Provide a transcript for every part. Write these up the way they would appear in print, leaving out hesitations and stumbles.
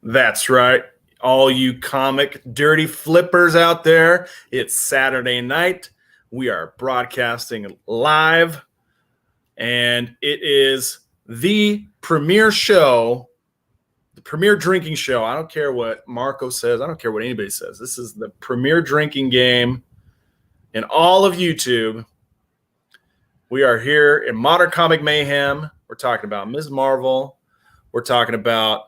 That's right. All you comic dirty flippers out there, it's Saturday night. We are broadcasting live, and it is the premiere show, the premier drinking show. I don't care what Marco says. I don't care what anybody says. This is the premier drinking game in all of YouTube. We are here in Modern Comic Mayhem. We're talking about Ms. Marvel. We're talking about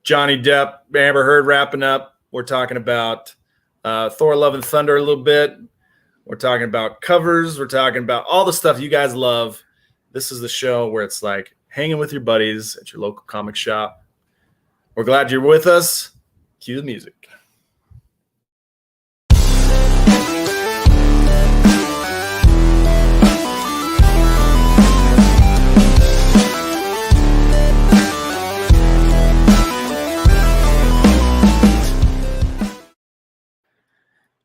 Johnny Depp, Amber Heard wrapping up. We're talking about Thor Love and Thunder a little bit. We're talking about covers. We're talking about all the stuff you guys love. This is the show where it's like hanging with your buddies at your local comic shop. We're glad you're with us. Cue the music.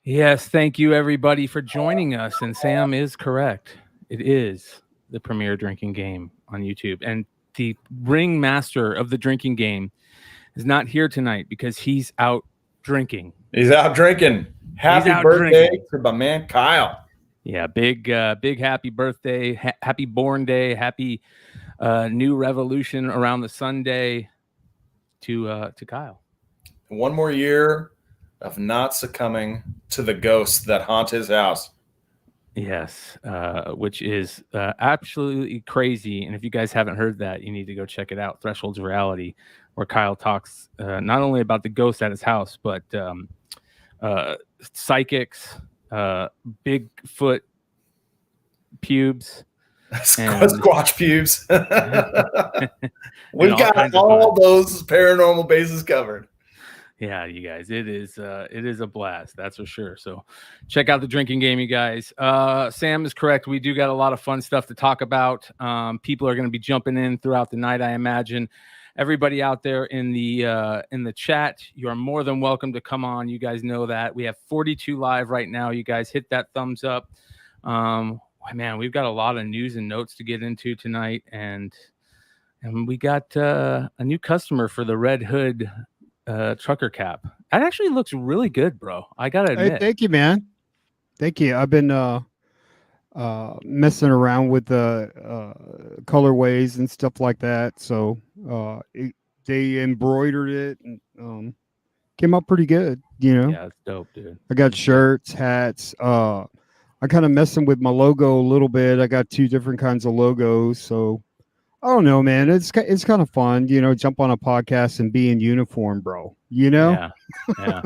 Yes, thank you everybody for joining us. And Sam is correct. It is the premier drinking game on YouTube. And the ringmaster of the drinking game is not here tonight because he's out drinking. He's out drinking. Happy birthday to my man Kyle. Yeah, big happy birthday, happy born day, happy new revolution around the Sunday to Kyle. One more year of not succumbing to the ghosts that haunt his house. Yes, which is absolutely crazy. And if you guys haven't heard that, you need to go check it out. Thresholds of Reality, where Kyle talks not only about the ghosts at his house, but psychics, Bigfoot pubes, Squatch pubes. We've got all those paranormal bases covered. Yeah, you guys, it is a blast, that's for sure. So check out the drinking game, you guys. Sam is correct. We do got a lot of fun stuff to talk about. People are going to be jumping in throughout the night, I imagine. Everybody out there in the chat, you are more than welcome to come on. You guys know that. We have 42 live right now. You guys hit that thumbs up. Man, we've got a lot of news and notes to get into tonight, and we got a new customer for the Red Hood trucker cap. That actually looks really good, bro. I gotta admit. Hey, thank you, man. Thank you. I've been messing around with the colorways and stuff like that. So they embroidered it and came out pretty good. You know. Yeah, it's dope, dude. I got shirts, hats. I kind of messing with my logo a little bit. I got 2 different kinds of logos. So I don't know, man. It's kind of fun, you know, jump on a podcast and be in uniform, bro. You know? Yeah.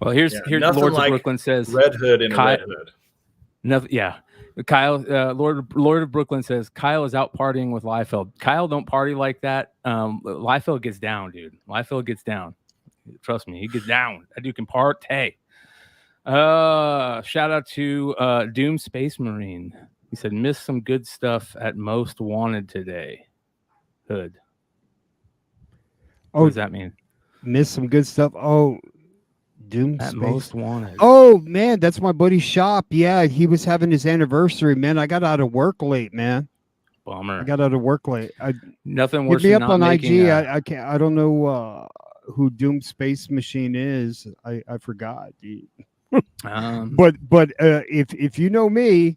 Well, here's Lords of Brooklyn says Red Hood and Red Hood. Nothing, yeah. Kyle, Lord of Brooklyn says Kyle is out partying with Liefeld. Kyle don't party like that. Liefeld gets down, dude. Liefeld gets down. Trust me, he gets down. That dude can party. Shout out to Doom Space Marine. He said, missed some good stuff at Most Wanted today. Hood. What does that mean? Missed some good stuff. Oh, Doom at Space. Most Wanted. Oh, man, that's my buddy's shop. Yeah, he was having his anniversary, man. I got out of work late, man. Bummer. I got out of work late. Nothing worse hit me than up not on making IG. I can't. I don't know who Doom Space Machine is. I forgot. But if you know me,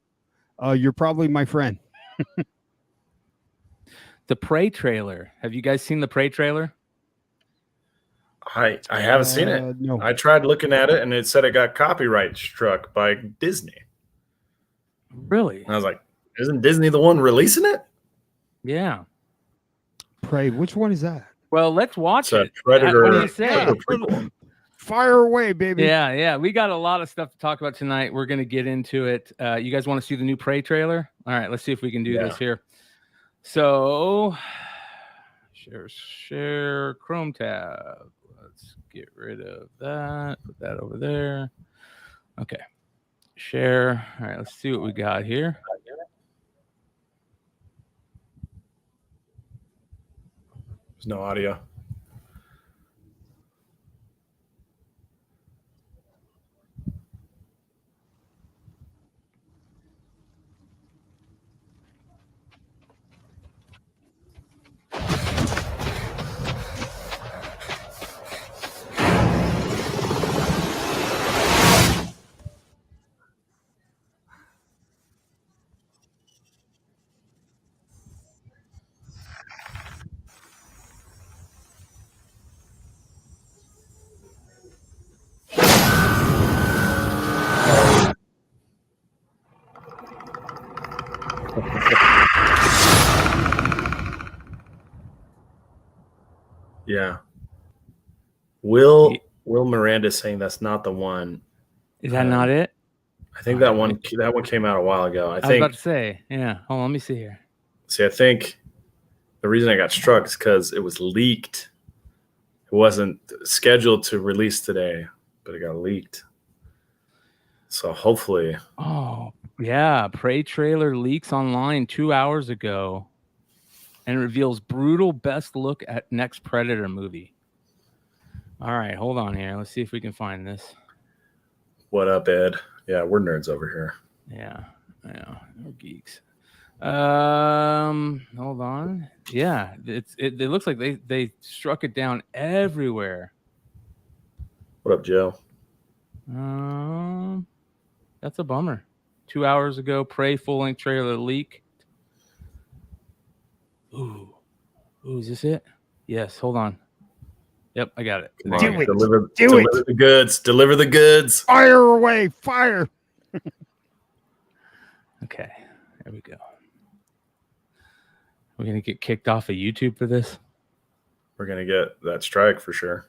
you're probably my friend. The Prey trailer. Have you guys seen the Prey trailer? I haven't seen it. No. I tried looking at it, and it said it got copyright struck by Disney. Really? And I was like, isn't Disney the one releasing it? Yeah. Prey. Which one is that? Well, let's watch it. Predator. What do you say? Fire away, baby. Yeah. We got a lot of stuff to talk about tonight. We're going to get into it. You guys want to see the new Prey trailer? All right, let's see if we can do this here. So, share Chrome tab. Let's get rid of that. Put that over there. Okay. Share. All right, let's see what we got here. There's no audio. Yeah. Will Miranda saying that's not the one. Is that not it? I think that one came out a while ago. I was about to say, yeah. Hold on, let me see here. See, I think the reason I got struck is because it was leaked. It wasn't scheduled to release today, but it got leaked. So hopefully. Oh, yeah. Prey trailer leaks online 2 hours ago and reveals brutal best look at next Predator movie. All right, hold on here. Let's see if we can find this. What up, Ed? Yeah, we're nerds over here. Yeah, we're geeks. Hold on. Yeah, it looks like they struck it down everywhere. What up, Joe? That's a bummer. 2 hours ago, Prey full-length trailer leak. Ooh, is this it? Yes. Hold on. Yep, I got it. Do it. Deliver the goods. Deliver the goods. Fire away. Fire. Okay, there we go. We're going to get kicked off of YouTube for this? We're going to get that strike for sure.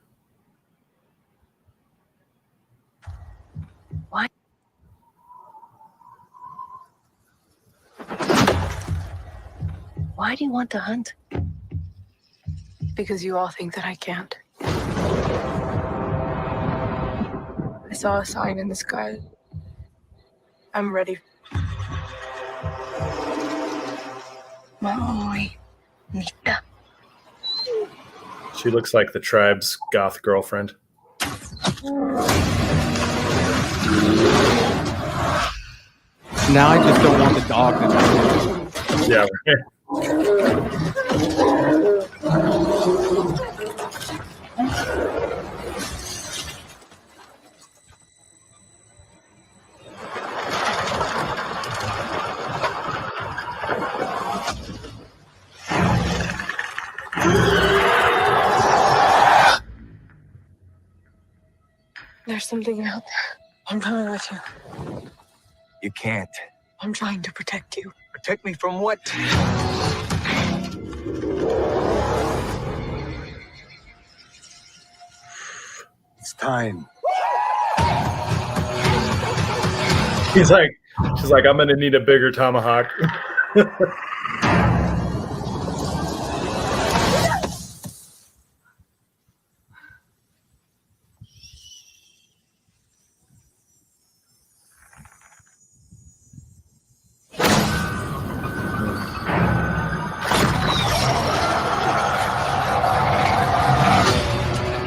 What? Why do you want to hunt? Because you all think that I can't. I saw a sign in the sky. I'm ready. Muy bonita. She looks like the tribe's goth girlfriend. Now I just don't want the dog to die. Yeah. There's something out there. I'm coming with you. You can't. I'm trying to protect you. Protect me from what? It's time. She's like, I'm gonna need a bigger tomahawk.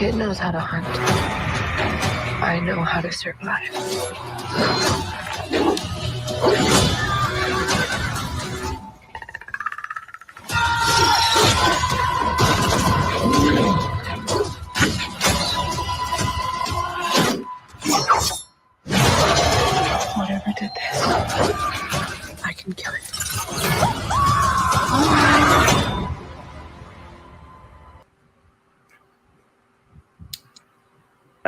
It knows how to hunt. I know how to survive. Whatever did this, I can kill it.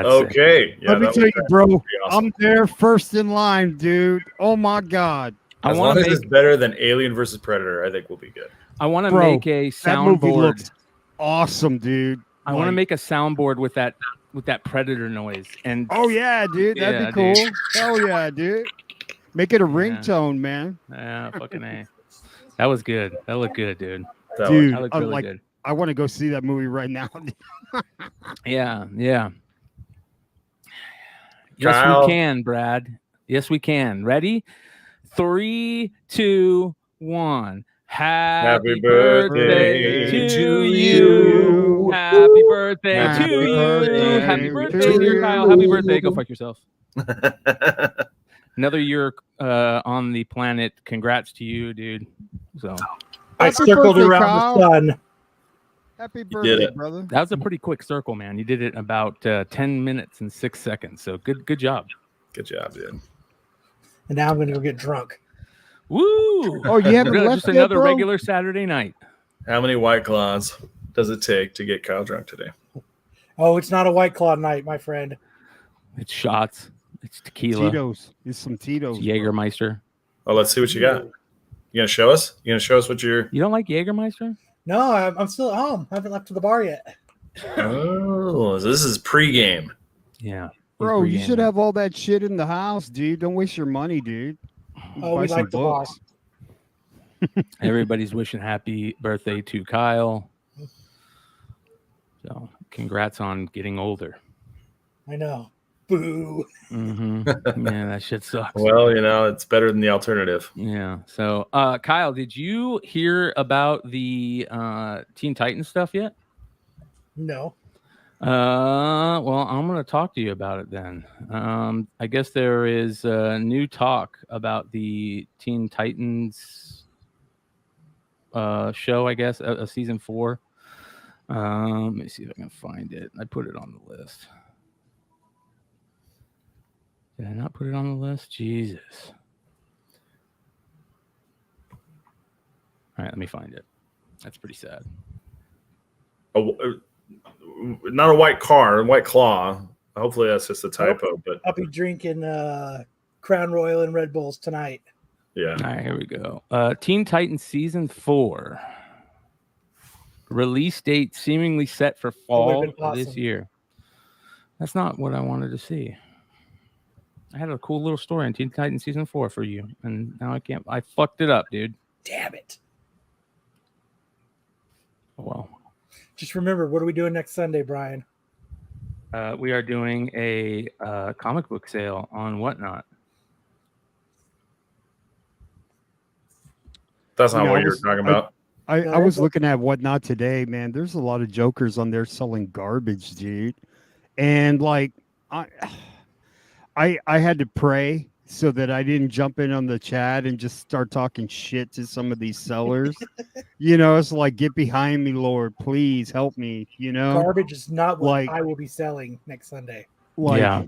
Okay. Yeah, Let me that tell was you, bro. awesome. I'm there first in line, dude. Oh my god. As long as it's better than Alien versus Predator, I think we'll be good. I want to Bro, make a That movie soundboard. looks awesome, dude. I want to make a soundboard with that Predator noise. And Oh yeah, dude. That'd Yeah, be cool. dude. Hell yeah, dude. Make it a ringtone, man. yeah, fucking A. That was good. That looked good, dude. That Dude, That looked I'm really like, good. I want to go see that movie right now. Yeah. Yes, Kyle. we can, Brad. Yes, we can. Ready? 3, 2, 1. Happy birthday to you. Happy birthday Happy to you. birthday Happy to birthday, dear Kyle. Happy birthday. Go you. fuck yourself. Another year on the planet. Congrats to you, dude. So I Happy circled birthday, around Kyle. the sun. Happy did birthday, it. brother. that was a pretty quick circle, man. You did it in about 10 minutes and 6 seconds. So good job. Good job, dude. And now I'm going to go get drunk. Woo! Oh, you haven't left Just yet, another bro? regular Saturday night. How many White Claws does it take to get Kyle drunk today? Oh, it's not a White Claw night, my friend. It's shots. It's tequila. Tito's. It's some Tito's. It's bro. Jägermeister. Oh, let's see what you got. You gonna show us? You gonna show us what you're? You don't like Jägermeister? No, I'm still at home. I haven't left to the bar yet. Oh, this is pregame. Yeah. Bro, you He's should pre-gaming. have all that shit in the house, dude. Don't waste your money, dude. Oh, Buy we some like the bar. books. Everybody's wishing happy birthday to Kyle. So congrats on getting older. I know. Boo. Mm-hmm. Yeah, that shit sucks. Well, it's better than the alternative. Yeah. So, Kyle, did you hear about the Teen Titans stuff yet? No. Well, I'm going to talk to you about it then. I guess there is new talk about the Teen Titans show, I guess, a season 4. Let me see if I can find it. I put it on the list. Did I not put it on the list? Jesus. All right, let me find it. That's pretty sad. Not a white car, a white claw. Hopefully that's just a typo. But I'll be drinking Crown Royal and Red Bulls tonight. yeah. All right, here we go. Teen Titans season 4. Release date seemingly set for fall been of this awesome. year. That's not what I wanted to see. I had a cool little story on Teen Titans season 4 for you, and now I can't. I fucked it up, dude. Damn it. Oh, well. Just remember, what are we doing next Sunday, Brian? We are doing a comic book sale on Whatnot. That's not You know, what I you were was- talking about. I was looking at Whatnot today, man. There's a lot of jokers on there selling garbage, dude. And like I had to pray so that I didn't jump in on the chat and just start talking shit to some of these sellers. It's like, get behind me, Lord, please help me, Garbage is not what like- I will be selling next Sunday. Like Yeah.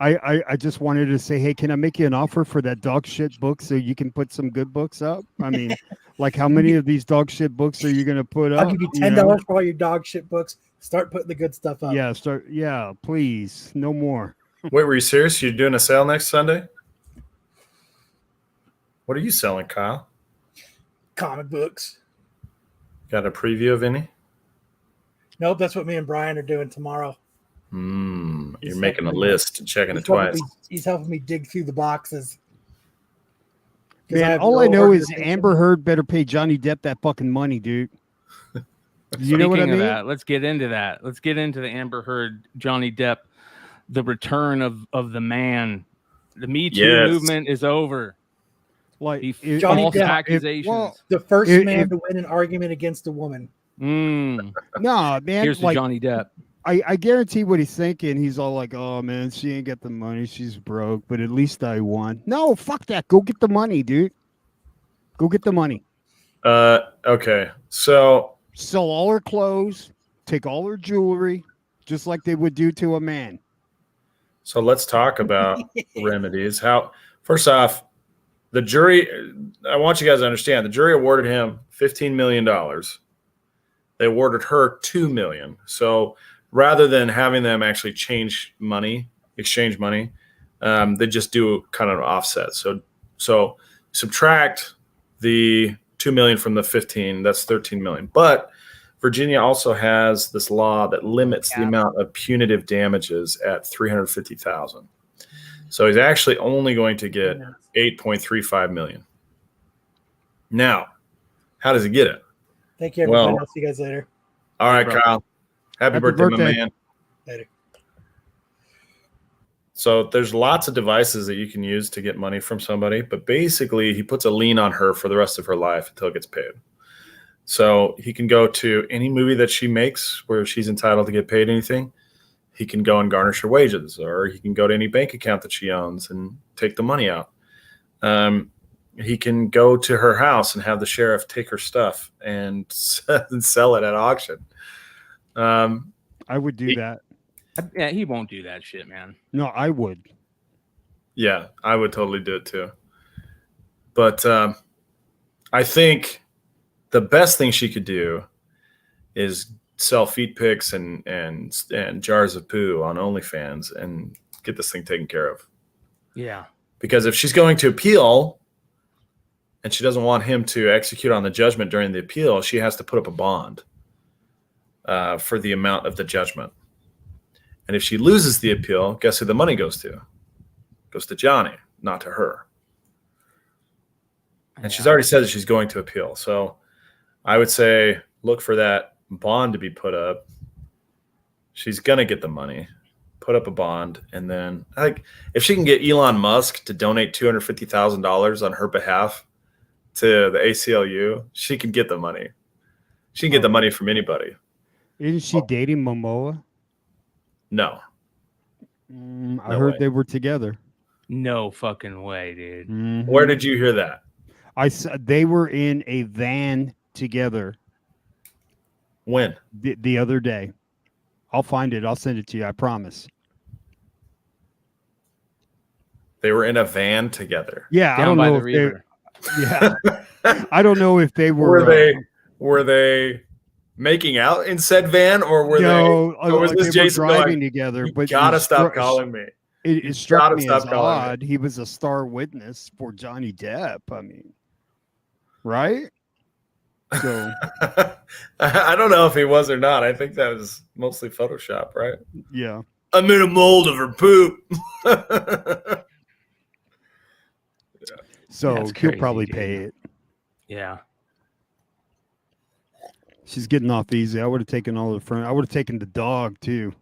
I just wanted to say, hey, can I make you an offer for that dog shit book so you can put some good books up? I mean, like, how many of these dog shit books are you going to put up? I'll give you $10 for all your dog shit books. Start putting the good stuff up. Yeah, please, no more. Wait, were you serious? You're doing a sale next Sunday? What are you selling, Kyle? Comic books. Got a preview of any? Nope, that's what me and Brian are doing tomorrow. You're He's making a helping me. list and checking it He's helping twice. he's helping me dig through the boxes. 'Cause Man, have all no I know is organization. Amber Heard better pay Johnny Depp that fucking money, dude. You know what I Speaking mean? of that, let's get into that. Let's get into the Amber Heard, Johnny Depp, the return of the man. The Me Too Yes. movement is over. Like The Johnny false Depp, accusations. well, The first If- man to win an argument against a woman. nah, man. Here's to like, Johnny Depp. I guarantee what he's thinking. He's all like, "Oh man, she ain't got the money. She's broke, but at least I won." No, fuck that. Go get the money, dude. Go get the money. Okay. So Sell all her clothes. Take all her jewelry, just like they would do to a man. let's talk about remedies. First off, the jury, I want you guys to understand, the jury awarded him $15 million. They awarded her $2 million. So rather than having them actually exchange money, they just do kind of an offset. So subtract the 2 million from the 15, that's 13 million. But Virginia also has this law that limits the amount of punitive damages at 350,000. So he's actually only going to get 8.35 million. Now, how does he get it? Thank you, everybody. Well- I'll see you guys later. All right, bro. Kyle. Happy Happy birthday, my birthday. man. Later. So there's lots of devices that you can use to get money from somebody, but basically he puts a lien on her for the rest of her life until it gets paid. So he can go to any movie that she makes where she's entitled to get paid anything. He can go and garnish her wages, or he can go to any bank account that she owns and take the money out. He can go to her house and have the sheriff take her stuff and sell it at auction. I would do that. Yeah, he won't do that shit, man. No, I would. Yeah, I would totally do it too. But I think the best thing she could do is sell feet pics and jars of poo on OnlyFans and get this thing taken care of. Yeah. Because if she's going to appeal, and she doesn't want him to execute on the judgment during the appeal, she has to put up a bond for the amount of the judgment. And if she loses the appeal, guess who the money goes to? It goes to Johnny, not to her. And she's already said that she's going to appeal. So I would say look for that bond to be put up. She's going to get the money. Put up a bond. And then if she can get Elon Musk to donate $250,000 on her behalf to the ACLU, she can get the money. She can get the money from anybody. Isn't she dating Momoa? No. I heard they were together. No fucking way, dude. Mm-hmm. Where did you hear that? They were in a van together. When? The other day. I'll find it. I'll send it to you. I promise. They were in a van together. Yeah, Down I don't by know the if they. river. Yeah, I don't know if they were. Were they making out in said van, or were no, they? Or was this they were Jason driving going, together? You But gotta stop calling me. It struck me as stop calling me. odd. He was a star witness for Johnny Depp. I mean, right? So I don't know if he was or not. I think that was mostly Photoshop, right? yeah. I'm in a mold of her poop. So That's he'll crazy, probably dude. pay it. Yeah. She's getting off easy. I would have taken all the front. I would have taken the dog too.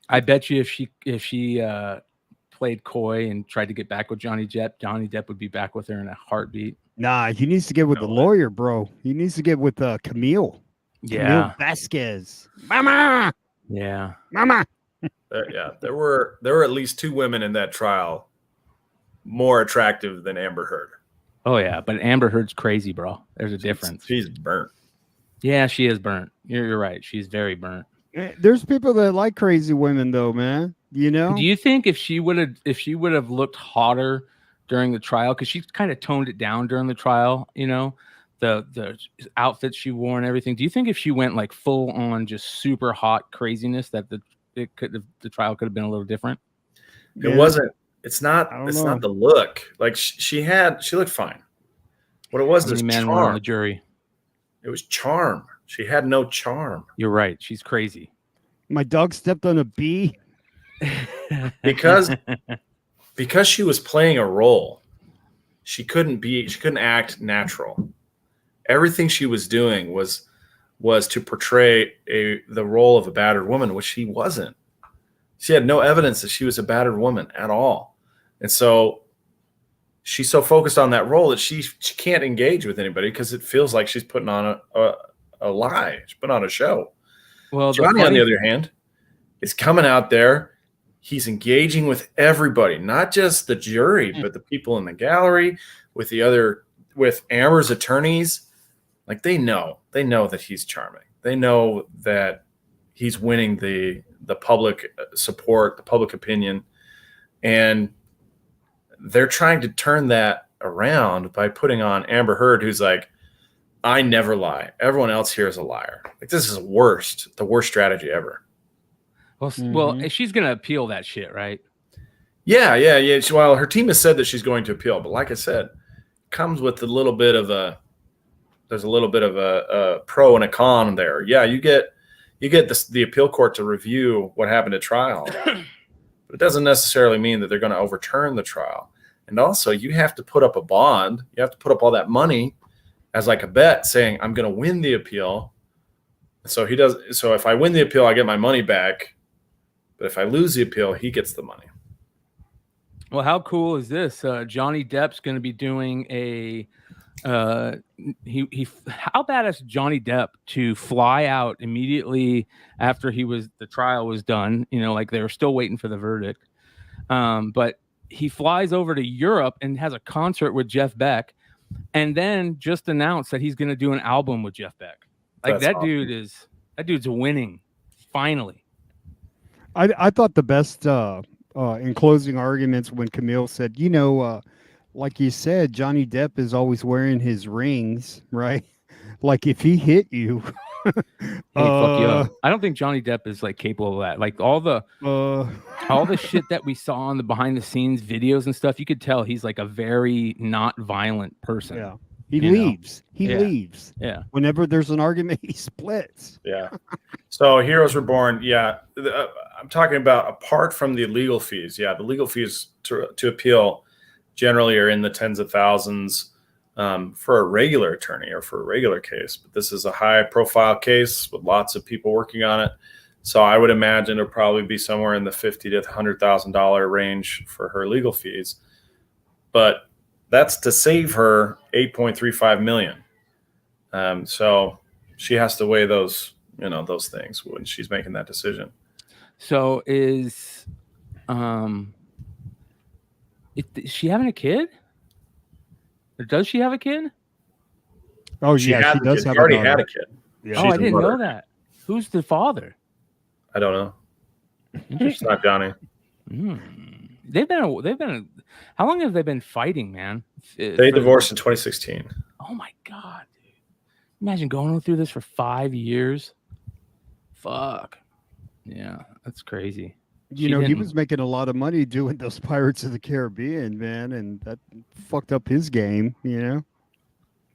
I bet you if she played coy and tried to get back with Johnny Depp would be back with her in a heartbeat. Nah, he needs to get with the lawyer, bro. He needs to get with Camille. Yeah. Camille Vasquez. Mama. Yeah. Mama. There were at least two women in that trial more attractive than Amber Heard. Oh yeah, but Amber Heard's crazy, bro. There's a difference. She's burnt. Yeah, she is burnt. You're right. She's very burnt. There's people that like crazy women, though, man. You know. Do you think if she would have looked hotter during the trial, because she kind of toned it down during the trial, you know, the outfits she wore and everything. Do you think if she went like full on just super hot craziness that the trial could have been a little different? It wasn't. It's not. It's not the look. Like she looked fine. What it was How many was men were on charm. the jury? It was charm. She had no charm. You're right. She's crazy. My dog stepped on a bee. because she was playing a role. She couldn't act natural. Everything she was doing was to portray the role of a battered woman, which she wasn't. She had no evidence that she was a battered woman at all. And so she's so focused on that role that she can't engage with anybody because it feels like she's putting on a lie. She's putting on a show. Well, Johnny, on the other hand, is coming out there. He's engaging with everybody, not just the jury, but the people in the gallery, with Amber's attorneys. Like they know that he's charming. They know that he's winning the public support, the public opinion, and they're trying to turn that around by putting on Amber Heard, who's like, I never lie. Everyone else here is a liar. Like this is the worst strategy ever. Well, she's gonna appeal that shit, right? Yeah. Well, her team has said that she's going to appeal, but like I said, comes with a little bit of a pro and a con there. Yeah, you get the appeal court to review what happened at trial, but it doesn't necessarily mean that they're going to overturn the trial. And also, you have to put up a bond. You have to put up all that money as like a bet, saying I'm going to win the appeal. So he does. So if I win the appeal, I get my money back. But if I lose the appeal, he gets the money. Well, how cool is this? Johnny Depp's going to be doing a how badass is Johnny Depp to fly out immediately after the trial was done, you know, like they were still waiting for the verdict. But he flies over to Europe and has a concert with Jeff Beck, and then just announced that he's going to do an album with Jeff Beck. Like That's awesome. that dude's winning finally. I thought the best in closing arguments when Camille said, you know, like you said, Johnny Depp is always wearing his rings, right? Like if he hit you, fuck you up. I don't think Johnny Depp is like capable of that. Like all the shit that we saw on the behind the scenes videos and stuff, you could tell he's like a very not violent person. Yeah. He leaves. He leaves. Yeah. Whenever there's an argument, he splits. Yeah. So Heroes Reborn, yeah. I'm talking about apart from the legal fees. Yeah, the legal fees to appeal generally are in the tens of thousands for a regular attorney or for a regular case. But this is a high-profile case with lots of people working on it. So I would imagine it'll probably be somewhere in the $50,000 to $100,000 range for her legal fees. But that's to save her $8.35 million. So she has to weigh those things when she's making that decision. So is she having a kid? Or does she have a kid? Oh, she does have already had a kid. Yeah. Oh, I didn't know that. Who's the father? I don't know. It's not Johnny. They've been. How long have they been fighting, man? They divorced in 2016. Oh my god, dude! Imagine going through this for 5 years. Fuck. Yeah, that's crazy. He was making a lot of money doing those Pirates of the Caribbean, man, and that fucked up his game. Yeah,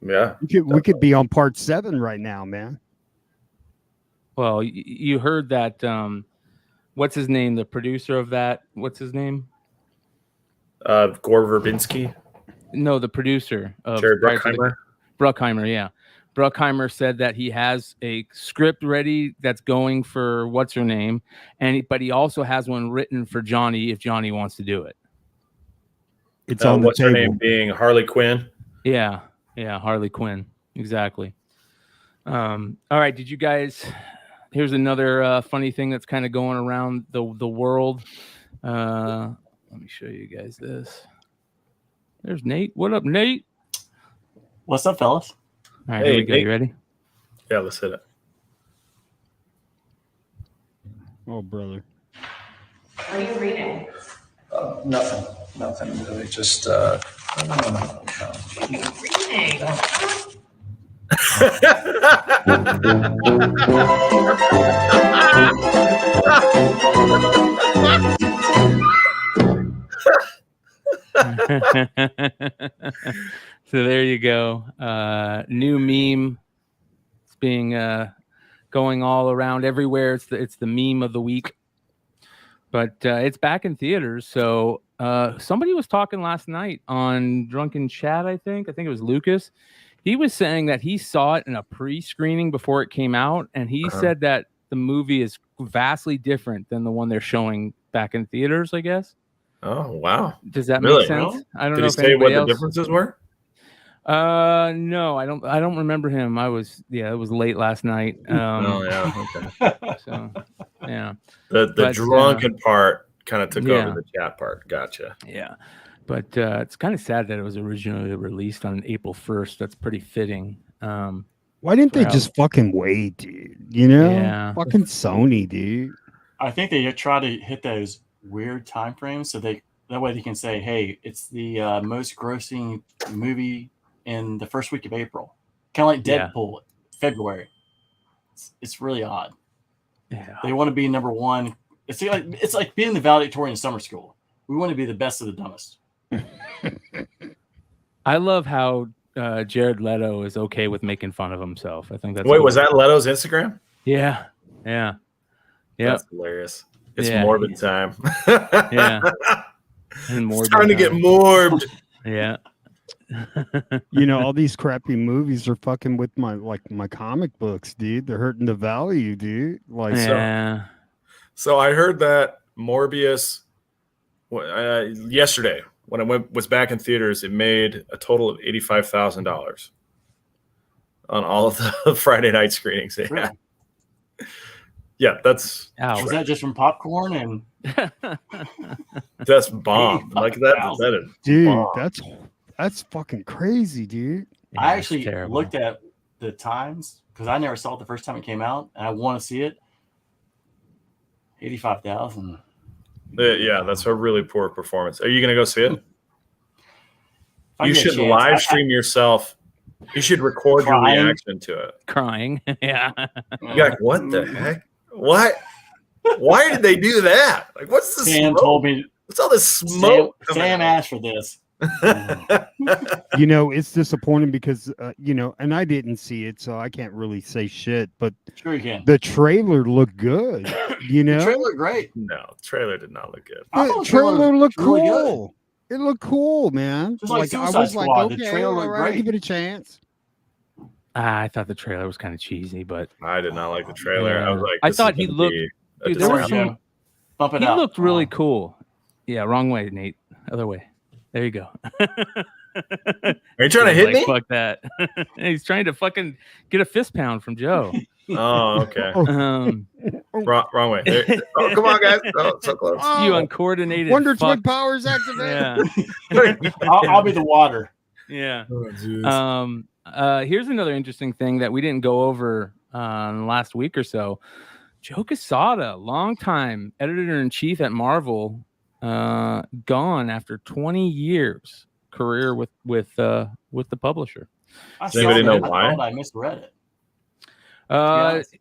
we could be on part 7 right now, man. Well, you heard that. What's his name? The producer of that. What's his name? Gore Verbinski. No, the producer of Jerry Bruckheimer. Bruckheimer, yeah. Bruckheimer said that he has a script ready that's going for what's her name, but he also has one written for Johnny if Johnny wants to do it. It's on the what's table. her name being Harley Quinn? Yeah, Harley Quinn, exactly. All right, did you guys? Here's another funny thing that's kind of going around the world. Let me show you guys this. There's Nate. What up, Nate? What's up, fellas? All right, here we go. You ready? Yeah, let's hit it. Oh, brother. What are you reading? Nothing really. Just Reading. So there you go. New meme. It's being going all around everywhere. It's the meme of the week. But it's back in theaters. So somebody was talking last night on Drunken Chat, I think it was Lucas. He was saying that he saw it in a pre-screening before it came out, and he said that the movie is vastly different than the one they're showing back in theaters, I guess. Oh, wow. Does that Really? make sense? I don't Did know he if say what anybody else... the differences were? No, I don't remember him. It was late last night. Oh yeah, okay. So yeah. The drunken part kind of took over the chat part. Gotcha. Yeah. But it's kind of sad that it was originally released on April 1st. That's pretty fitting. Why didn't they just fucking wait, dude? Yeah. Fucking Sony, dude. I think they try to hit those weird time frames so that way they can say, hey, it's the most grossing movie in the first week of April. Kind of like Deadpool, February. It's really odd. Yeah. They want to be number one. It's like being the valedictorian in summer school. We want to be the best of the dumbest. I love how Jared Leto is okay with making fun of himself. I think that's Wait, was that Leto's Instagram? Yeah. That's hilarious. It's Yeah. morbid time. Yeah. And It's time to get morbed. Yeah. All these crappy movies are fucking with my comic books, dude. They're hurting the value, dude. So I heard that Morbius yesterday when it was back in theaters, it made a total of $85,000 on all of the Friday night screenings they had. Yeah, that's was that just from popcorn and that's bomb. Like that is dude. bomb. That's fucking crazy, dude. Yeah, I actually terrible. looked at the times because I never saw it the first time it came out, and I want to see it. 85,000. Yeah, that's a really poor performance. Are you gonna go see it? I You get a should chance, live stream yourself You should record your Crying. reaction to it. Crying. Yeah. You're like, what the heck? What? Why did they do that? Like, what's the Sam smoke? told me. What's all this smoke? Sam asked for this. You know, it's disappointing because you know, and I didn't see it, so I can't really say shit. But Sure you can. the trailer looked good. You know, The trailer great. No, the trailer did not look good. I the thought the trailer looked really good. cool. It looked cool, man. Just like I Suicide was Squad, like, the okay, trailer looked all right, great. give it a chance. I thought the trailer was kind of cheesy, but I did not like the trailer. I was like, I this thought is he gonna looked- be a dude, there was disappointment. some- Bump it he up. looked really cool. Yeah, wrong way, Nate. Other way. There you go. Are you trying to hit Like, me? fuck that. He's trying to fucking get a fist pound from Joe. Oh, okay. Um, Wrong way. There- oh, come on, guys. Oh, so close. you uncoordinated. Wonder fuck. Twin powers activated. Yeah. I'll be the water. Yeah. Oh, jeez. Here's another interesting thing that we didn't go over last week or so. Joe Quesada, longtime editor-in-chief at Marvel, gone after 20 years career with the publisher. I Does anybody saw know that. why? I thought I misread it. honest.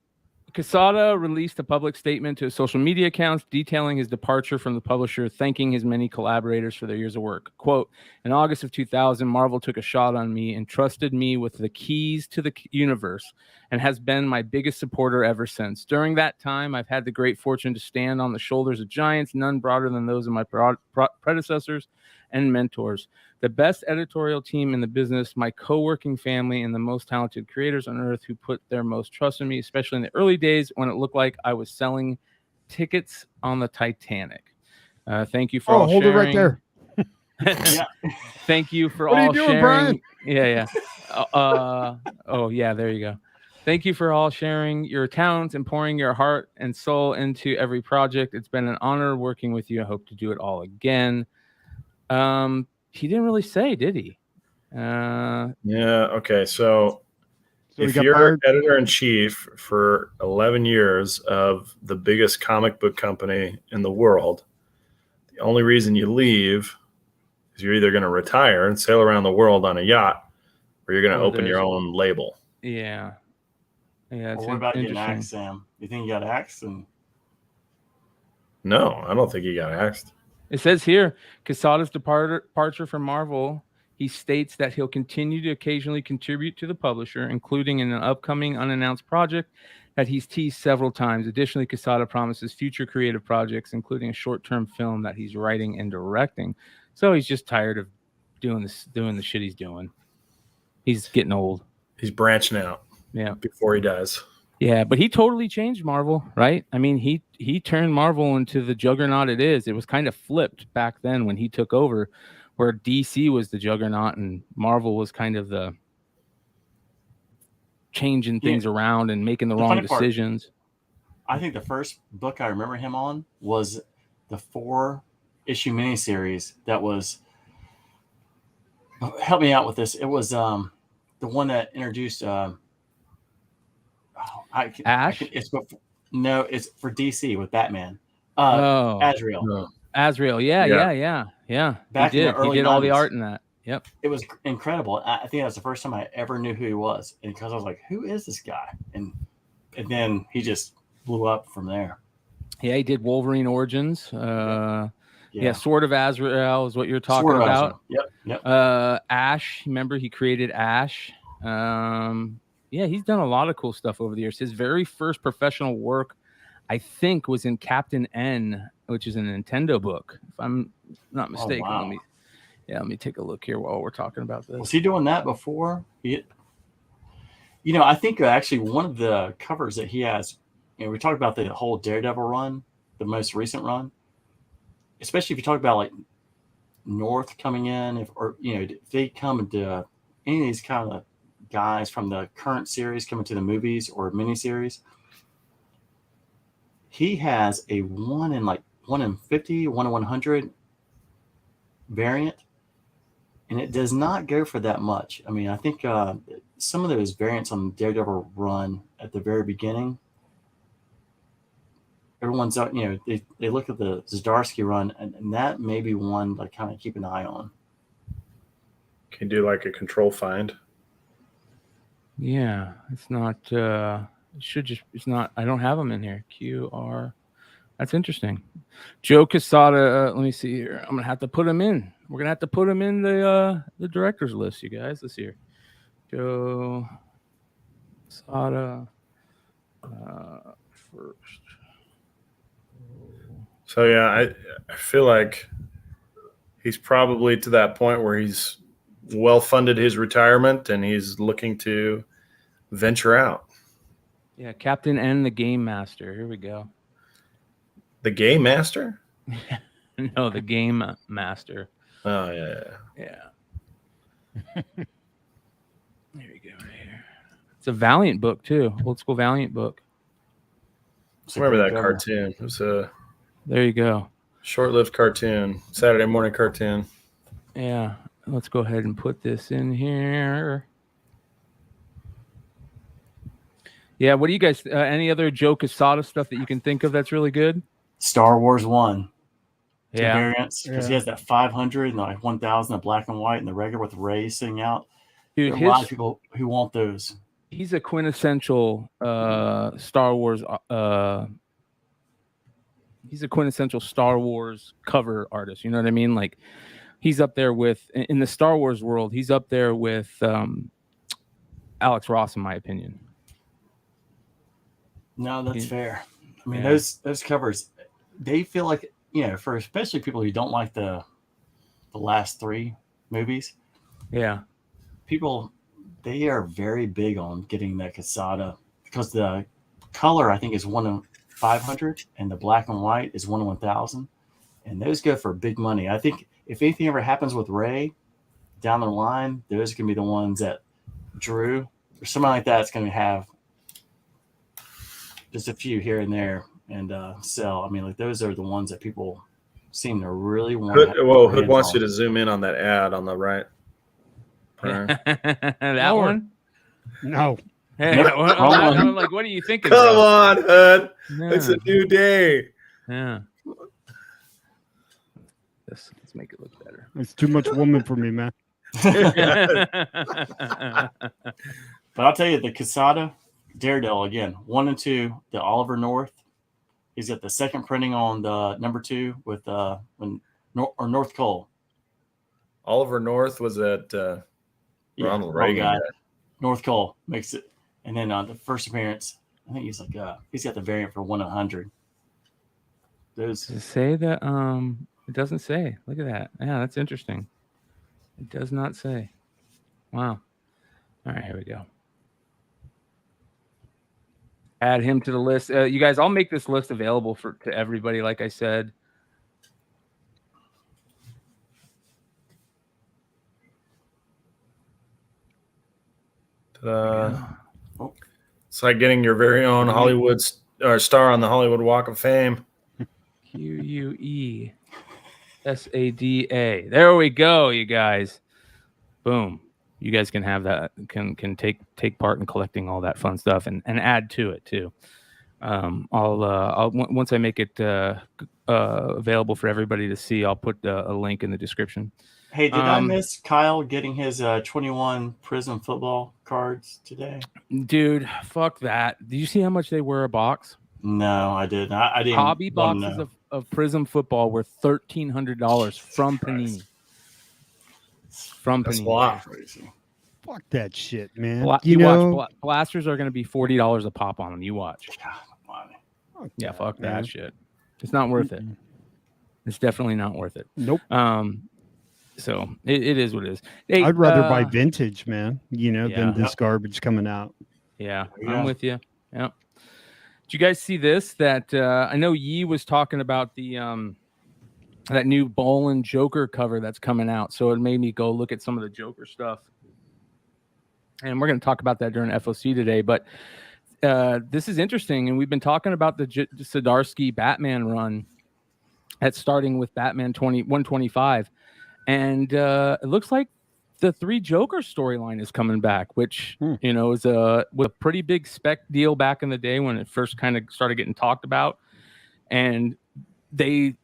Quesada released a public statement to his social media accounts detailing his departure from the publisher, thanking his many collaborators for their years of work. Quote, in August of 2000, Marvel took a shot on me and trusted me with the keys to the universe and has been my biggest supporter ever since. During that time, I've had the great fortune to stand on the shoulders of giants, none broader than those of my predecessors and mentors. The best editorial team in the business, my co-working family, and the most talented creators on earth who put their most trust in me, especially in the early days when it looked like I was selling tickets on the Titanic. Thank you for all hold sharing. it right there. Yeah. Thank you for What are you all doing, sharing. Brian? Yeah. Oh, yeah, there you go. Thank you for all sharing your talents and pouring your heart and soul into every project. It's been an honor working with you. I hope to do it all again. He didn't really say, did he? Yeah. Okay. So So he if got you're fired? editor in chief for 11 years of the biggest comic book company in the world, the only reason you leave is you're either going to retire and sail around the world on a yacht, or you're going to Or open your there's- own label. Yeah. Yeah. Well, It's what about getting interesting. axed, Sam? You think you got axed? And No, I don't think he got axed. It says here, Quesada's departure from Marvel, he states that he'll continue to occasionally contribute to the publisher, including in an upcoming unannounced project that he's teased several times. Additionally, Quesada promises future creative projects, including a short-term film that he's writing and directing. So he's just tired of doing the shit he's doing. He's getting old. He's branching out Yeah. before he dies. Yeah, but he totally changed Marvel, right? I mean, he turned Marvel into the juggernaut it is. It was kind of flipped back then when he took over, where DC was the juggernaut and Marvel was kind of the changing things around and making the wrong funny part- decisions. I think the first book I remember him on was the 4-issue miniseries that was. Help me out with this. It was the one that introduced. Ash? It's for DC with Batman. Oh, Azrael. No. Azrael. Yeah. Back he in did. the early He did all the 90s. art in that. Yep. It was incredible. I think that was the first time I ever knew who he was, and because I was like, "Who is this guy?" And then he just blew up from there. Yeah, he did Wolverine Origins. Yeah, Sword of Azrael is what you're talking Sword of about. Azrael. Yep. Ash, remember he created Ash. Yeah, he's done a lot of cool stuff over the years. His very first professional work, I think, was in Captain N, which is a Nintendo book, if I'm not mistaken. wow. Let me take a look here while we're talking about this. Was he doing that before? I think actually one of the covers that he has, we talked about the whole Daredevil run, the most recent run, especially if you talk about like North coming in, if they come into any of these kind of guys from the current series coming to the movies or miniseries, he has a 1 in 50, 1 in 100 variant, and it does not go for that much. I mean, I think some of those variants on the Daredevil run at the very beginning, everyone's out, they look at the Zdarsky run, and that may be one to kind of keep an eye on. Can you do like a control find? Yeah, it's not. It should just. It's not. I don't have them in here. QR. That's interesting. Joe Quesada. Let me see here. I'm gonna have to put him in. We're gonna have to put him in the directors list, you guys. Let's see here. Joe Quesada. First. So yeah, I feel like he's probably to that point where he's well funded his retirement and he's looking to venture out. Yeah, Captain and the Game Master. Here we go. The Game Master? No, the Game Master. Oh yeah. Yeah. There we go, right here. It's a Valiant book too, old school Valiant book. I remember that cartoon. It was a There you go. short-lived cartoon, Saturday morning cartoon. Yeah, let's go ahead and put this in here. Yeah, what do you guys? Any other Joe Quesada stuff that you can think of that's really good? Star Wars 1. Yeah, Variants, because he has that 500 and like 1000, the black and white, and the regular with Ray sitting out. dude, There are a lot of people who want those. he's a quintessential Star Wars. He's a quintessential Star Wars cover artist. You know what I mean? Like he's up there with in the Star Wars world. He's up there with Alex Ross, in my opinion. No, that's fair. I mean, Yeah. those covers, they feel like, for especially people who don't like the last 3 movies, Yeah, people, they are very big on getting that Quesada because the color, I think, is 1 in 500 and the black and white is 1 in 1000. And those go for big money. I think if anything ever happens with Ray down the line, those can be the ones that Drew or something like that's going to have just a few here and there and sell. I mean, like those are the ones that people seem to really want. Hood wants you to zoom in on that ad on the right. that one. No. Hey, Nope. I'm like, what are you thinking? Come bro? on, Hood. Yeah. It's a new day. Yeah. Let's make it look better. It's too much woman for me, man. But I'll tell you, the Quesada, Daredevil, again, 1 and 2, the Oliver North. He's got the second printing on the number 2 with North Cole. Oliver North was at Ronald Reagan. guy. North Cole makes it. And then the first appearance, I think he's like, he's got the variant for 1 in 100. Those. Does it say that? It doesn't say. Look at that. Yeah, that's interesting. It does not say. Wow. All right, here we go. Add him to the list. You guys, I'll make this list available to everybody, like I said. It's like getting your very own Hollywood star on the Hollywood Walk of Fame. QUESADA. There we go, you guys. Boom. You guys can have that. Can take part in collecting all that fun stuff and add to it too. I'll once I make it available for everybody to see, I'll put a link in the description. Hey, did I miss Kyle getting his 21 Prism football cards today? Dude, fuck that. Did you see how much they were a box? No, I didn't. I didn't. Hobby boxes of Prism football were $1,300 from Panini. From That's Panini. a lot. Fuck that shit, man. Watch. Blasters are going to be $40 a pop on them. You watch. God, Yeah, fuck that shit. It's not worth it. It's definitely not worth it. Nope. So it is what it is. Hey, I'd rather buy vintage, man, Yeah. than this garbage coming out. Yeah, Yeah. I'm with you. Yeah. Did you guys see this? That I know Yee was talking about the that new Bolin Joker cover that's coming out. So it made me go look at some of the Joker stuff. And we're going to talk about that during FOC today. But this is interesting. And we've been talking about the Zdarsky Batman run that's starting with Batman 125. And it looks like the 3 Joker storyline is coming back, which, is a pretty big spec deal back in the day when it first kind of started getting talked about. And they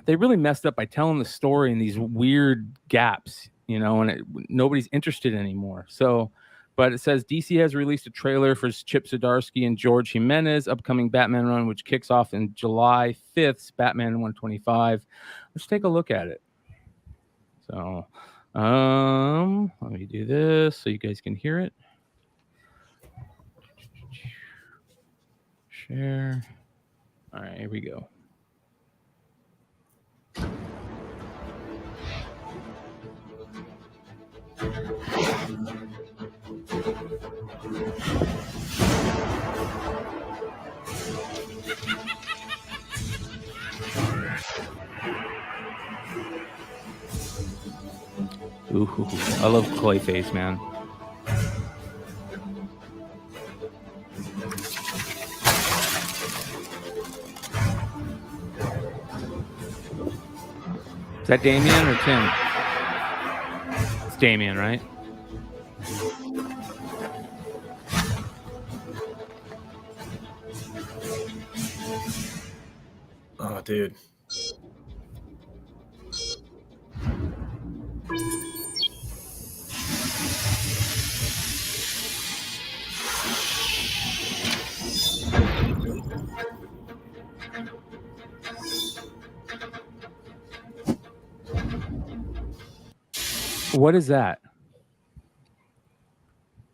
really messed up by telling the story in these weird gaps, and nobody's interested anymore. So But it says DC has released a trailer for Chip Zdarsky and George Jimenez upcoming Batman run, which kicks off in July 5th, Batman 125. Let's take a look at it. So, let me do this so you guys can hear it. Share. All right, here we go. Ooh, I love Clayface, man. Is that Damien or Tim? It's Damien, right? Oh, dude. What is that?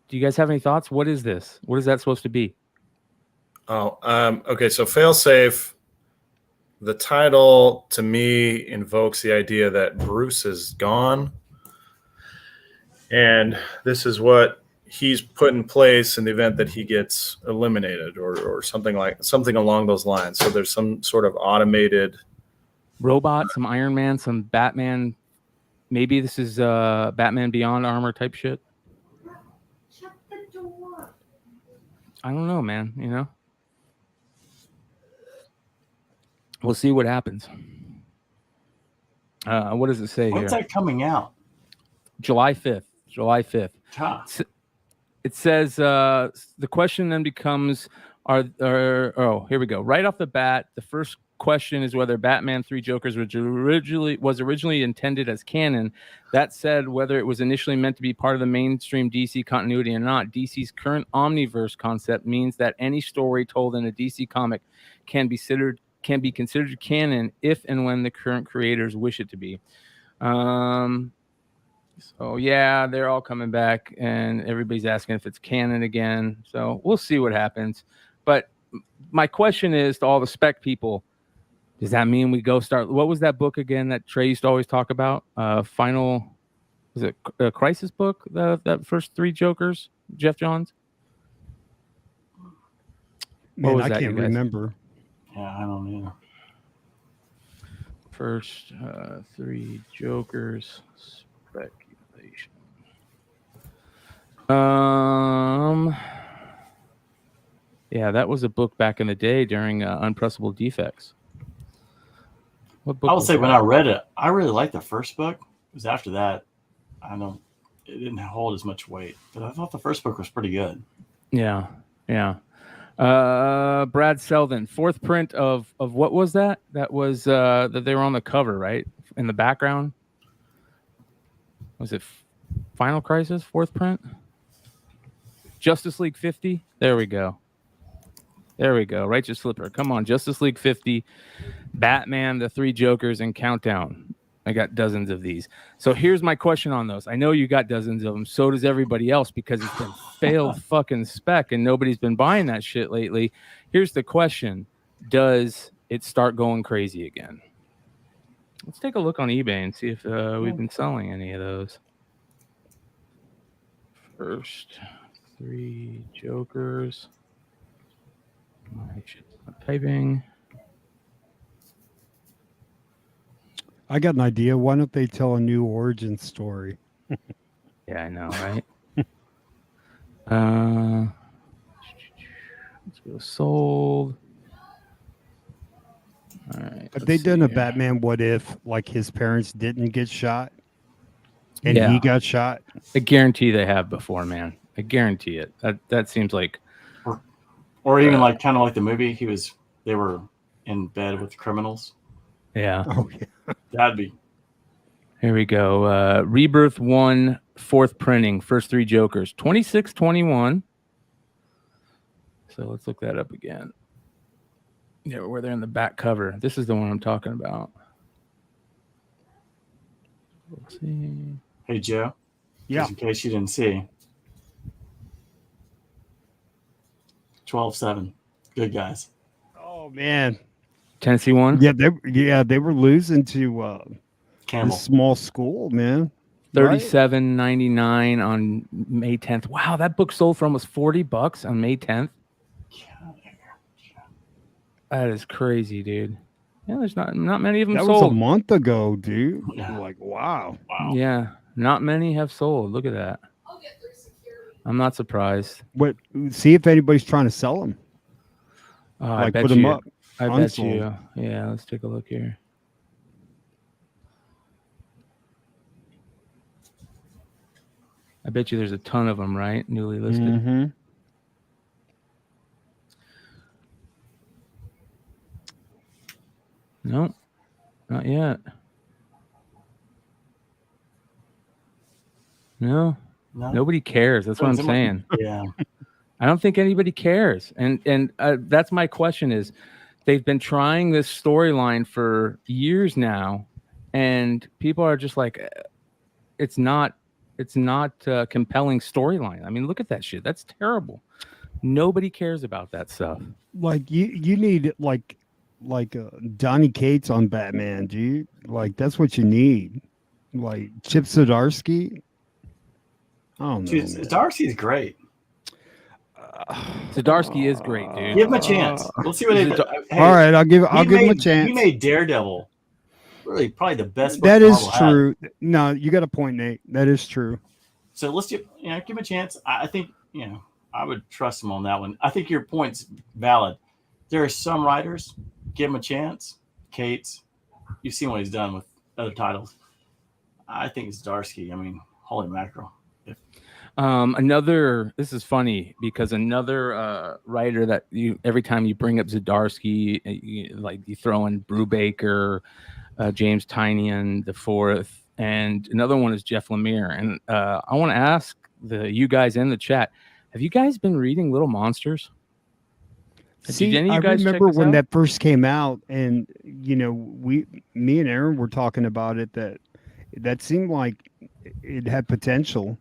Do you guys have any thoughts? What is this? What is that supposed to be? Oh, okay. So failsafe. The title to me invokes the idea that Bruce is gone, and this is what he's put in place in the event that he gets eliminated, or something along those lines. So there's some sort of automated Robot, some Iron Man, some Batman. Maybe this is Batman Beyond Armor type shit. Shut the door. I don't know, man. You know, we'll see what happens. What does it say When's here? that coming out? July 5th. July 5th. Huh. It says the question then becomes, oh, here we go. Right off the bat, the first question is whether Batman 3 Jokers was originally intended as canon. That said, whether it was initially meant to be part of the mainstream DC continuity or not, DC's current omniverse concept means that any story told in a DC comic can be considered canon if and when the current creators wish it to be. So yeah, they're all coming back, and everybody's asking if it's canon again. So we'll see what happens. But my question is to all the spec people: does that mean we go start? What was that book again that Trey used to always talk about? Was it a Crisis book? That first 3 Jokers, Jeff Johns. Man, I can't remember. Yeah, I don't either. First 3 Jokers speculation. Yeah, that was a book back in the day during Unpressable Defects. What book I will was say that? when I read it, I really liked the first book. It was after that, it didn't hold as much weight. But I thought the first book was pretty good. Yeah. Brad Selden, 4th print of what was that? That was that they were on the cover, right? In the background. Was it Final Crisis, 4th print? Justice League 50? There we go. Righteous Flipper. Come on, Justice League 50, Batman, the 3 Jokers, and Countdown. I got dozens of these. So here's my question on those. I know you got dozens of them. So does everybody else, because it's been failed fucking spec and nobody's been buying that shit lately. Here's the question. Does it start going crazy again? Let's take a look on eBay and see if we've been selling any of those. First 3 Jokers. My shit's not typing. I got an idea. Why don't they tell a new origin story? Yeah, I know, right? Let's go sold. All right. Have they done a Batman what if, like his parents didn't get shot and he got shot? I guarantee they have before, man. I guarantee it. That seems like, or even like kind of like the movie. They were in bed with criminals. yeah. Oh yeah. That'd be. Here we go. Rebirth 1 fourth printing, first 3 Jokers, 26.21. So let's look that up again. Yeah, where they're in the back cover. This is the one I'm talking about. Let's see. Hey, Joe. Yeah. Just in case you didn't see. 12-7. Good guys. Oh man. Tennessee won. Yeah, they were losing to Campbell. this small school, man. 37.99 on May 10th. Wow, that book sold for almost $40 on May 10th. That is crazy, dude. Yeah, there's not many of them That sold. was a month ago, dude. Yeah. Like, wow. Wow. Yeah, not many have sold. Look at that. I'll get through security. I'm not surprised. What? See if anybody's trying to sell them. I Like, bet put them you. up. I bet unsold. you. Yeah, let's take a look here. I bet you there's a ton of them, right? Newly listed. Mm-hmm. No, not yet. No, No? nobody cares. That's what I'm saying. Yeah. I don't think anybody cares. And that's my question is, they've been trying this storyline for years now, and people are just like, it's not a compelling storyline. I mean, look at that shit. That's terrible. Nobody cares about that stuff. Like you need like Donny Cates on Batman, dude. Like that's what you need. Like Chip Zdarsky. I don't know. Dude, man. Darcy's great. Zdarsky is great, dude. Give him a chance. Let's see what they do. Hey, All right, I'll give him a he chance. made Daredevil really probably the best book That is Marvel had. true. No, you got a point, Nate. That is true. So let's give him a chance. I think I would trust him on that one. I think your point's valid. There are some writers, give him a chance. Cates, you've seen what he's done with other titles. I think it's Zdarsky. I mean, holy mackerel. This is funny because another writer that every time you bring up Zdarsky, you throw in Brubaker, James Tynion the fourth, and another one is Jeff Lemire. And I want to ask you guys in the chat, have you guys been reading Little Monsters? See, Did any of you I guys check remember this when out? that first came out, and me and Aaron were talking about it. That seemed like it had potential.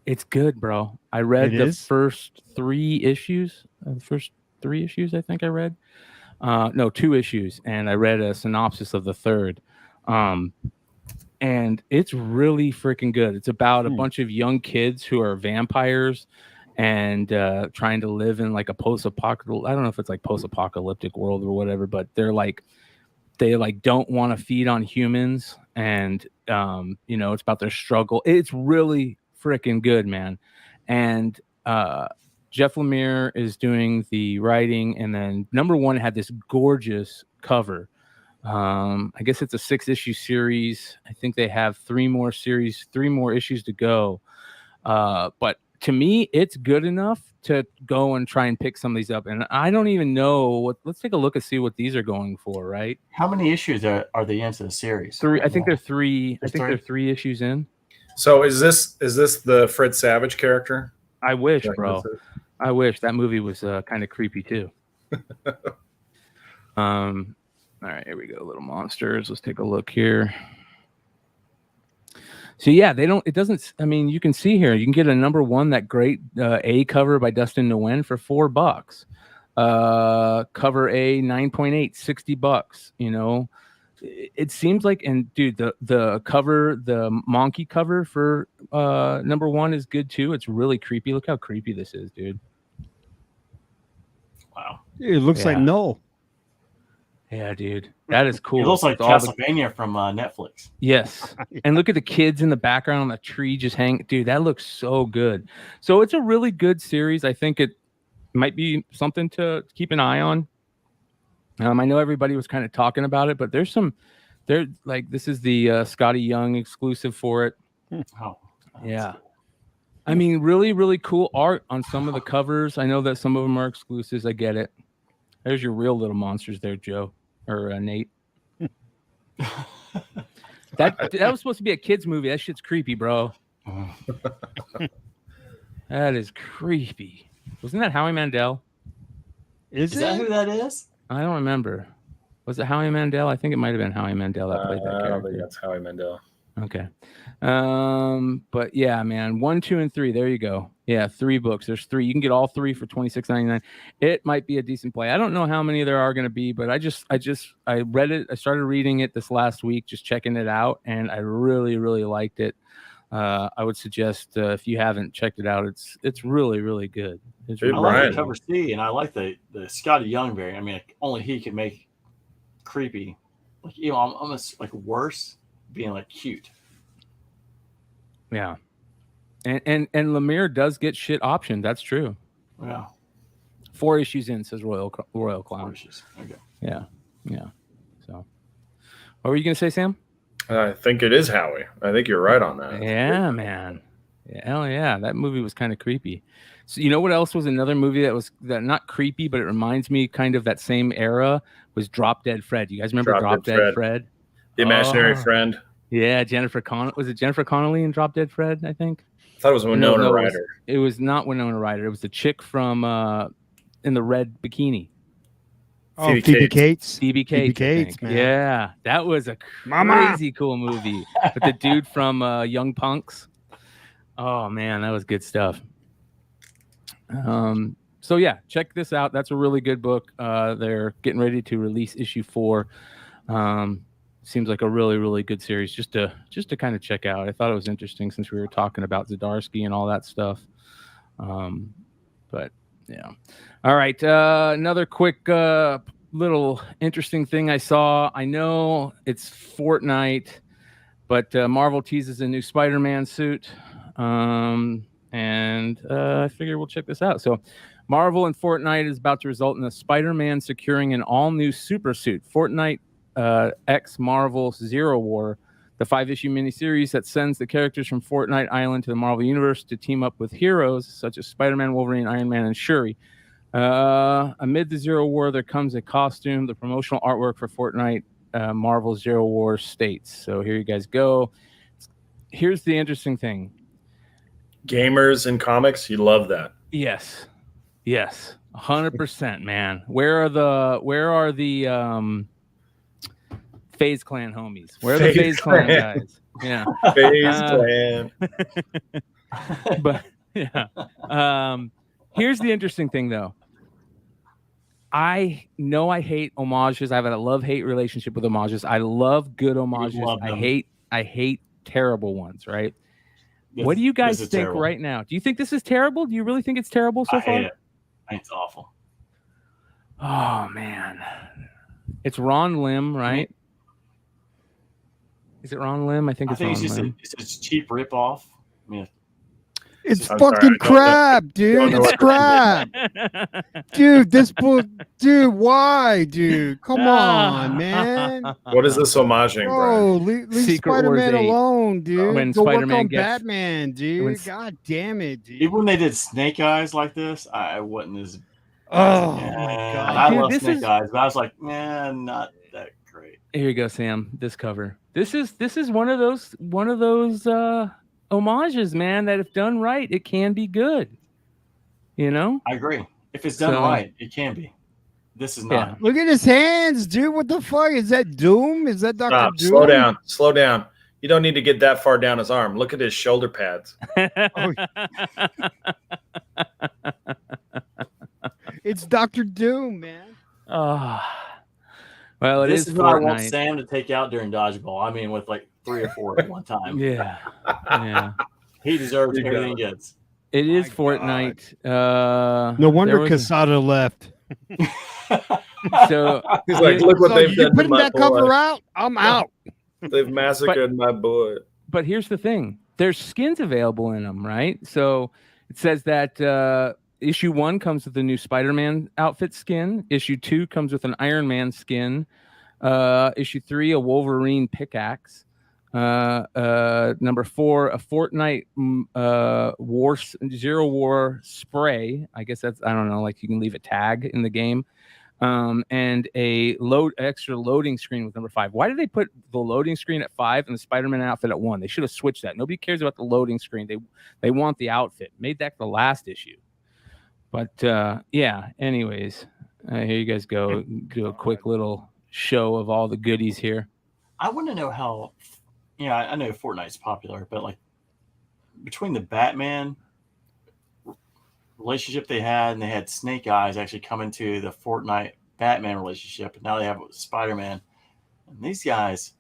It's good, bro. I read It the is? first 3 issues. The first 3 issues, I think I read. No, 2 issues, and I read a synopsis of the third. And it's really freaking good. It's about a bunch of young kids who are vampires and trying to live in like a post-apocalyptic. I don't know if it's like post-apocalyptic world or whatever, but they don't want to feed on humans, and it's about their struggle. It's really freaking good, man. And Jeff Lemire is doing the writing, and then number 1 had this gorgeous cover. I guess it's a 6-issue series. I think they have 3 more issues to go. But to me, it's good enough to go and try and pick some of these up. And I don't even know let's take a look and see what these are going for, right? How many issues are they into the series? 3. I think they're 3. There's I think 3? they're 3 issues in. So is this the Fred Savage character? I wish, Like, bro. I wish that movie was kind of creepy too. All right, here we go. Little Monsters. Let's take a look here. So yeah, I mean, you can see here, you can get a number 1, that great A cover by Dustin Nguyen for $4. Cover A 9.8, $60. It seems like, and dude, the cover, the monkey cover for number 1 is good too. It's really creepy. Look how creepy this is, dude. Wow. It looks like Yeah. no. Yeah, dude, that is cool. It looks like With all the- Castlevania from Netflix. Yes. And look at the kids in the background on the tree just hang. Dude, that looks so good. So it's a really good series. I think it might be something to keep an eye on. I know everybody was kind of talking about it, but this is the Scotty Young exclusive for it. Oh, Yeah. I mean, really, really cool art on some of the covers. I know that some of them are exclusives. I get it. There's your real Little Monsters there, Joe or Nate. That was supposed to be a kids movie. That shit's creepy, bro. That is creepy. Wasn't that Howie Mandel? Is that who that is? I don't remember. Was it Howie Mandel? I think it might have been Howie Mandel that played that I character. don't think that's Howie Mandel. Okay. But yeah, man, 1, 2, and 3. There you go. Yeah, 3 books. There's 3. You can get all 3 for $26.99. It might be a decent play. I don't know how many there are going to be, but I read it. I started reading it this last week, just checking it out, and I really, really liked it. I would suggest if you haven't checked it out, it's really, really good. It's Dude, I really like Brian. the cover C, and I like the Scotty Young variant. I mean, only he can make creepy, like almost like worse, being like cute. Yeah. And Lemire does get shit optioned. That's true. Yeah. 4 issues in, says Royal Clown. Okay. Yeah. So, what were you gonna say, Sam? I think it is Howie. I think you're right on that. Yeah, man. Yeah, hell yeah, that movie was kind of creepy. So you know what else was another movie that was not creepy, but it reminds me kind of that same era was Drop Dead Fred. You guys remember Drop Dead Fred? The imaginary Oh. friend. Yeah, was it Jennifer Connelly in Drop Dead Fred? I think. I thought it was Winona No, Ryder. It was not Winona Ryder. It was the chick from in the red bikini. Oh, Phoebe Cates. Phoebe Cates, man. Yeah, that was a Mama. crazy cool movie with the dude from Young Punks. Oh man, that was good stuff. So yeah, check this out. That's a really good book. They're getting ready to release issue 4. Seems like a really, really good series just to kind of check out. I thought it was interesting since we were talking about Zdarsky and all that stuff. But yeah. All right. Another quick little interesting thing I saw. I know it's Fortnite, but Marvel teases a new Spider-Man suit. And I figure we'll check this out. So Marvel and Fortnite is about to result in a Spider-Man securing an all-new super suit. Fortnite X Marvel Zero War, the 5-issue miniseries that sends the characters from Fortnite Island to the Marvel Universe to team up with heroes such as Spider-Man, Wolverine, Iron Man, and Shuri. Amid the Zero War, there comes a costume. The promotional artwork for Fortnite Marvel Zero War states. So here you guys go. Here's the interesting thing. Gamers and comics, you love that. Yes, 100%, man. Where are the FaZe Clan homies? Where are the FaZe Clan guys? Yeah, FaZe Clan. But yeah. Here's the interesting thing, though. I know I hate homages. I have a love-hate relationship with homages. I love good homages. I hate terrible ones. Right? What do you guys think terrible right now? Do you think this is terrible? Do you really think it's terrible so far? I hate it. It's awful. Oh man, it's Ron Lim, right? Is it Ron Lim? I think it's just Lim. it's a cheap ripoff. I mean, It's I'm fucking sorry, I crap, don't dude. know It's what- crap. Dude, this book, dude, why, dude? Come on, man. What is this homaging, Brian? Bro, leave Secret Wars Spider-Man 8. alone, dude. When Go work Spider-Man on gets- Batman, dude. when- God damn it, dude. even when they did Snake Eyes like this, I wasn't as. Oh, man, my God. I Dude, love this Snake is- Eyes, but I was like, man, not that great. Here you go, Sam. This cover. This is one of those homages, man, that if done right, it can be good. You know? I agree. If it's done So- right, it can be. This is Yeah. not. Look at his hands, dude. What the fuck? Is that Doom? Is that Dr. Stop. Doom? Slow down. You don't need to get that far down his arm. Look at his shoulder pads. It's Dr. Doom, man. Oh. Well, it This is is what I want Fortnite. Sam to take out during dodgeball. I mean, with like 3 or 4 at one time. Yeah. Yeah. He deserves You got everything it. he gets. It is My Fortnite. No wonder there was a- Quesada left. So He's like, look what So they've you done to putting my that cover boy. out? I'm out. They've massacred my boy. but here's the thing. There's skins available in them, right? So it says that issue 1 comes with a new Spider-Man outfit skin. Issue 2 comes with an Iron Man skin. Issue 3, a Wolverine pickaxe. Number 4, a Fortnite Zero War spray. I guess that's, I don't know, like you can leave a tag in the game. and a extra loading screen with number 5. Why did they put the loading screen at 5 and the Spider-Man outfit at 1? They should have switched that. Nobody cares about the loading screen. They want the outfit. Made that the last issue. But yeah, anyways, here you guys go. Do a quick little show of all the goodies here. I want to know how, I know Fortnite's popular, but like between the Batman relationship they had, and they had Snake Eyes actually come into the Fortnite Batman relationship, and now they have it with Spider-Man. And these guys,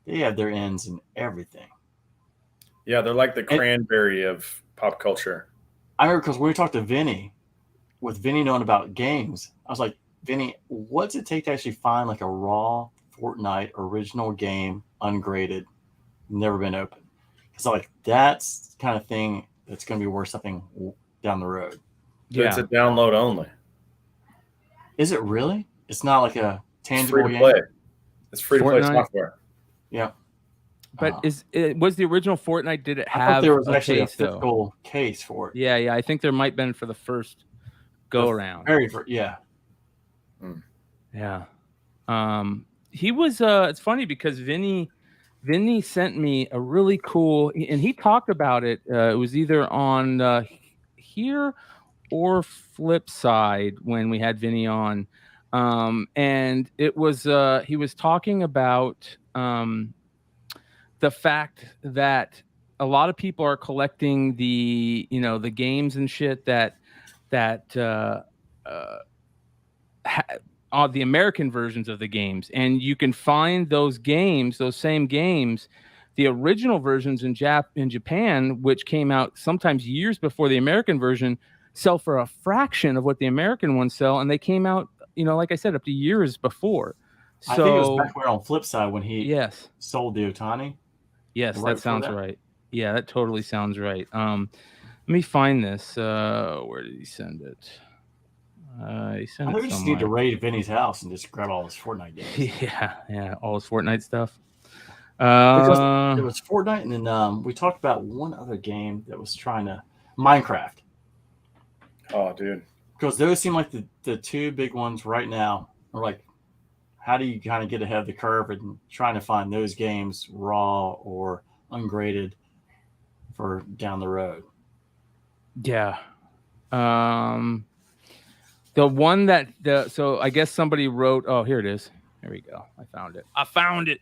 they have their ends in everything. Yeah, they're like the cranberry of pop culture. I remember because when we talked to Vinny, with Vinny knowing about games, I was like, Vinny, what's it take to actually find like a raw Fortnite original game, ungraded, never been opened? Because like that's the kind of thing that's going to be worth something down the road. Yeah. It's a download only. Is it really? It's not like a tangible free to play. It's free to play software. Yeah. But was the original Fortnite, did it have there was actually case, a physical case for it? Yeah. I think there might have been for the first go around. Yeah. Yeah. He was it's funny because Vinny sent me a really cool, and he talked about it. It was either on here or Flip Side when we had Vinny on. And it was he was talking about the fact that a lot of people are collecting the games and shit that the American versions of the games, and you can find those same games, the original versions in Japan, which came out sometimes years before the American version, sell for a fraction of what the American ones sell, and they came out, like I said, up to years before. So I think it was back where on Flip Side when he sold the Otani. Yes, that sounds right. Yeah, that totally sounds right. Let me find this. Where did he send it? He sent it we just need to raid Vinny's house and just grab all his Fortnite games. Yeah, all his Fortnite stuff. Because it was Fortnite, and then we talked about one other game that was trying to Minecraft. Oh, dude! Because those seem like the two big ones right now. Are like, how do you kind of get ahead of the curve and trying to find those games raw or ungraded for down the road? Yeah. The one so I guess somebody wrote, oh, here it is. Here we go. I found it.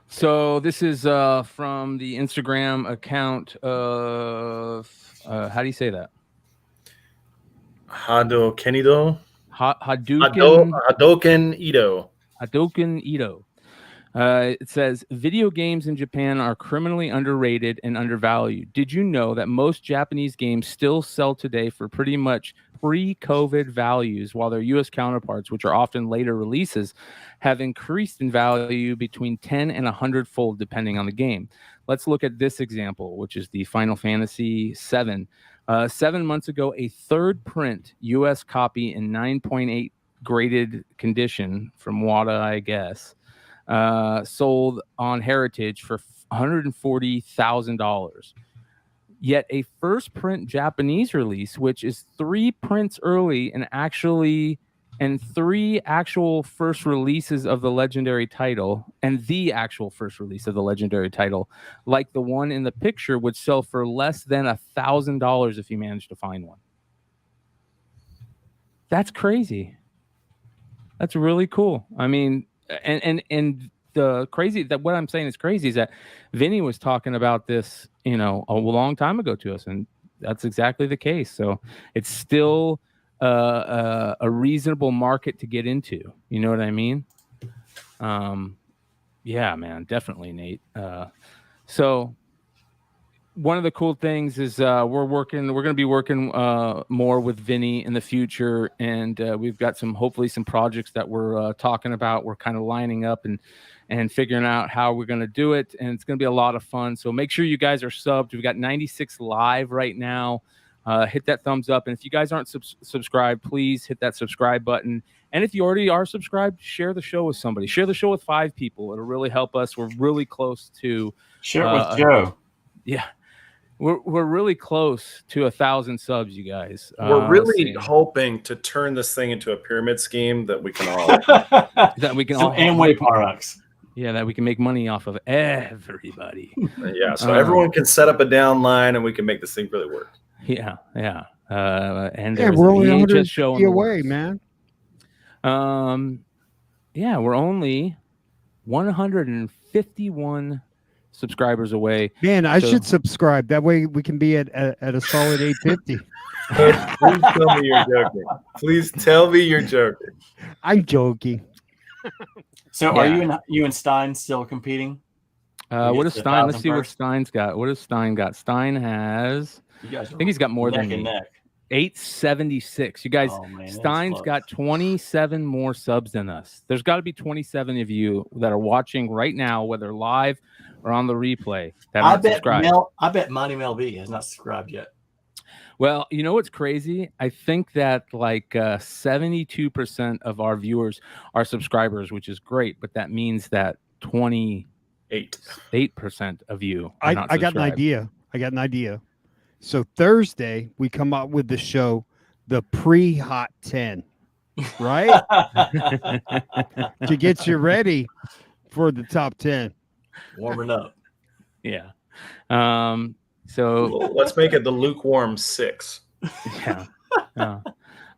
So this is from the Instagram account of, how do you say that? Hadouken Ito. It says, video games in Japan are criminally underrated and undervalued. Did you know that most Japanese games still sell today for pretty much pre-COVID values, while their U.S. counterparts, which are often later releases, have increased in value between 10 and 100-fold depending on the game? Let's look at this example, which is the Final Fantasy VII. 7 months ago, a third print U.S. copy in 9.8 graded condition from WADA, I guess, sold on Heritage for $140,000. Yet a first print Japanese release, which is 3 prints early and 3 actual first releases of the legendary title, like the one in the picture, would sell for less than $1,000 if you manage to find one. That's crazy. That's really cool. I mean, and the crazy that what I'm saying is crazy is that Vinny was talking about this, a long time ago to us, and that's exactly the case. So it's still a reasonable market to get into. You know what I mean? Yeah, man, definitely, Nate. So one of the cool things is we're going to be working more with Vinny in the future, and we've got hopefully some projects that we're talking about. We're kind of lining up and figuring out how we're going to do it, and it's going to be a lot of fun. So make sure you guys are subbed. We've got 96 live right now. Hit that thumbs up, and if you guys aren't subscribed, please hit that subscribe button. And if you already are subscribed, share the show with somebody. Share the show with 5 people. It'll really help us. We're really close to share it with Joe. Yeah. We're really close to 1,000 subs, you guys. We're really so- hoping to turn this thing into a pyramid scheme that we can all. that we can Some all Amway products. Yeah, that we can make money off of everybody. Yeah, so everyone can set up a downline and we can make this thing really work. Yeah. And Yeah, there's we're a only VHS show 150 in the away, works. man. Yeah, we're only 151 subscribers away. Man, I So- should subscribe. That way we can be at a solid 850. Please tell me you're joking. Please tell me you're joking. I'm joking. So Yeah. are you and Stein still competing? What get is to Stein? Let's 1,000 see what first? Stein's got. What does Stein got? Stein has, You guys I think he's got more neck than and me. neck. 876. You guys, Oh, man, that's Stein's close. got 27 more subs than us. There's got to be 27 of you that are watching right now, whether live or on the replay, that I aren't bet subscribed. Monty Mel B has not subscribed yet. Well, you know what's crazy? I think that like 72% of our viewers are subscribers, which is great, but that means that 28% of you are not I got an subscribed. idea. I got an idea. So Thursday we come up with the show, the pre-hot 10, right? To get you ready for the top 10. Warming up. Yeah. So Well, let's make it the lukewarm 6. yeah.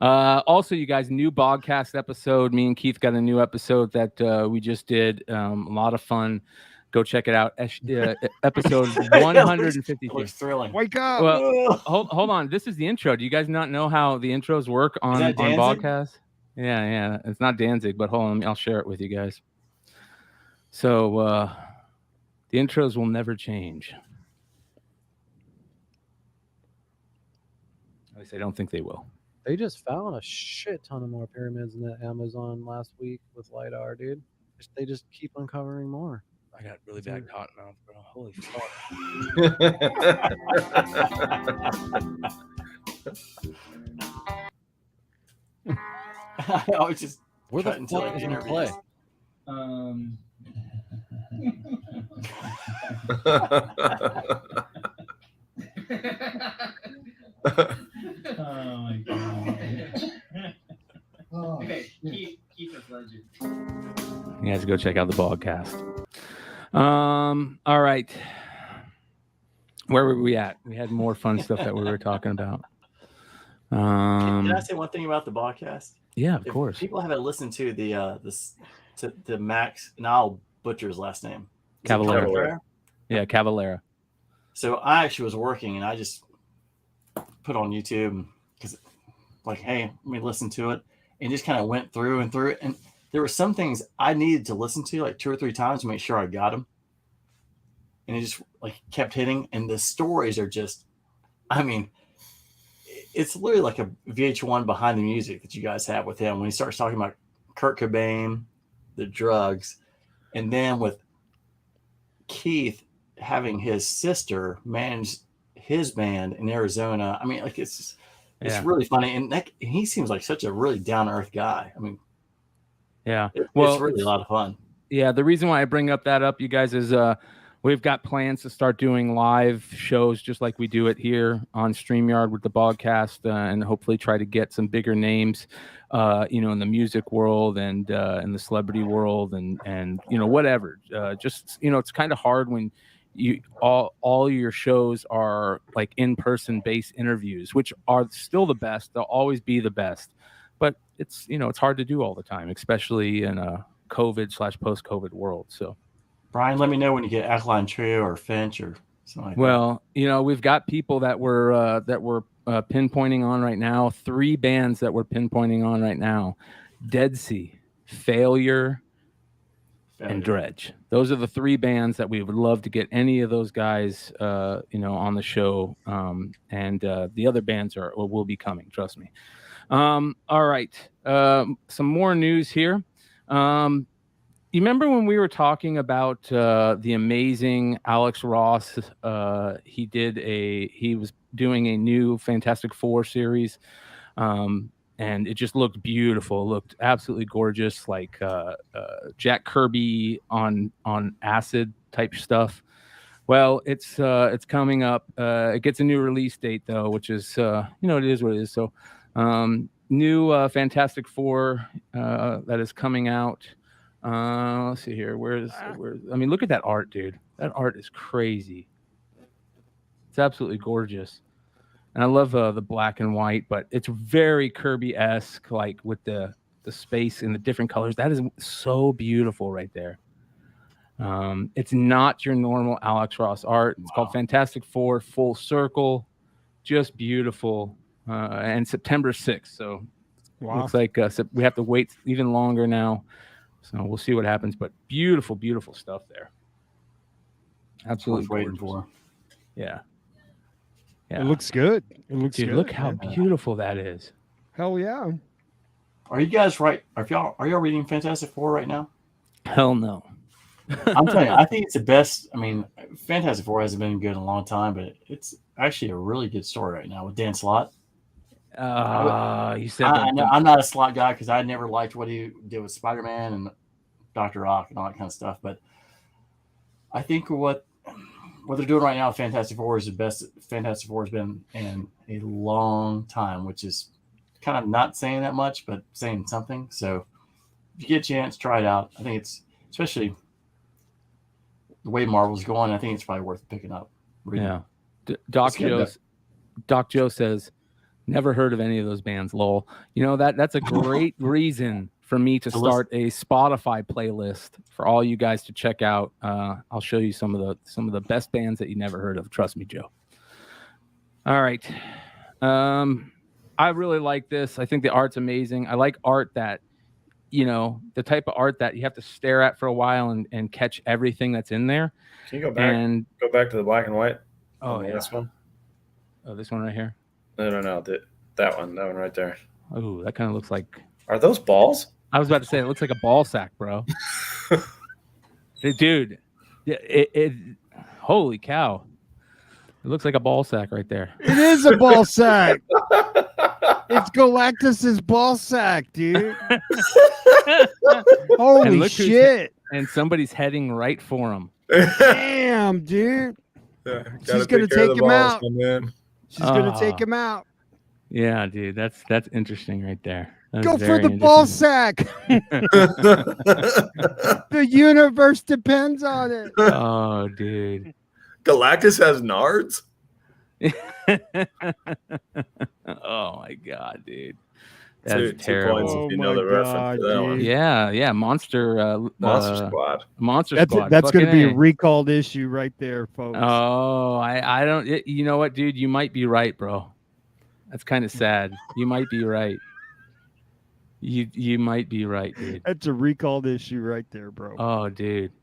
Also, you guys, new podcast episode. Me and Keith got a new episode that we just did. A lot of fun. Go check it out. Episode 152. Looks thrilling. Wake up. Well, hold on. This is the intro. Do you guys not know how the intros work on that Danzig? podcasts? Yeah. It's not Danzig, but hold on. I'll share it with you guys. So the intros will never change. At least I don't think they will. They just found a shit ton of more pyramids in that Amazon last week with LiDAR, dude. They just keep uncovering more. I got really bad cotton mouth, bro. Holy fuck. I was just Where the cut until fuck I is can my play? Oh my god. Okay, keep us legend. You guys go check out the podcast. All right. Where were we at? We had more fun stuff that we were talking about. Can I say one thing about the podcast? Yeah, of If course. people haven't listened to the Max, and I'll butcher his last name. Is it Cavalera. Cavalera? Yeah, Cavalera. So I actually was working and I just put on YouTube because, like, hey, let me listen to it, and just kind of went through and through it. And there were some things I needed to listen to like 2 or 3 times to make sure I got them. And it just like kept hitting. And the stories are just, I mean, it's literally like a VH1 behind the music that you guys have with him when he starts talking about Kurt Cobain, the drugs, and then with Keith having his sister manage his band in Arizona. I mean, like it's Yeah. really funny, and he seems like such a really down to earth guy. I mean, Yeah. it's Well, really a lot of fun. Yeah, the reason why I bring up that up, you guys, is we've got plans to start doing live shows just like we do it here on StreamYard with the podcast, and hopefully try to get some bigger names, in the music world and in the celebrity world and whatever. Just it's kind of hard when you all your shows are like in-person based interviews, which are still the best. They'll always be the best, but it's it's hard to do all the time, especially in a COVID/post-COVID world. So, Brian, let me know when you get Alkaline Trio or Finch or something like well, we've got people that we're pinpointing on right now. 3 bands that we're pinpointing on right now: Dead Sea, Failure, that. and Dredge. Those are the 3 bands that we would love to get any of those guys, on the show. And the other bands will be coming. Trust me. All right. Some more news here. You remember when we were talking about the amazing Alex Ross? He was doing a new Fantastic Four series, and it just looked beautiful. It looked absolutely gorgeous, like Jack Kirby on acid type stuff. Well, it's coming up. It gets a new release date though, which is it is what it is. So, new Fantastic Four that is coming out. Let's see here. Where's? I mean, look at that art, dude. That art is crazy. It's absolutely gorgeous, and I love the black and white. But it's very Kirby-esque, like with the space and the different colors. That is so beautiful right there. It's not your normal Alex Ross art. It's called Fantastic Four Full Circle. Just beautiful. And September 6th. So looks like we have to wait even longer now. So we'll see what happens. But beautiful, beautiful stuff there. Absolutely waiting gorgeous. for. Yeah. It looks good. It looks Dude, good. look how beautiful that is. Hell yeah. Are you guys right? Are y'all reading Fantastic Four right now? Hell no. I'm telling you, I think it's the best. I mean, Fantastic Four hasn't been good in a long time, but it's actually a really good story right now with Dan Slott. You said I'm not a Slott guy because I never liked what he did with Spider-Man and Dr. Rock and all that kind of stuff. But I think what they're doing right now with Fantastic Four is the best Fantastic Four has been in a long time, which is kind of not saying that much, but saying something. So if you get a chance, try it out. I think it's, especially the way Marvel's going, I think it's probably worth picking up. Yeah. Doc Joe says, never heard of any of those bands, lol. You know, that's a great reason for me to start a Spotify playlist for all you guys to check out. I'll show you some of the best bands that you never heard of. Trust me, Joe. All right. I really like this. I think the art's amazing. I like art that, the type of art that you have to stare at for a while and catch everything that's in there. Can you go back to the black and white? Oh, yeah. This one? Oh, this one right here? No. That one right there. Oh, that kind of looks like... Are those balls? I was about to say, it looks like a ball sack, bro. Dude, holy cow. It looks like a ball sack right there. It is a ball sack. It's Galactus's ball sack, dude. Holy shit. And somebody's heading right for him. Damn, dude. Yeah, she's going to take him out. She's going to take him out. Yeah, dude. That's interesting right there. Go for the ball sack. The universe depends on it. Oh, dude. Galactus has nards? Oh my god, dude. That's terrible. If you know the reference to that one. Yeah, Monster Squad. Squad. That's going to be a recalled issue right there, folks. Oh, I don't. You know what, dude? You might be right, bro. That's kind of sad. You might be right. You might be right, dude. That's a recalled issue right there, bro. Oh, dude.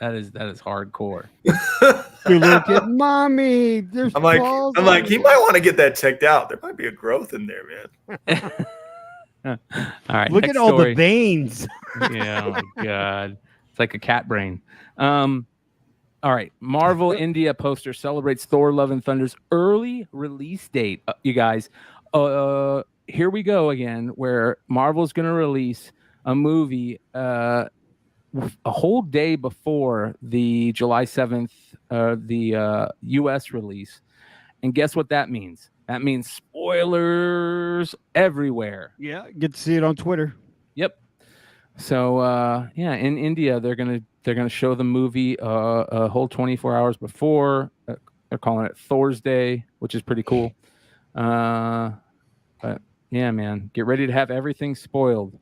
That is hardcore. You look at mommy. There's I'm like, he might want to get that checked out. There might be a growth in there, man. All right. Look at all the veins. Yeah, oh my god. It's like a cat brain. All right. Marvel India poster celebrates Thor Love and Thunder's early release date. You guys, here we go again, where Marvel's going to release a movie a whole day before the July 7th, the U.S. release. And guess what that means? That means spoilers everywhere. Yeah, get to see it on Twitter. Yep. So in India, they're gonna show the movie a whole 24 hours before. They're calling it Thor's Day, which is pretty cool. But yeah, man, get ready to have everything spoiled.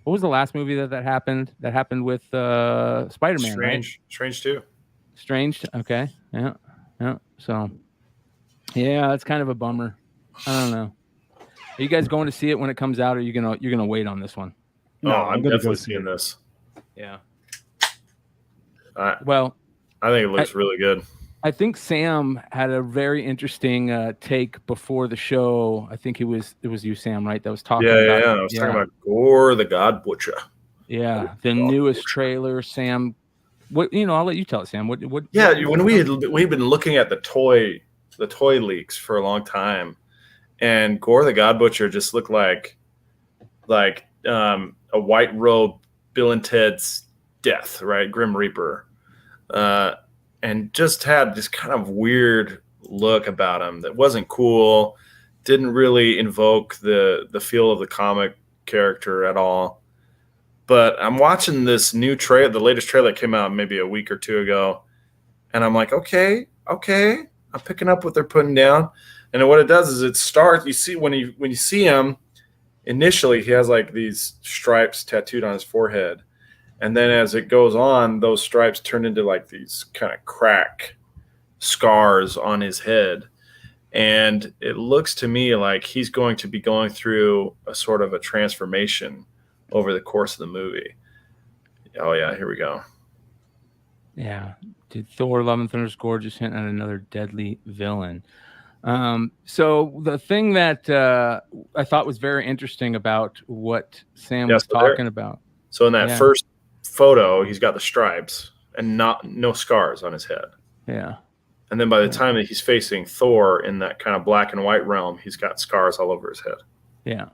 What was the last movie that happened? That happened with Spider-Man, right? Strange 2. Strange. Okay. Yeah. So, yeah, that's kind of a bummer. I don't know. Are you guys going to see it when it comes out, or you're gonna wait on this one? No, I'm definitely seeing this. Yeah. Well, I think it looks really good. I think Sam had a very interesting take before the show. I think it was you, Sam, right? That was talking about. Yeah. I was talking about Gore the God Butcher. Yeah, the newest trailer, Sam. What I'll let you tell it, Sam. What? Yeah, when we've been looking at the toy leaks for a long time, and Gore the God Butcher just looked like a white robe Bill and Ted's Death, right? Grim Reaper. and just had this kind of weird look about him that wasn't cool, didn't really invoke the feel of the comic character at all. But I'm watching this new trailer, the latest trailer that came out maybe a week or two ago, and I'm like, okay, I'm picking up what they're putting down. And what it does is it starts. You see when you see him initially, he has like these stripes tattooed on his forehead, and then as it goes on, those stripes turn into like these kind of crack scars on his head. And it looks to me like he's going to be going through a sort of a transformation over the course of the movie. Oh yeah, here we go. Yeah. Did Thor Love and Thunder's gorgeous hint on another deadly villain? So the thing that I thought was very interesting about what Sam was talking about. So in that first photo, he's got the stripes and no scars on his head. Yeah. And then by the time that he's facing Thor in that kind of black and white realm, he's got scars all over his head. Yeah.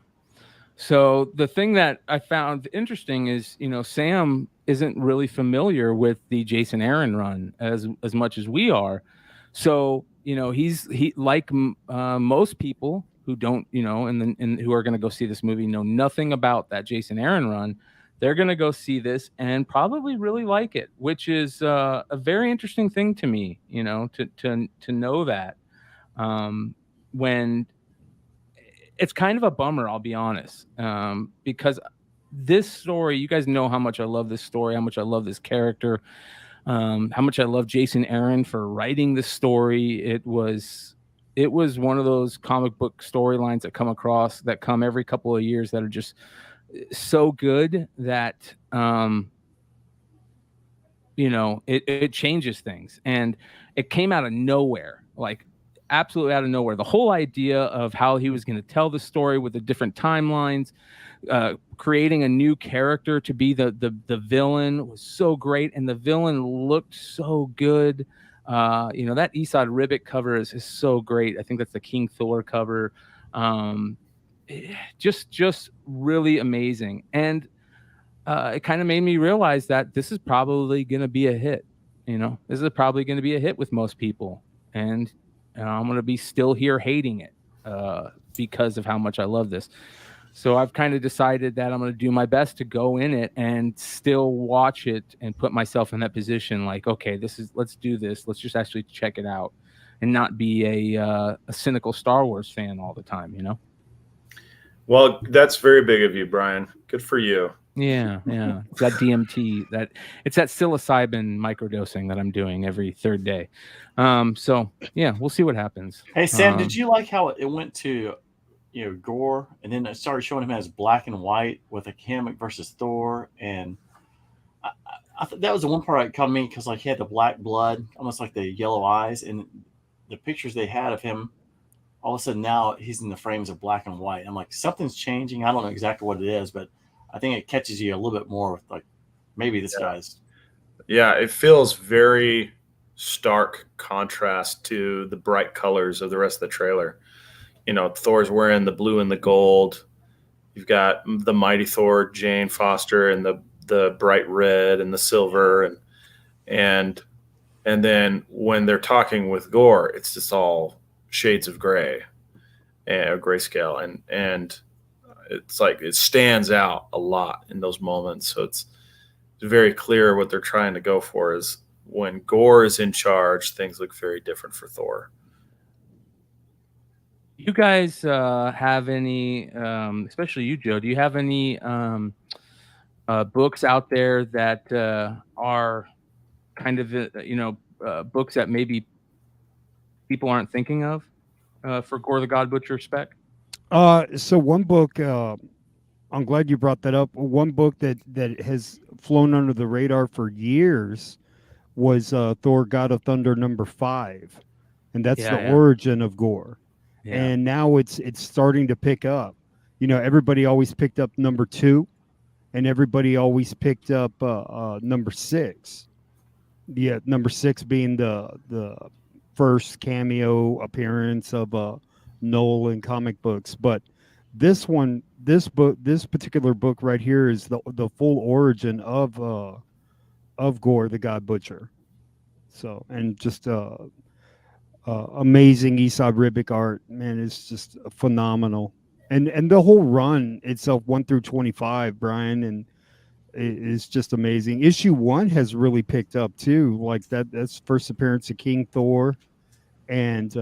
So the thing that I found interesting is, Sam isn't really familiar with the Jason Aaron run as much as we are. So, he like most people who don't, and who are going to go see this movie know nothing about that Jason Aaron run. They're going to go see this and probably really like it, which is a very interesting thing to me, to know that when it's kind of a bummer, I'll be honest, because this story, you guys know how much I love this story, how much I love this character, how much I love Jason Aaron for writing this story. It was one of those comic book storylines that come every couple of years that are just so good that it changes things. And it came out of nowhere, like absolutely out of nowhere. The whole idea of how he was going to tell the story with the different timelines, creating a new character to be the villain was so great, and the villain looked so good. That Esad Ribbit cover is so great. I think that's the King Thor cover. Just really amazing. And it kind of made me realize that this is probably going to be a hit. This is probably going to be a hit with most people. And I'm going to be still here hating it because of how much I love this. So I've kind of decided that I'm going to do my best to go in it and still watch it and put myself in that position. Like, okay, let's do this. Let's just actually check it out and not be a cynical Star Wars fan all the time, Well, that's very big of you, Brian. Good for you. Yeah. It's that DMT, it's that psilocybin microdosing that I'm doing every third day. So yeah, we'll see what happens. Hey Sam, did you like how it went to gore, and then it started showing him as black and white with a Kamek versus Thor, and I thought that was the one part that caught me because like he had the black blood, almost like the yellow eyes, and the pictures they had of him. All of a sudden now he's in the frames of black and white. I'm like, something's changing. I don't know exactly what it is, but I think it catches you a little bit more with like maybe this guy's. Yeah, it feels very stark contrast to the bright colors of the rest of the trailer. Thor's wearing the blue and the gold. You've got the mighty Thor, Jane Foster, and the bright red and the silver, and then when they're talking with Gore, it's just all shades of gray and grayscale, and it's like it stands out a lot in those moments. So it's very clear what they're trying to go for is when Gore is in charge, things look very different for Thor. You guys have any, especially you, Joe, do you have any books out there that are kind of, books that maybe people aren't thinking of for Gore the God Butcher spec? So one book, I'm glad you brought that up. One book that has flown under the radar for years was Thor God of Thunder #5. And that's the origin of Gore. Yeah. And now it's starting to pick up. Everybody always picked up #2, and everybody always picked up #6. Yeah, #6 being the first cameo appearance of Noel in comic books. But this particular book right here is the full origin of Gore the God Butcher. So, and just amazing Esau Ribic art, man. It's just phenomenal. And the whole run itself, 1 through 25, Brian, and it's just amazing. Issue 1 has really picked up too. Like that's first appearance of King Thor, and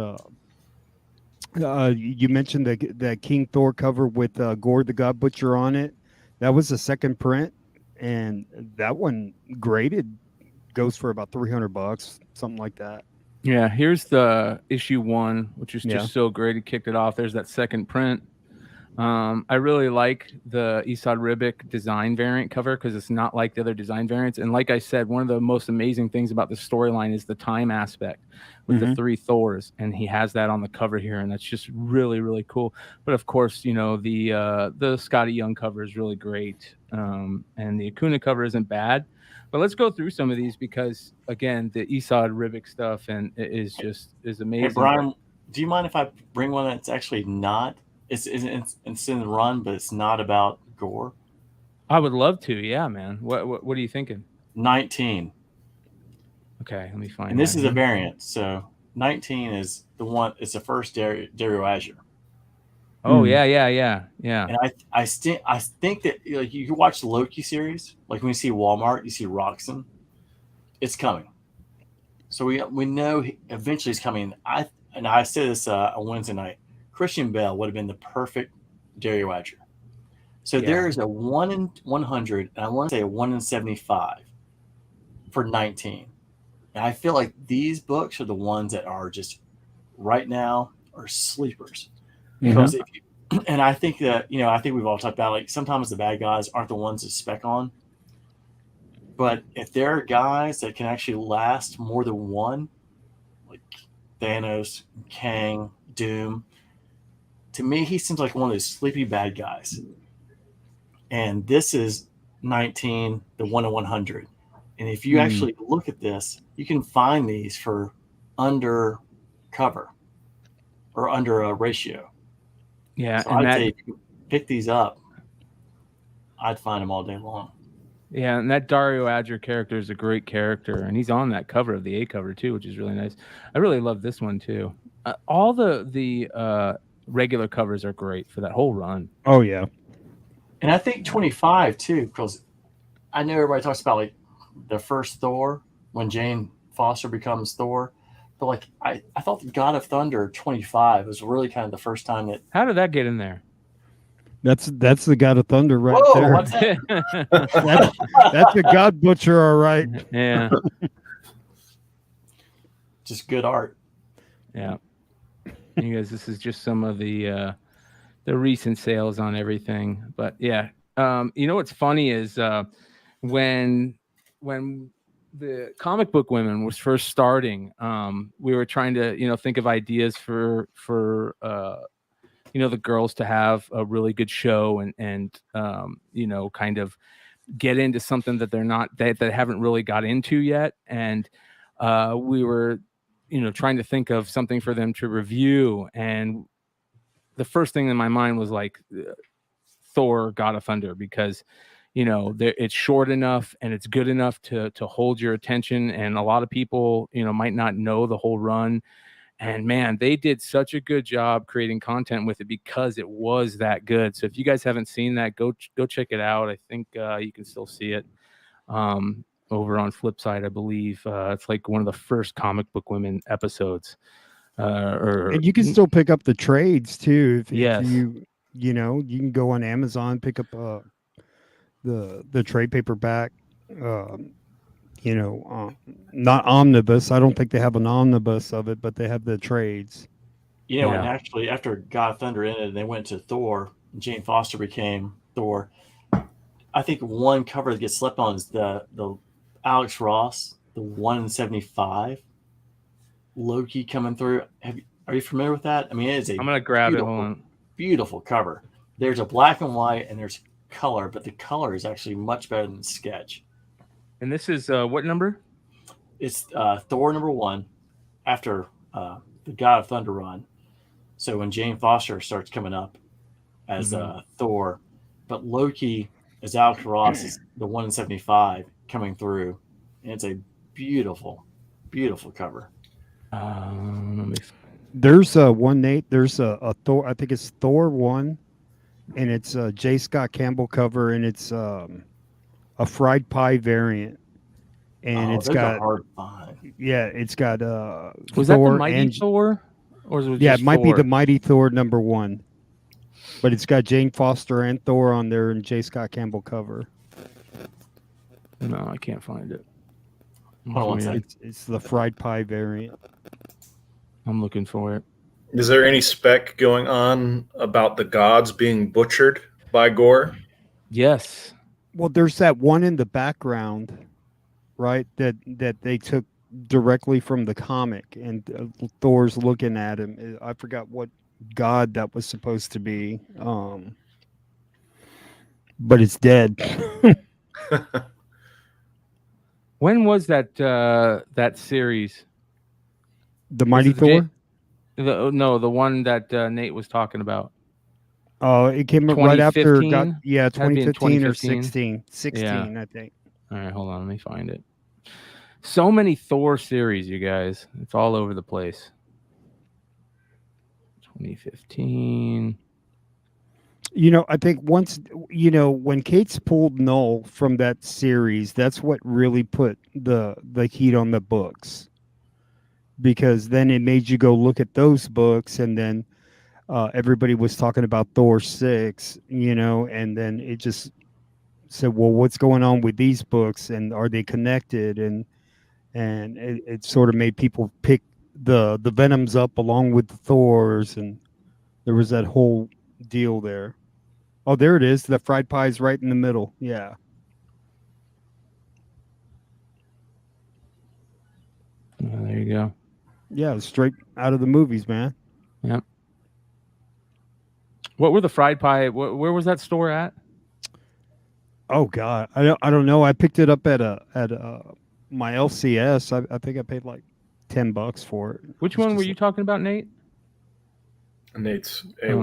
you mentioned that King Thor cover with Gord the God Butcher on it. That was the second print, and that one graded goes for about $300, something like that. Yeah, here's the issue 1, which is Yeah. just so great. He kicked it off. There's that second print. I really like the Esad Ribic design variant cover because it's not like the other design variants. And like I said, one of the most amazing things about the storyline is the time aspect with the 3 Thors, and he has that on the cover here, and that's just really, really cool. But of course, you know, the Scotty Young cover is really great, and the Acuna cover isn't bad. But let's go through some of these because, again, the Esad Ribic stuff and is amazing. Hey, Brian, do you mind if I bring one that's actually not? It's in the run, but it's not about gore. I would love to. Yeah, man. What are you thinking? 19. Okay, let me find. And this is a variant. So 19 is the one. It's the first Dario Azure. Oh yeah. And I think that like you watch the Loki series, like when you see Walmart, you see Roxxon. It's coming. So we know eventually it's coming. I said this on Wednesday night. Christian Bale would have been the perfect Dario Azure. So there is a 1 in 100, and I want to say a 1 in 75 for 19. And I feel like these books are the ones that are just right now are sleepers. Because if you, and I think that, you know, I think we've all talked about like sometimes the bad guys aren't the ones to spec on. But if there are guys that can actually last more than one, like Thanos, Kang, Doom, to me, he seems like one of those sleepy bad guys. And this is 19, the 1 in 100. And if you actually look at this, you can find these for under cover or under a ratio. Yeah, so and I'd say if you pick these up, I'd find them all day long. Yeah, and that Dario Azure character is a great character, and he's on that cover of the A cover too, which is really nice. I really love this one too. All the regular covers are great for that whole run. Oh yeah, and I think 25 too, because I know everybody talks about like the first Thor when Jane Foster becomes Thor, but like I thought the God of Thunder 25 was really kind of the first time that. How did that get in there? That's the God of Thunder right there. What's that? that's the God Butcher, all right. Yeah. Just good art. Yeah. You guys, this is just some of the recent sales on everything. But yeah, you know what's funny is when the comic book women was first starting, we were trying to think of ideas for the girls to have a really good show and kind of get into something that they're not that haven't really got into yet, and we were trying to think of something for them to review, and the first thing in my mind was like Thor God of Thunder, because it's short enough and it's good enough to hold your attention, and a lot of people might not know the whole run. And man, they did such a good job creating content with it because it was that good. So if you guys haven't seen that, go check it out. I think you can still see it over on Flipside, I believe. It's like one of the first Comic Book Women episodes. And you can still pick up the trades too. If you can go on Amazon, pick up the trade paperback. Not omnibus. I don't think they have an omnibus of it, but they have the trades. And actually, after God of Thunder ended, they went to Thor. Jane Foster became Thor. I think one cover that gets slept on is the Alex Ross, the 1 in 75. Loki coming through. Are you familiar with that? I mean, it is I'm gonna grab it. Hold on. Beautiful cover. There's a black and white and there's color, but the color is actually much better than the sketch. And this is what number? It's Thor #1 after the God of Thunder run. So when Jane Foster starts coming up as Thor, but Loki as Alex Ross is the 1 in 75 coming through. And it's a beautiful Beautiful cover. Let me There's one, Nate. There's a Thor. I think it's Thor 1, and it's a J. Scott Campbell cover, and it's a fried pie variant, and it's those got are hard to find. it's got Was that the Thor Mighty and Thor? Or was it yeah, just it might be Thor? the Mighty Thor #1, but it's got Jane Foster and Thor on there, and J. Scott Campbell cover. No, I can't find it. Hold on one second. It's the fried pie variant. I'm looking for it. Is there any spec going on about the gods being butchered by gore? Yes. Well, there's that one in the background, right? That they took directly from the comic, and Thor's looking at him. I forgot what god that was supposed to be, but it's dead. When was that that series? The Mighty it the Thor. The one that Nate was talking about. Oh, it came up right after. 2015? Yeah, Had to be in 2015 or 2015. 16. 16, Yeah. I think. All right, hold on. Let me find it. So many Thor series, you guys. It's all over the place. 2015. I think once, when Kate's pulled Null from that series, that's what really put the heat on the books. Because then it made you go look at those books, and then everybody was talking about Thor 6, and then it just said, well, what's going on with these books, and are they connected? And it sort of made people pick the Venoms up along with the Thors, and there was that whole deal there. Oh, there it is. The fried pie's right in the middle. Yeah. There you go. Yeah, straight out of the movies, man. Yep. What were the fried pie? Where was that store at? Oh God, I don't know. I picked it up at my LCS. I think I paid like $10 for it. Which one were you talking about, Nate? Nate's Nate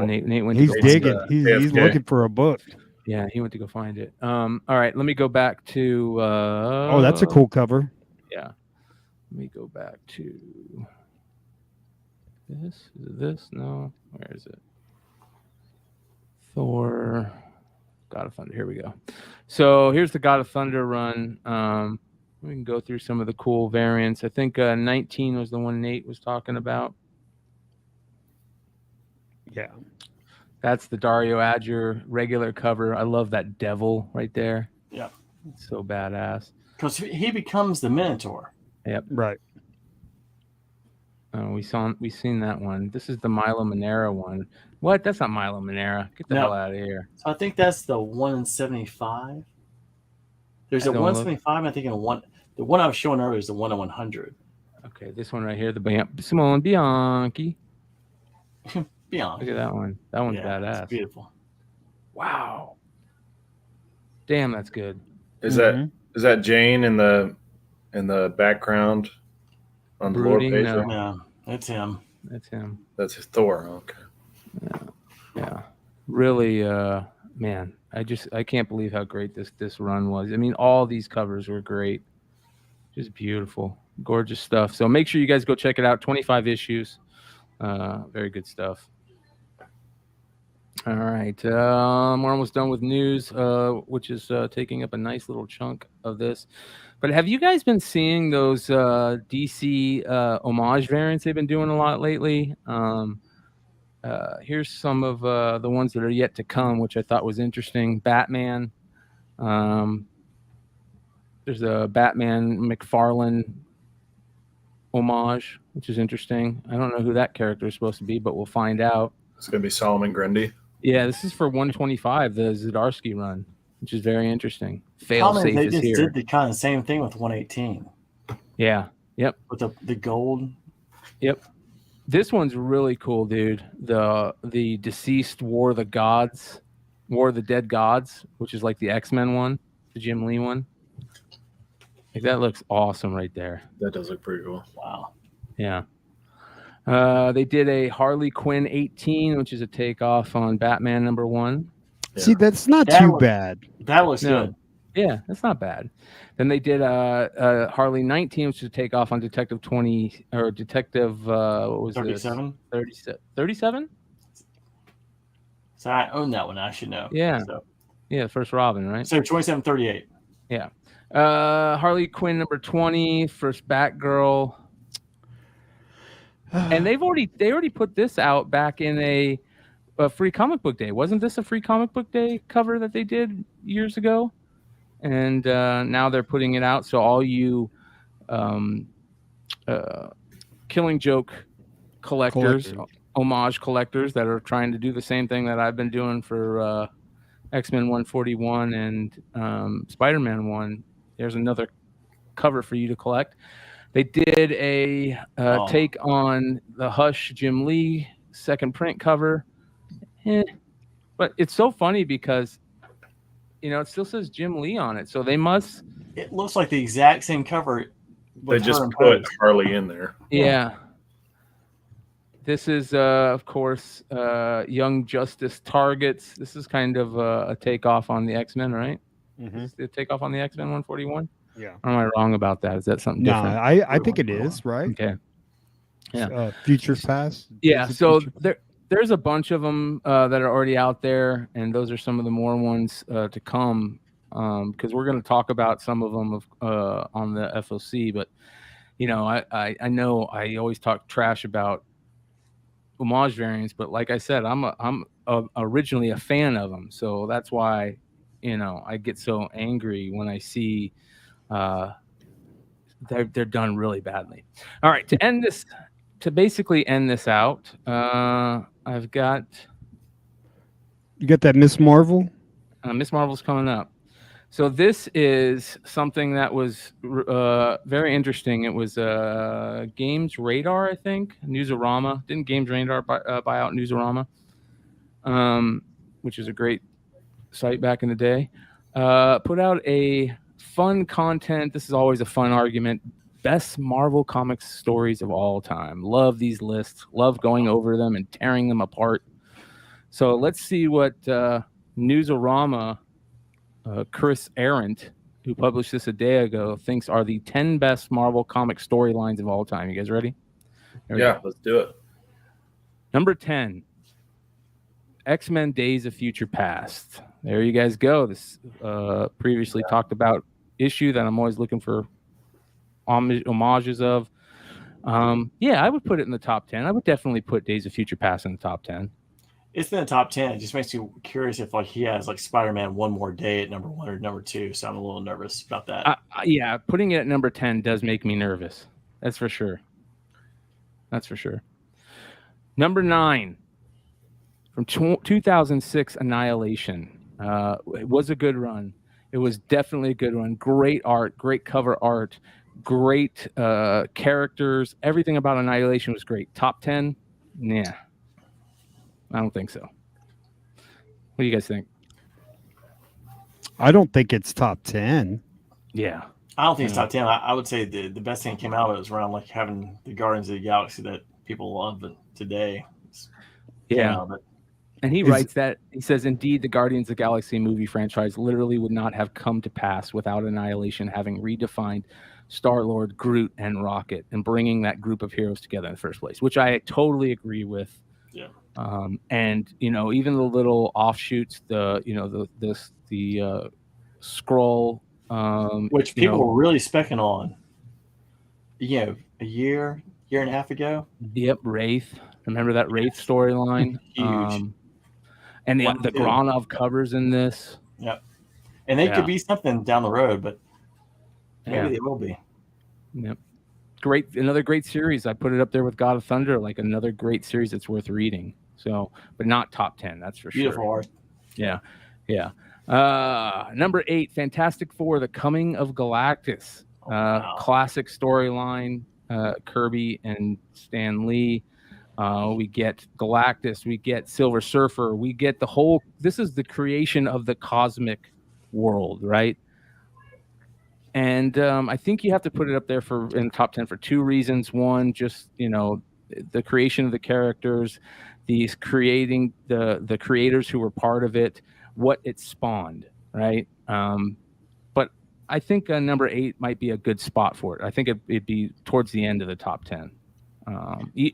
went. He's to go digging. Find it. He's looking for a book. Yeah, he went to go find it. All right, let me go back to. Oh, that's a cool cover. Yeah. Let me go back to this. Is it this? No. Where is it? Thor. God of Thunder. Here we go. So here's the God of Thunder run. We can go through some of the cool variants. I think 19 was the one Nate was talking about. Yeah. That's the Dario Adger regular cover. I love that devil right there. Yeah. It's so badass. Because he becomes the Minotaur. Yep. Right. We've seen that one. This is the Milo Manera one. What? That's not Milo Manera. Get the hell out of here. So I think that's the 1 in 75. There's a 1 in 75. I think the one I was showing earlier is the 1 in 100. Okay, this one right here, the Simone Bianchi. Bianchi. Look at that one. That one's badass. It's beautiful. Wow. Damn, that's good. Is that Jane in the background on the lore page? No. Yeah, that's him. That's him. That's Thor. Okay. Yeah. Really, man, I can't believe how great this run was. I mean, all these covers were great. Just beautiful, gorgeous stuff. So make sure you guys go check it out. 25 issues. Very good stuff. All right. We're almost done with news, which is taking up a nice little chunk of this. But have you guys been seeing those DC homage variants they've been doing a lot lately? Here's some of the ones that are yet to come, which I thought was interesting. Batman. There's a Batman McFarlane homage, which is interesting. I don't know who that character is supposed to be, but we'll find out. It's going to be Solomon Grundy. Yeah, this is for 125, the Zdarsky run, which is very interesting. Failsafe They is just here. did the kind of same thing with 118. Yeah. Yep. With the gold. Yep. This one's really cool, dude. The deceased War of the Dead Gods, which is like the X-Men one, the Jim Lee one. Like that looks awesome right there. That does look pretty cool. Wow. Yeah. They did a Harley Quinn 18, which is a takeoff on Batman #1. See, that's not too bad. That looks good. Yeah, that's not bad. Then they did Harley 19, which is a takeoff on Detective 20 or Detective what was 37. 37? So I own that one. I should know. Yeah. So, Yeah, first Robin, right? so 2738. Yeah. Harley Quinn number 20, first Batgirl. And they already put this out back in a free comic book day. Wasn't this a free comic book day cover that they did years ago? And now they're putting it out. So all you Killing Joke collectors, homage collectors that are trying to do the same thing that I've been doing for X-Men 141 and Spider-Man 1, there's another cover for you to collect. They did a take on the Hush Jim Lee second print cover. But it's so funny because, it still says Jim Lee on it. So they must. It looks like the exact same cover. They just put Harley in there. Yeah. This is, of course, Young Justice Targets. This is kind of a takeoff on the X-Men, right? Mm-hmm. Is the takeoff on the X-Men 141? Yeah. Or am I wrong about that? Is that something No, different? I think it is, right? Okay. Yeah. Futures Past. Yeah. So there's a bunch of them that are already out there, and those are some of the more ones to come, because we're going to talk about some of them on the FOC. But I know I always talk trash about homage variants, but like I said, I'm originally a fan of them, so that's why I get so angry when I see they're done really badly. All right, to basically end this out, I've got You got that Miss Marvel? Miss Marvel's coming up. So this is something that was very interesting. It was Games Radar, I think, Newsarama. Didn't Games Radar buy out Newsarama, which is a great site back in the day. Put out a fun content. This is always a fun argument. Best Marvel Comics stories of all time. Love these lists. Love going over them and tearing them apart. So let's see what Newsarama, Chris Arendt, who published this a day ago, thinks are the 10 best Marvel comic storylines of all time. You guys ready? Yeah, let's do it. Number 10, X-Men Days of Future Past. There you guys go. This previously talked about issue that I'm always looking for homages of. I would put it in the top 10. I would definitely put Days of Future Past in the top 10. It's in the top 10. It just makes you curious if he has Spider-Man One More Day at number 1 or number 2. So I'm a little nervous about that. Putting it at number 10 does make me nervous. That's for sure. Number 9, from 2006, Annihilation. It was a good run. It was definitely a good run. Great art, great cover art, great characters. Everything about Annihilation was great. Top 10? Yeah. I don't think so. What do you guys think? I don't think it's top 10. Yeah. I don't think it's top 10. I would say the best thing that came out of it was around having the Guardians of the Galaxy that people love today. Yeah. And he writes that, he says, indeed, the Guardians of the Galaxy movie franchise literally would not have come to pass without Annihilation having redefined Star-Lord, Groot, and Rocket and bringing that group of heroes together in the first place, which I totally agree with. Yeah. And even the little offshoots, the scroll, which people were really specking on. A year and a half ago. Yep, Wraith. Remember that Wraith storyline? Huge. And the Granov covers in this. Yep. And they could be something down the road, but maybe they will be. Yep. Another great series. I put it up there with God of Thunder, another great series that's worth reading. So, but not top 10, that's for Beautiful sure. art. Yeah. Number 8, Fantastic Four: The Coming of Galactus. Classic storyline. Kirby and Stan Lee. We get Galactus. We get Silver Surfer. We get the whole. This is the creation of the cosmic world, right? And I think you have to put it up there in the top 10 for 2 reasons. One, just the creation of the characters, the creators who were part of it, what it spawned, right? I think number 8 might be a good spot for it. I think it'd be towards the end of the top 10.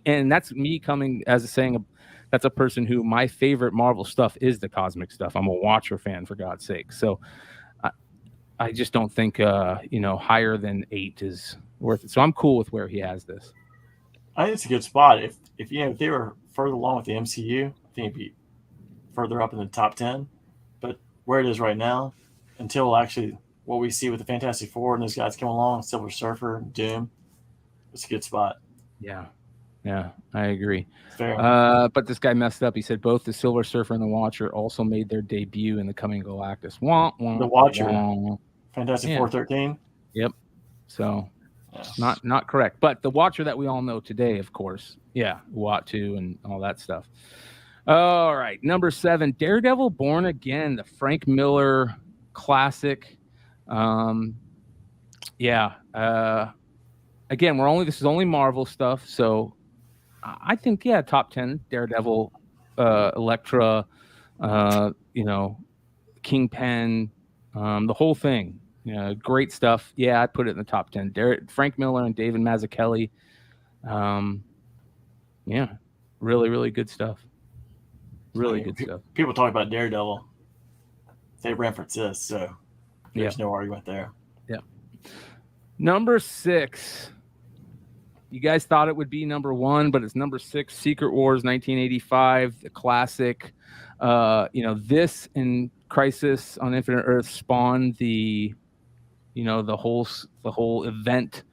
And that's me coming as saying that's a person who my favorite Marvel stuff is the cosmic stuff. I'm a Watcher fan, for God's sake. So I just don't think higher than 8 is worth it. So I'm cool with where he has this. I think it's a good spot. If they were further along with the MCU, I think it'd be further up in the top 10. But where it is right now, until actually what we see with the Fantastic Four and those guys come along, Silver Surfer, Doom, it's a good spot. Yeah, I agree. Fair. But this guy messed up. He said both the Silver Surfer and the Watcher also made their debut in the coming Galactus. The Watcher, Fantastic Four 13. Yep. So not correct. But the Watcher that we all know today, of course. Yeah, Uatu and all that stuff. All right, number 7, Daredevil Born Again, the Frank Miller classic. Again, this is only Marvel stuff, so I think top 10, Daredevil, Elektra, Kingpin, the whole thing. Great stuff. I put it in the top 10. Frank Miller and David Mazzucchelli. Really, really good stuff. Really good stuff. People talk about Daredevil. They reference this, so there's no argument there. Yeah. Number 6. You guys thought it would be number 1, but it's number 6, Secret Wars 1985, the classic. This and Crisis on Infinite Earth spawned the whole event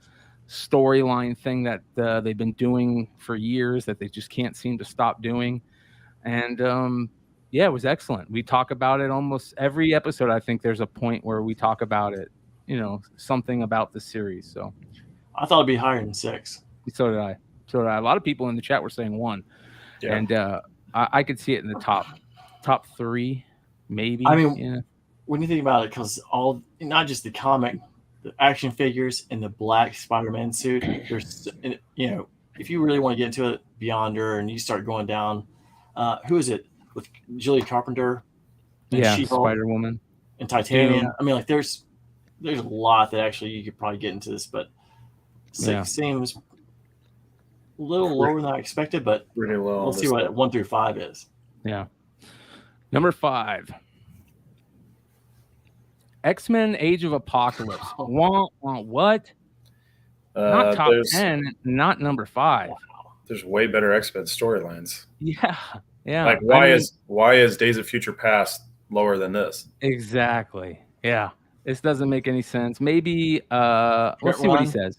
storyline thing that they've been doing for years that they just can't seem to stop doing. And it was excellent. We talk about it almost every episode. I think there's a point where we talk about it, something about the series. So I thought it'd be higher than 6. So did I. A lot of people in the chat were saying 1. Yeah. And I could see it in the top 3, maybe. I mean, when you think about it, because not just the comic, the action figures and the black Spider-Man suit, there's, if you really want to get into it, Beyonder, and you start going down, who is it with Julia Carpenter? And Spider-Woman and Titania. I mean, there's a lot that actually you could probably get into this, but 6 seems a little lower than I expected, but really low. We'll see what 1 through 5 is. Yeah. Number 5. X-Men Age of Apocalypse. What? Not top 10, not number 5. There's way better X-Men storylines. Yeah. Like why is Days of Future Past lower than this? Exactly. Yeah. This doesn't make any sense. Maybe let's see what he says.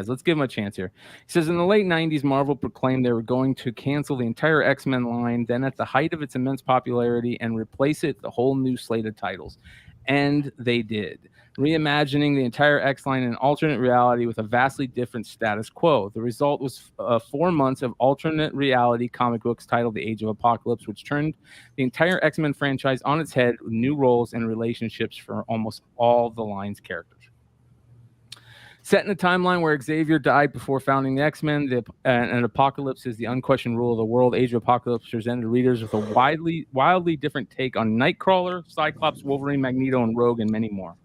Let's give him a chance here. He says, in the late 90s, Marvel proclaimed they were going to cancel the entire X-Men line, then at the height of its immense popularity, and replace it with a whole new slate of titles. And they did, reimagining the entire X line in an alternate reality with a vastly different status quo. The result was 4 months of alternate reality comic books titled The Age of Apocalypse, which turned the entire X-Men franchise on its head with new roles and relationships for almost all the line's characters. Set in a timeline where Xavier died before founding the X-Men, and Apocalypse is the unquestioned rule of the world. Age of Apocalypse presented readers with a wildly different take on Nightcrawler, Cyclops, Wolverine, Magneto, and Rogue, and many more.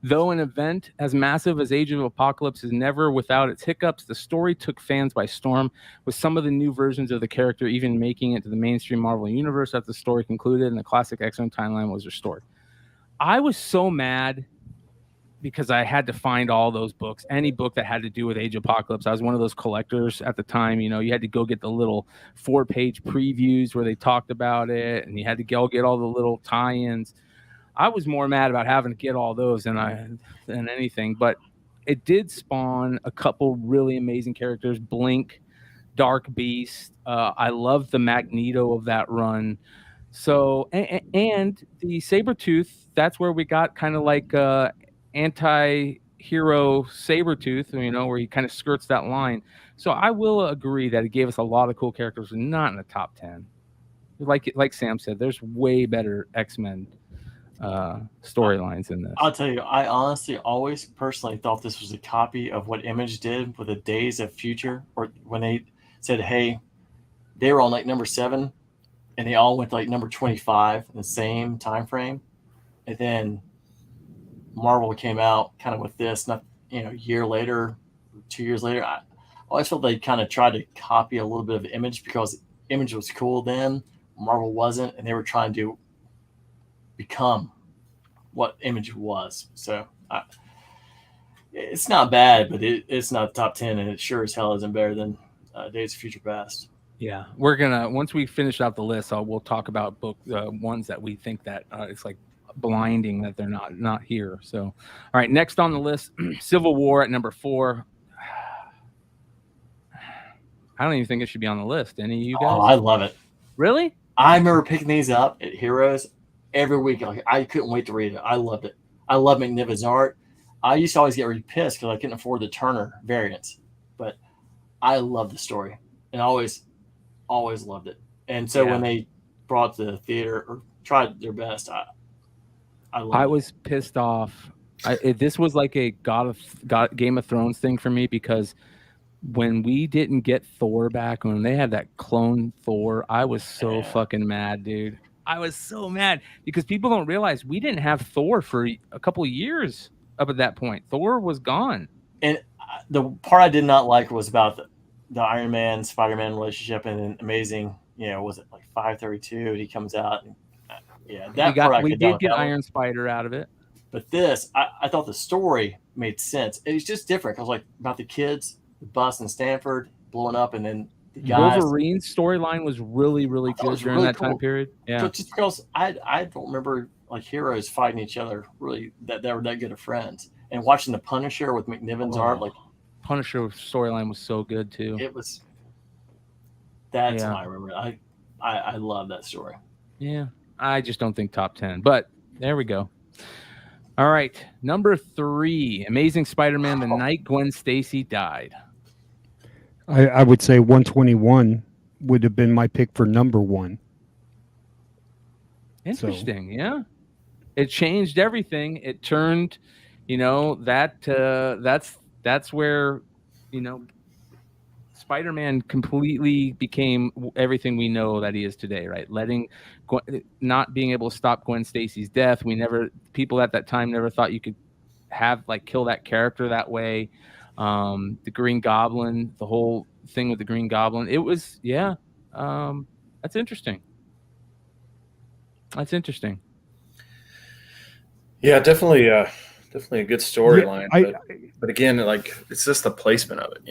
Though an event as massive as Age of Apocalypse is never without its hiccups, the story took fans by storm, with some of the new versions of the character even making it to the mainstream Marvel universe after the story concluded and the classic X-Men timeline was restored. I was so mad because I had to find all those books, any book that had to do with Age of Apocalypse. I was one of those collectors at the time. You had to go get the little 4-page previews where they talked about it, and you had to go get all the little tie-ins. I was more mad about having to get all those than anything, but it did spawn a couple really amazing characters. Blink, Dark Beast. I love the Magneto of that run. So, and the Sabretooth, that's where we got kind of like anti-hero Sabretooth, where he kind of skirts that line. So I will agree that it gave us a lot of cool characters, not in the top 10. Like Sam said, there's way better X-Men storylines in this. I'll tell you, I honestly always personally thought this was a copy of what Image did with the Days of Future, or when they said, hey, they were on like number 7 and they all went to like number 25 in the same time frame, and then Marvel came out kind of with this, not a year later, 2 years later. I always felt they kind of tried to copy a little bit of Image because Image was cool then, Marvel wasn't, and they were trying to become what Image was. So it's not bad, but it's not top 10, and it sure as hell isn't better than Days of Future Past. Yeah, we're gonna once we finish out the list, we'll talk about book ones that we think that it's like blinding that they're not here. So, all right, next on the list, Civil War at number 4. I don't even think it should be on the list. Any of you guys? Oh, I love it. Really? I remember picking these up at Heroes every week. Like, I couldn't wait to read it. I loved it. I love McNiven's art. I used to always get really pissed because I couldn't afford the Turner variants, but I love the story and always loved it. And so when they brought it to the theater or tried their best, I was pissed off. This was like a Game of Thrones thing for me because when we didn't get Thor back, when they had that clone Thor, I was so fucking mad, dude. I was so mad because people don't realize we didn't have Thor for a couple of years up at that point. Thor was gone. And the part I did not like was about the Iron Man, Spider-Man relationship, and then Amazing, was it like 532? He comes out and we did get Iron Spider out of it. But this, I thought the story made sense. It was just different. I was like about the kids, the bus in Stanford blowing up, and then the guys. Wolverine's storyline was really, really good during that time period. Yeah, but just because I don't remember like heroes fighting each other really that they were that good of friends. And watching the Punisher with McNiven's art, like Punisher storyline was so good too. It was. That's what I remember. I love that story. Yeah, I just don't think top 10, but there we go. All right, number 3, Amazing Spider-Man: The Night Gwen Stacy Died. I would say 121 would have been my pick for number 1. Interesting, yeah. It changed everything. It turned, that's where, Spider-Man completely became everything we know that he is today, right? Not being able to stop Gwen Stacy's death. People at that time never thought you could kill that character that way. The Green Goblin, the whole thing with the Green Goblin. It was, that's interesting. That's interesting. Yeah, definitely a good storyline. But again, it's just the placement of it,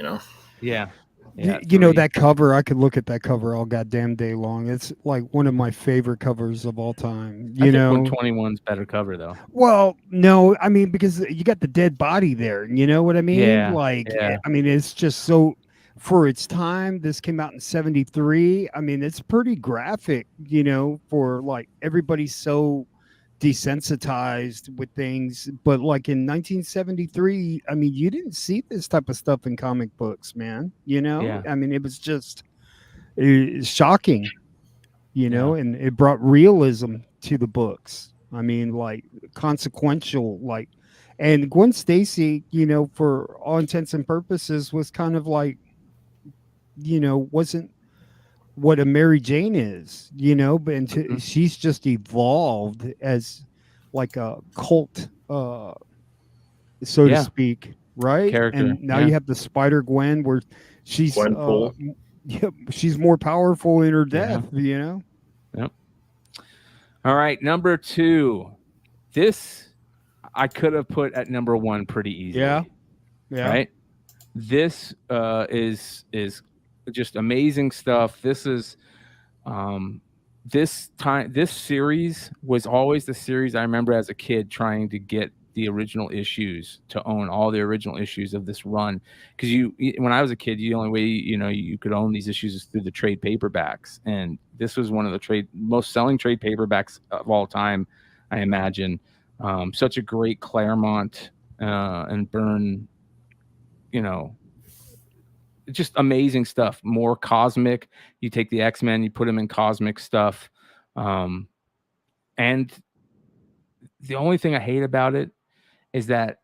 Yeah. That cover, I could look at that cover all goddamn day long. It's like one of my favorite covers of all time. I think 121's better cover though. Well, no, I mean, because you got the dead body there. You know what I mean? Yeah. I mean, it's just so for its time. This came out in 73. I mean, it's pretty graphic, for everybody's so desensitized with things, but in 1973, I mean, you didn't see this type of stuff in comic books, man. I mean, it was just shocking, and it brought realism to the books. I mean, consequential, and Gwen Stacy, for all intents and purposes, was kind of wasn't what a Mary Jane is, but she's just evolved as a cult, so to speak, right? Character. And now you have the Spider Gwen, where she's she's more powerful in her death, Yep. All right, number 2. This I could have put at number 1 pretty easily. Yeah. Right. This is just amazing stuff. This is this series was always the series I remember as a kid trying to get the original issues, to own all the original issues of this run, because when I was a kid, the only way you could own these issues is through the trade paperbacks, and this was one of the most selling trade paperbacks of all time, I imagine. Such a great Claremont and Byrne, just amazing stuff. More cosmic. You take the X-Men, you put them in cosmic stuff. And the only thing I hate about it is that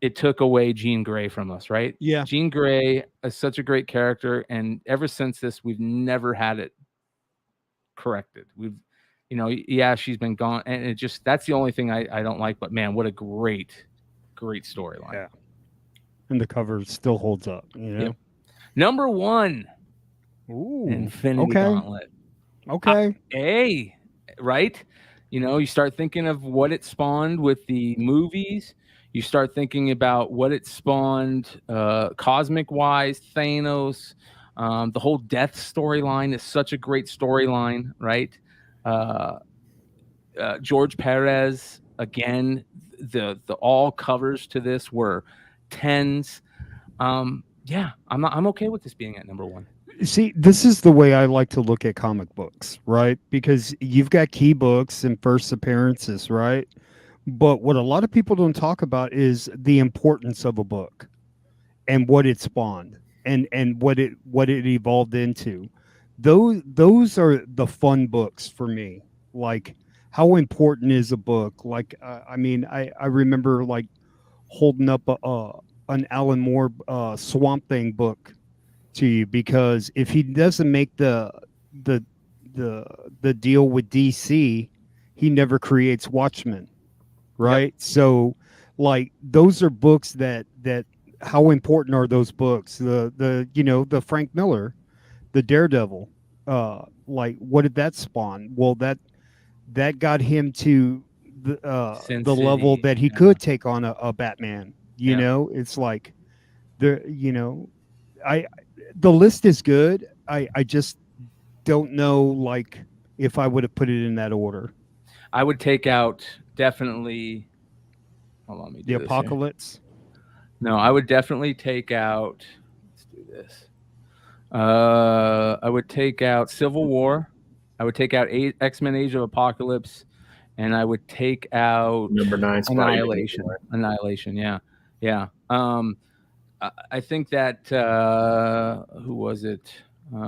it took away Jean Grey from us, right? Yeah. Jean Grey is such a great character, and ever since this, we've never had it corrected. yeah, she's been gone, and it just that's the only thing I don't like. But man, what a great storyline. Yeah. And the cover still holds up. Yep. Number 1, Ooh. Infinity Okay. Gauntlet. Okay. Right? You start thinking of what it spawned with the movies. You start thinking about what it spawned cosmic-wise, Thanos. The whole Death storyline is such a great storyline, right? George Perez, again, the all covers to this were 10s. Yeah, I'm okay with this being at number 1. See, this is the way I like to look at comic books, right? Because you've got key books and first appearances, right? But what a lot of people don't talk about is the importance of a book and what it spawned and what it evolved into. Those are the fun books for me. Like, how important is a book? Like, I mean, I remember like holding up an Alan Moore Swamp Thing book to you, because if he doesn't make the deal with DC, he never creates Watchmen, right? Yep. So like, those are books that how important are those books? The Frank Miller, the Daredevil, like, what did that spawn? Well, that got him to the level that he could take on a Batman. It's like the list is good. I just don't know, like, if I would have put it in that order. I would take out definitely. Hold on, let me do the this Apocalypse. Here. No, I would definitely take out. Let's do this. I would take out Civil War. I would take out X-Men: Age of Apocalypse, and I would take out number 9 Annihilation. Annihilation, yeah. I think that who was it?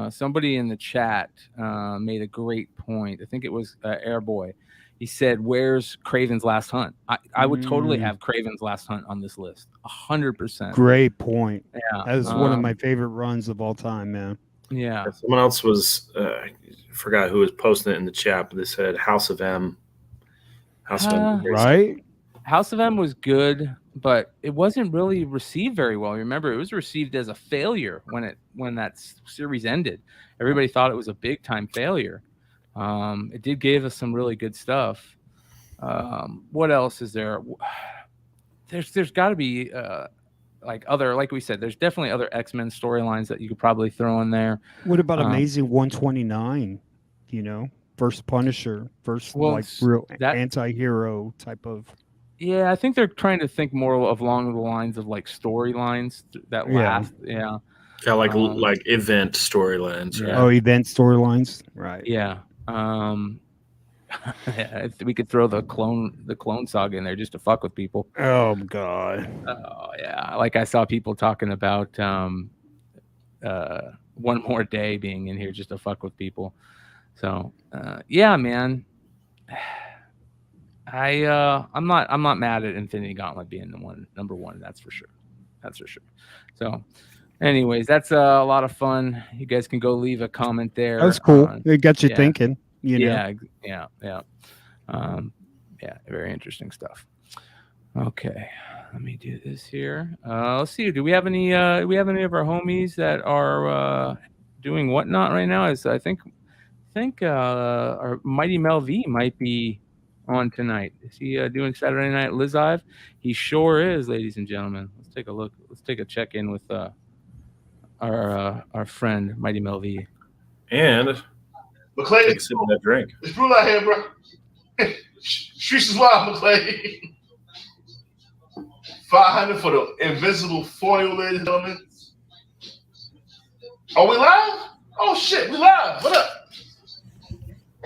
Somebody in the chat made a great point. I think it was Airboy. He said, "Where's Craven's Last Hunt?" I would totally have Craven's Last Hunt on this list, 100%. Great point. Yeah, that is one of my favorite runs of all time, man. Yeah. Someone else was, I forgot who was posting it in the chat, but they said House of M. Right? House of M was good, but it wasn't really received very well. Remember, it was received as a failure when that series ended. Everybody thought it was a big time failure. It did give us some really good stuff. What else is there? There's got to be like we said, there's definitely other X-Men storylines that you could probably throw in there. What about Amazing 129? First Punisher, real anti-hero type of. Yeah, I think they're trying to think more of along the lines of like storylines that last. Yeah. Yeah, like event storylines. Right? Oh, event storylines, right? Yeah. We could throw the clone saga in there just to fuck with people. Oh God. Oh yeah, like I saw people talking about One More Day being in here just to fuck with people. So yeah, man. I'm not mad at Infinity Gauntlet being number 1. That's for sure. So, anyways, that's a lot of fun. You guys can go leave a comment there. That's cool. It got you thinking. Yeah. Very interesting stuff. Okay, let me do this here. Let's see. Do we have any of our homies that are doing whatnot right now? I think our Mighty Mel V might be on tonight. Is he doing Saturday Night Live? He sure is, ladies and gentlemen. Let's take a look. Let's take a check in with our friend Mighty Mel V. And McClay, take a sip of that drink. It's brutal out here, bro. Streets is wild, McClay. 500 for the invisible foil, ladies and gentlemen. Are we live? Oh shit, we live. What up?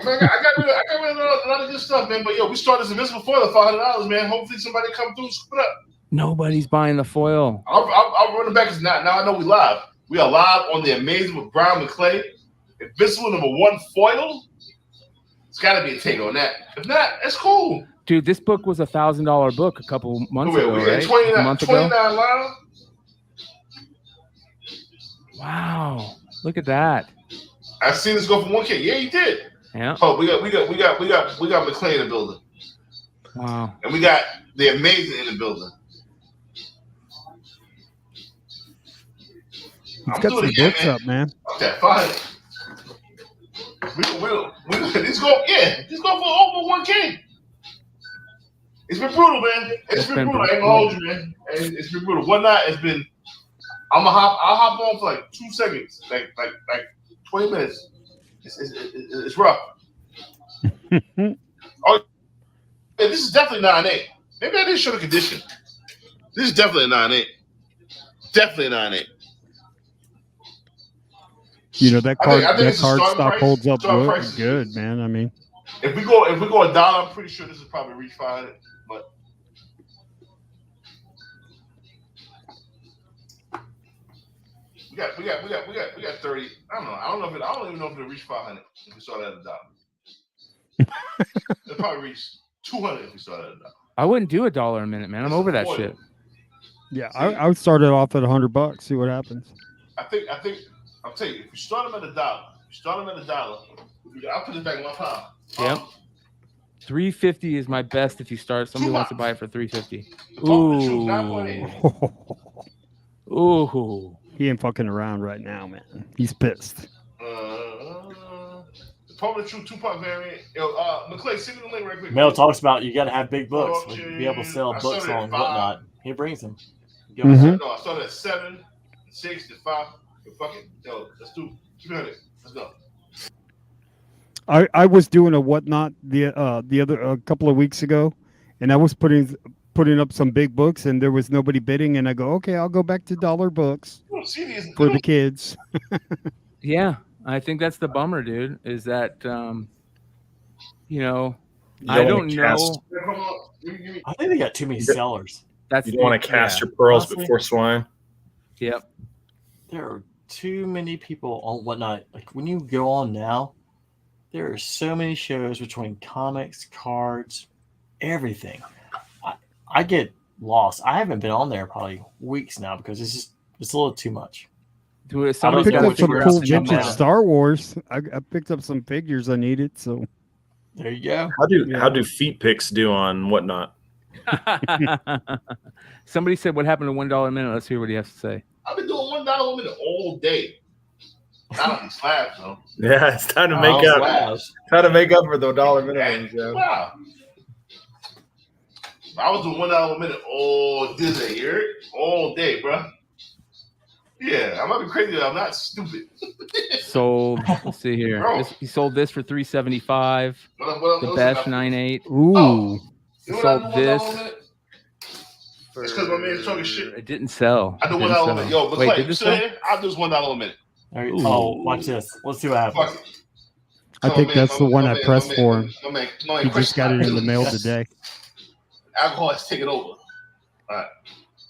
Man, I got rid of a lot of good stuff, man. But yo, we started this invisible foil at $500, man. Hopefully somebody come through and scoop it up. Nobody's buying the foil. I'll run it back because now I know we live. We are live on the amazing with Brian McClay. Invisible number 1 foil. It's got to be a take on that. If not, it's cool. Dude, this book was $1,000 book a couple months ago, right? 29 live. Wow, look at that. I've seen this go for $1K. Yeah, you did. Yeah. Oh, we got McClane in the building. Wow. And we got the Amazing in the building. He's got some books up, man. Okay, fine. Let's go. Yeah, let's go for over 1K. It's been brutal, man. It's been brutal. I ain't gonna hold you, man. It's been brutal. One night, it's been. I'll hop on for like 2 seconds, like 20 minutes. It's rough. Oh, yeah, this is definitely 9.8. Maybe I didn't show the condition. This is definitely a 9.8. Definitely a 9.8. You know that card. I think That card stock holds up good, man. I mean, if we go $1, I'm pretty sure this is probably reach 500. But we got 30. I don't even know if it'll reach 500 if we saw that at $1. It'll probably reach 200 if we saw that at $1. I wouldn't do $1 a minute, man. I'm over that shit. yeah, I would start it off at $100. See what happens. I think I'll tell you, if you start them at $1, I'll put it back in my pile. Yep. $350 is my best if you start. Somebody wants to buy it for $350. Ooh. Ooh. He ain't fucking around right now, man. He's pissed. The Public True Tupac variant. McClay, send me the link right quick. Mel talks about you got to have big books to be able to sell books on whatnot. He brings them. No, I started at 7, 6, to 5. Fuck it. Yo, let's do 300. Let's go. I was doing a whatnot the other a couple of weeks ago, and I was putting up some big books, and there was nobody bidding, and I go, okay, I'll go back to dollar books for the kids. Yeah, I think that's the bummer, dude. Is that I don't know. I think they got too many sellers. That's you don't want to cast your pearls before swine. Yep. There are too many people on whatnot. Like when you go on now, there are so many shows between comics, cards, everything. I get lost. I haven't been on there probably weeks now because it's a little too much. I picked up some cool vintage Star Wars. I picked up some figures I needed. So there you go. How do feet pics do on whatnot? Somebody said, "What happened to $1 a minute?" Let's hear what he has to say. I've been doing $1 a minute all day. Not on these slabs, though. Yeah, it's time to make up. Time to make up for the $1 minimum. Yeah. Wow. I was doing $1 a minute all day, all day, bro. Yeah, I might be crazy, but I'm not stupid. Sold. Let's see here. He sold this for $375. The best 9.8. Ooh. He sold this. It's because my man's talking shit. It didn't sell. I do $1 a minute. Yo, but wait, Clay, did you this still sell? here? I'll do $1 a minute. Oh, watch this. Let's see what happens. I think that's the one I pressed for him. He just got it in the mail today. Alcohol has taken over. All right.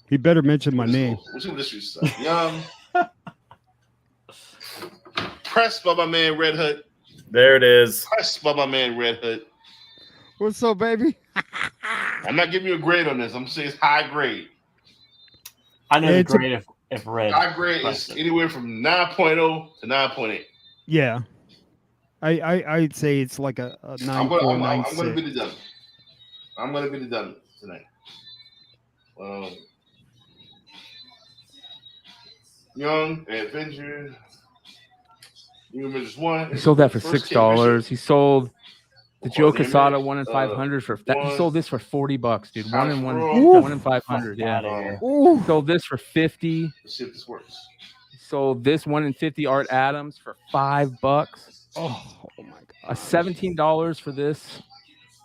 He better mention my name. What's this stuff? Young. Pressed by my man Red Hood. There it is. Pressed by my man Red Hood. What's up, baby? I'm not giving you a grade on this. I'm saying it's high grade. I know the grade if red. High grade is anywhere from 9.0 to 9.8. Yeah. I'd say it's like a 9.4, I'm going to be the dummy. I'm going to be the dummy tonight. Young Adventure. New Avengers 1. He sold that for $6. He sold the Joe Quesada 1 in 500 for that. He sold this for $40, dude. 1 in 500. Yeah. He sold this for $50. Let's see if this works. He sold this 1 in 50 Art Adams for $5. Oh my god. $17 for this.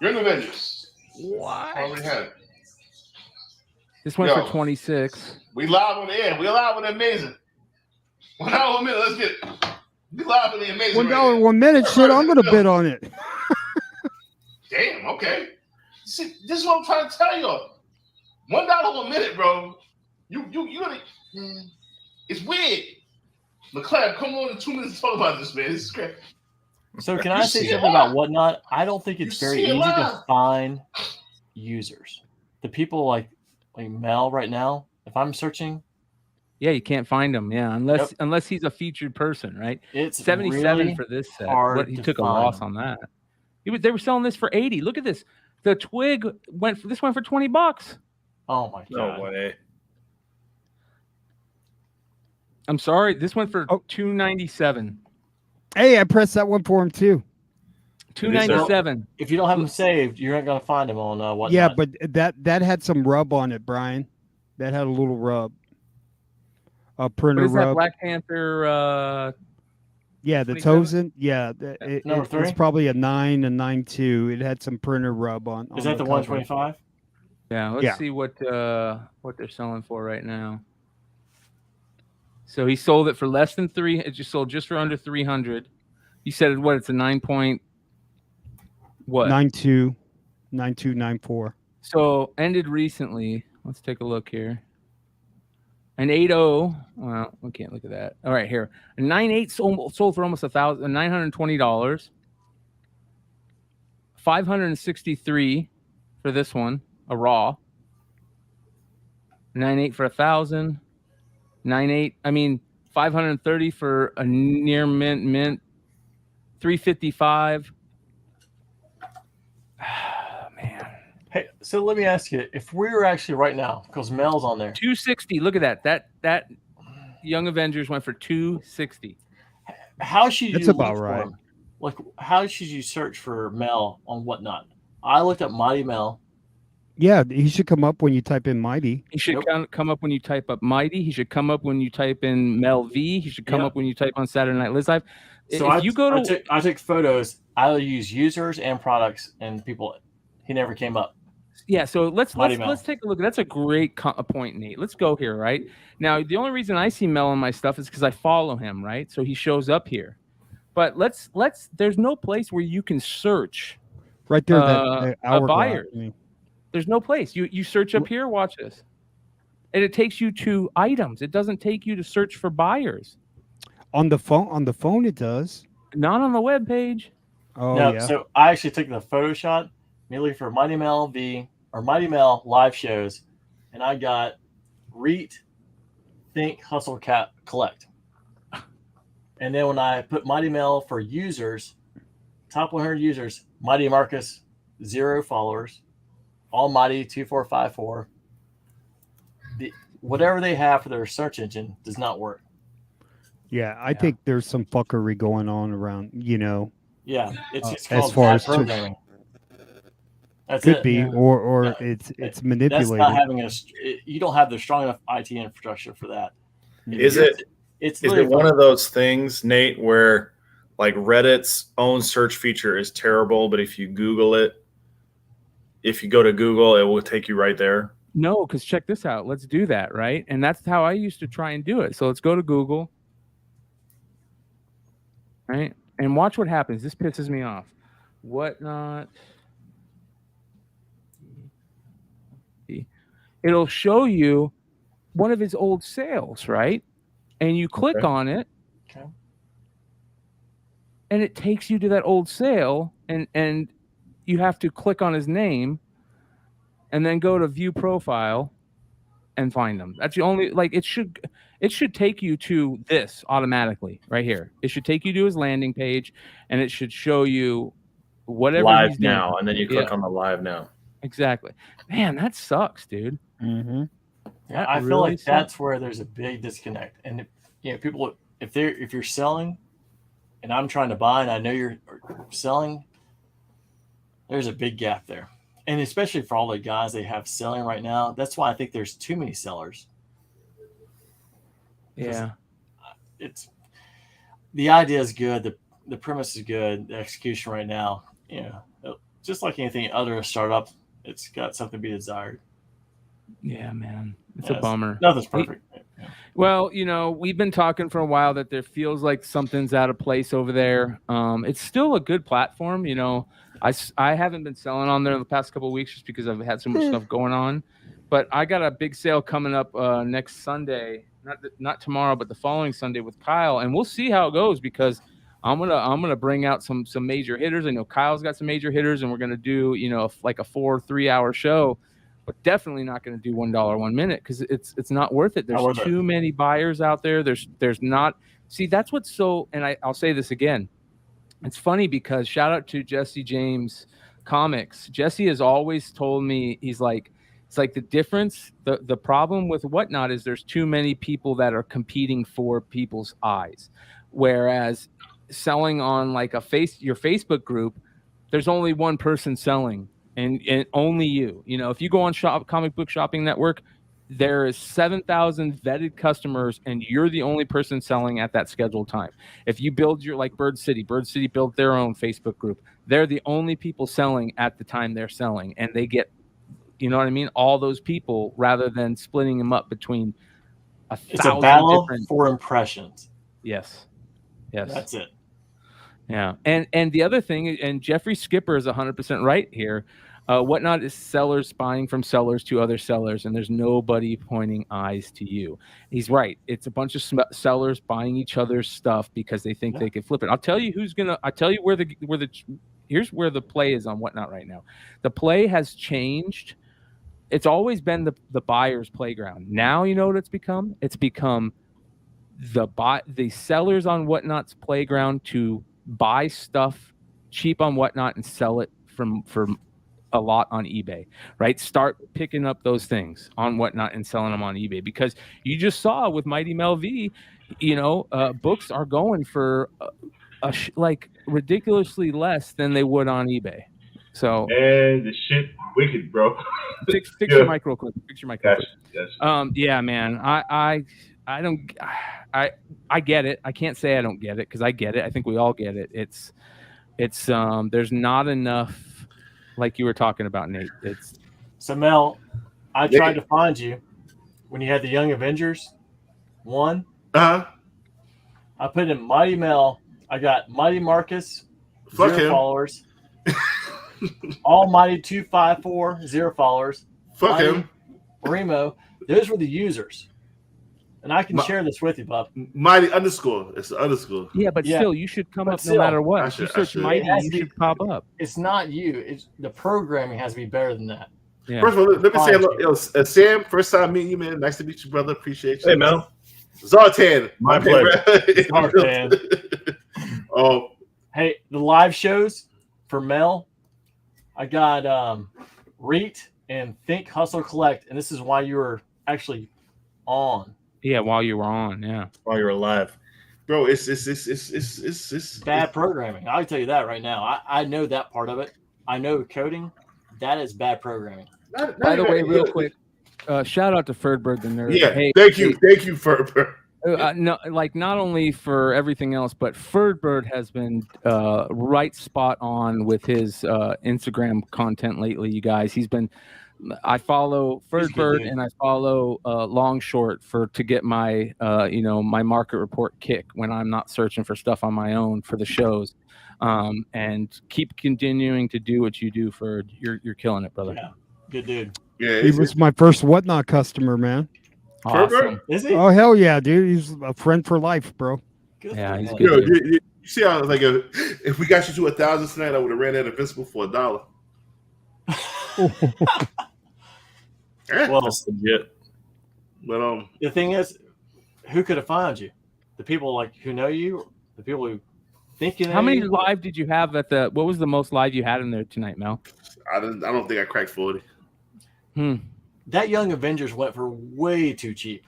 Young Avengers. What? I already had it. This went for $26. We live on the air. We live on the amazing. $1 a minute. Let's get it. We live on the amazing. $1 1 minute. Shit, I'm gonna bid on it. Damn. Okay. See, this is what I'm trying to tell y'all. $1 a minute, bro. You gonna. It's weird. McClare, come on in 2 minutes to talk about this, man. This is great. So can I say something about whatnot? I don't think it's very easy to find users. The people like Mel right now, if I'm searching, Yeah, you can't find him. Yeah, unless he's a featured person, right? It's 77 really for this set. hard He to took a find loss them. on that. They were selling this for 80. Look at this. The twig went for $20. Oh my god! No way. I'm sorry, this went for $297. Hey, I pressed that one for him too. $297. If you don't have them saved, you're not gonna find them on Whatnot. Yeah, but that had some rub on it, Brian. That had a little rub. A printer What is that rub. Black Panther? Yeah, the 27? Tozen. Yeah, Number 3? It's probably a 9 and 9.2. It had some printer rub on. Is that the 125? Yeah, let's see what they're selling for right now. So he sold it for less than 3. It just sold just for under 300. He said it's a 9 point. What? 9.2, 9.2, 9.4. So ended recently. Let's take a look here. An 8.0. Well, we can't look at that. All right, here. A 9.8 sold for almost $920. 563 for this one, a raw. 9.8 for 1,000. 9.8. I mean, 530 for a near mint. 355. Man. Hey, so let me ask you: if we were actually right now, because Mel's on there, 260. Look at that. That Young Avengers went for 260. How should you? That's look about for right. him? Like, how should you search for Mel on Whatnot? I looked up Mighty Mel. Yeah, he should come up when you type in Mighty. He should come up when you type up Mighty. He should come up when you type in Mel V. He should come up when you type on Saturday Night Live. So I took photos. I use users and products and people. He never came up. Yeah, so let's Mel. take a look. That's a great point, Nate. Let's go here, right? Now, the only reason I see Mel on my stuff is because I follow him, right? So he shows up here. But let's there's no place where you can search right there that a buyer. There's no place. You search up here, watch this. And it takes you to items. It doesn't take you to search for buyers. On the phone it does. Not on the web page. Oh, no, yeah. So I actually took the photo shot merely for Mighty Mel V or Mighty Mel live shows, and I got Reet, Think, Hustle, Cat, Collect. And then when I put Mighty Mel for users, top 100 users, Mighty Marcus, 0 followers, Almighty 2454. Whatever they have for their search engine does not work. Yeah, I think there's some fuckery going on around, Yeah, it's as called far bad as programming. That's could it. be, Yeah. or it's manipulated. That's not having you don't have the strong enough IT infrastructure for that. Is it one of those things, Nate, where like Reddit's own search feature is terrible, but if you Google it, if you go to Google, it will take you right there? No, because check this out. Let's do that, right? And that's how I used to try and do it. So let's go to Google, right? And watch what happens. This pisses me off. Whatnot. It'll show you one of his old sales, right? And you click on it, and it takes you to that old sale, and you have to click on his name, and then go to view profile, and find them. That's the only it should take you to this automatically right here. It should take you to his landing page, and it should show you whatever live he's doing. now, and then you click on the live now. Exactly. Man, that sucks, dude. Mm-hmm. Yeah, I feel like that's where there's a big disconnect. And people, if you're selling, and I'm trying to buy, and I know you're selling, there's a big gap there. And especially for all the guys they have selling right now, that's why I think there's too many sellers. Yeah, it's the idea is good, the premise is good, the execution right now, just like anything other startup, it's got something to be desired. Yeah, man, it's a bummer. Nothing's perfect. Well, we've been talking for a while that there feels like something's out of place over there. It's still a good platform. I haven't been selling on there in the past couple of weeks just because I've had so much stuff going on. But I got a big sale coming up next Sunday, not tomorrow, but the following Sunday with Kyle, and we'll see how it goes because I'm gonna bring out some major hitters. I know Kyle's got some major hitters, and we're gonna do like a 4 3-hour show. but definitely not going to do $1 1 minute because it's not worth it. There's Not worth too many buyers out there. There's not. See, that's what's so. And I'll say this again. It's funny because shout out to Jesse James Comics. Jesse has always told me it's like the difference. The problem with Whatnot is there's too many people that are competing for people's eyes, whereas selling on like your Facebook group, there's only one person selling and only you. You know, if you go on Comic Book Shopping Network, there is 7,000 vetted customers and you're the only person selling at that scheduled time. If you build your like Bird City built their own Facebook group. They're the only people selling at the time they're selling, and they get, you know what I mean, all those people rather than splitting them up between It's a battle different... for impressions. Yes. That's it. Yeah. And the other thing, and Jeffrey Skipper is 100% right here. Whatnot is sellers buying from sellers to other sellers, and there's nobody pointing eyes to you. He's right. It's a bunch of sellers buying each other's stuff because they think they can flip it. I'll tell you here's where the play is on Whatnot right now. The play has changed. It's always been the buyer's playground. Now you know what it's become? It's become the sellers on Whatnot's playground to buy stuff cheap on Whatnot and sell it for a lot on eBay, right? Start picking up those things on Whatnot and selling them on eBay, because you just saw with Mighty Mel V, books are going for like ridiculously less than they would on eBay. So and the shit wicked, bro. fix your mic real quick. Fix your mic real quick. Gotcha. Yeah, man. I don't. I get it. I can't say I don't get it because I get it. I think we all get it. It's there's not enough, like you were talking about, Nate. So Mel, I tried to find you when you had the Young Avengers 1. I put in Mighty Mel. I got Mighty Marcus, Fuck 0 him. followers. Almighty 254, 0 followers. Fuck Mighty him. Remo. Those were the users. And I can share this with you, Bob. Mighty underscore. It's the underscore. Yeah, but still, you should come up no matter what. If you search Mighty, you should pop up. It's not you. It's the programming has to be better than that. Yeah. First of all, let me say, Sam, first time meeting you, man. Nice to meet you, brother. Appreciate you. Hey, Mel. Zartan. My pleasure. Zartan. Oh. Hey, the live shows for Mel, I got Reet and Think, Hustle, Collect, and this is why you were actually on. Yeah, while you were on, yeah. While you're alive. Bro, it's bad programming. I'll tell you that right now. I know that part of it. I know coding. That is bad programming. By the way, real quick, shout out to Ferdbird the Nerd. Yeah, hey, thank you, Ferdbird. No, like not only for everything else, but Ferdbird has been right spot on with his Instagram content lately. You guys, I follow Ferdbird and I follow Long Short to get my my market report kick when I'm not searching for stuff on my own for the shows. And keep continuing to do what you do, Ferd. You're killing it, brother. Yeah, good dude. Yeah, he was my first Whatnot customer, man. Awesome. Is he? Oh hell yeah, dude! He's a friend for life, bro. Good yeah, he's Yo, good. you see how like if we got you to 1,000 tonight, I would have ran that Invincible for $1. Well, That's legit. But the thing is, who could have found you? The people like who know you, the people who think you know. How many you? live did you have at the? What was the most live you had in there tonight, Mel? I don't think I cracked 40. That Young Avengers went for way too cheap.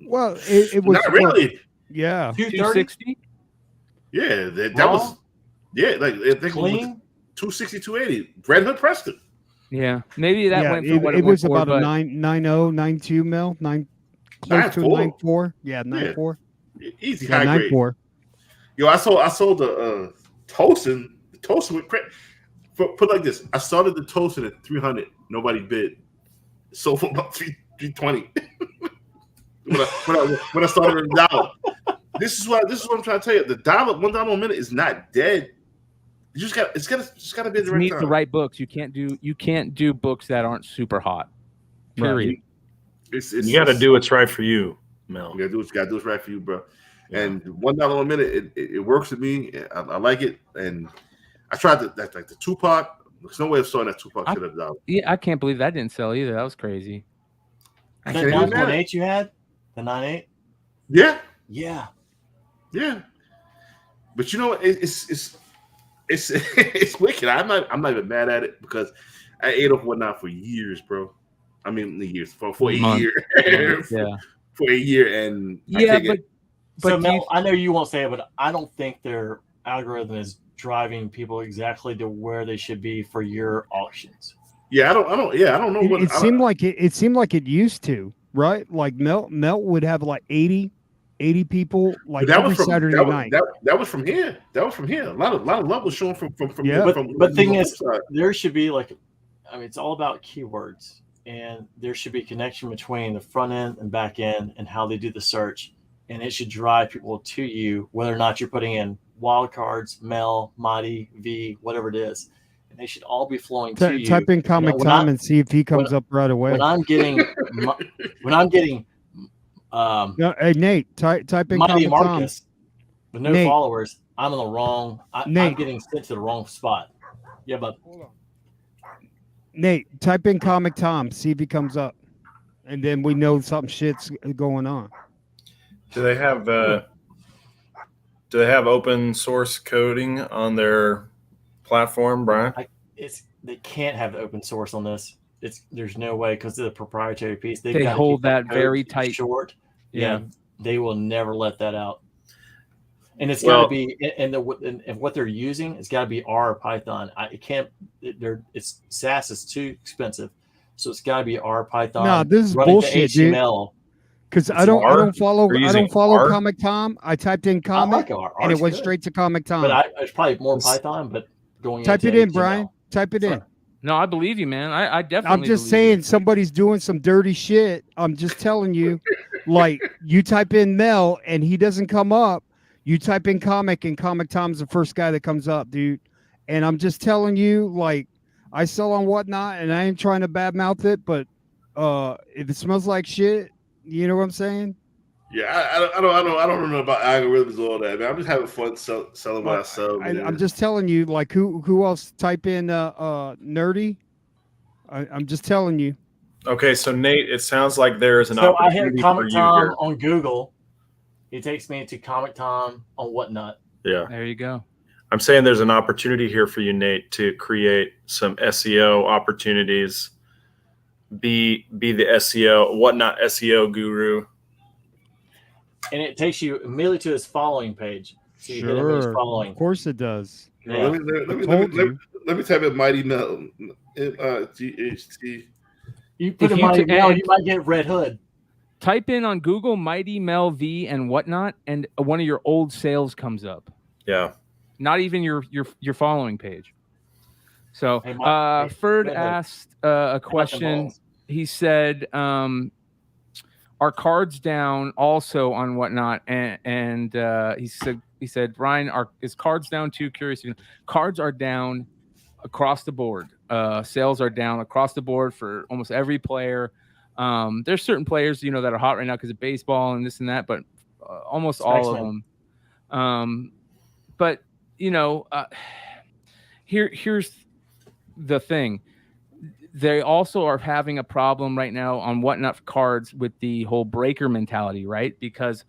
Well, it was Not really. Yeah, 260. Yeah, that was. Yeah, like I think Clean? 260, 280. Red Hood Preston. Yeah, maybe that went for what it it was went for, about a but 92 mil, close to 9.4. Yeah, 9.4. Easy Yeah, high grade. 9.4. Yo, I sold the Tolson. The Tolson went crazy. Put like this: I started the Tolson at 300. Nobody bid. Sold for about 320. when I started at $1. This is what I'm trying to tell you. The $1 a minute is not dead. You just got to be the right need time. the right books. You can't do books that aren't super hot. Period. You got to do what's right for you, Mel. You got to do what's right for you, bro. And $1 a minute, it works with me. I like it, and I tried like the Tupac There's no way of selling that $2 at $1. Yeah, I can't believe that didn't sell either. That was crazy. I The can't even 9.8 you had? The 9.8? Yeah. Yeah. Yeah. But you know what? It's it's wicked. I'm not even mad at it because I ate off Whatnot for years, bro. I mean, years for a year. Yeah. For a year, and Yeah, but so Mel, I know you won't say it, but I don't think their algorithm is driving people exactly to where they should be for your auctions. Yeah, I don't know what It seemed like it seemed like it used to, right? Like Melt would have like 80 people like every Saturday night. That was from here. That was from here. A lot of love was shown from yeah. But thing is, there should be like, I mean, it's all about keywords, and there should be connection between the front end and back end and how they do the search, and it should drive people to you, whether or not you're putting in wild cards, Mel, Mighty, V, whatever it is. And they should all be flowing to you. Type in Comic Tom and see if he comes up right away. When I'm getting no, hey Nate, type in Mighty Comic Marcus Tom. with no followers, I'm in the wrong. I'm getting sent to the wrong spot. Yeah, but hold on. Nate, type in Comic Tom, see if he comes up, and then we know something shit's going on. Do they have open source coding on their platform, Brian? They can't have open source on this. There's no way because of the proprietary piece. They hold that very tight. Short. Yeah, they will never let that out. And it's got to be and what they're using. It's got to be R or Python. It's SAS is too expensive, so it's got to be R Python. No, this is bullshit, dude. Because I don't follow R? Comic Tom. I typed in comic and it went straight to Comic Tom. But it's probably more Python. But going type it in, Brian. Type it in. No, I believe you, man. I definitely. I'm just saying somebody's doing some dirty shit. I'm just telling you, like you type in Mel and he doesn't come up. You type in comic and Comic Tom's the first guy that comes up, dude. And I'm just telling you, like I sell on Whatnot, and I ain't trying to badmouth it, but if it smells like shit, you know what I'm saying? Yeah, I don't know about algorithms or all that, man. I'm just having fun selling what I sell. I'm just telling you, like who else type in nerdy? I'm just telling you. Okay, so Nate, it sounds like there's an opportunity. I hit Comic Tom on Google. It takes me to Comic Tom on Whatnot. Yeah, there you go. I'm saying there's an opportunity here for you, Nate, to create some SEO opportunities. Be the SEO Whatnot SEO guru. And it takes you immediately to his following page. So you hit him Sure, he's following. of course it does. Yeah. Let me type in Mighty Mel. GHT. You put in Mighty Mel, you might get Red Hood. Type in on Google Mighty Mel V and Whatnot, and one of your old sales comes up. Yeah. Not even your following page. So Ferd asked a question. He said, "Are cards down also on Whatnot?" And he said, "Ryan, is cards down too?" Curious. Cards are down across the board. Sales are down across the board for almost every player. There's certain players, that are hot right now because of baseball and this and that, but almost all of them. But here's the thing. They also are having a problem right now on Whatnot cards with the whole breaker mentality, right? Because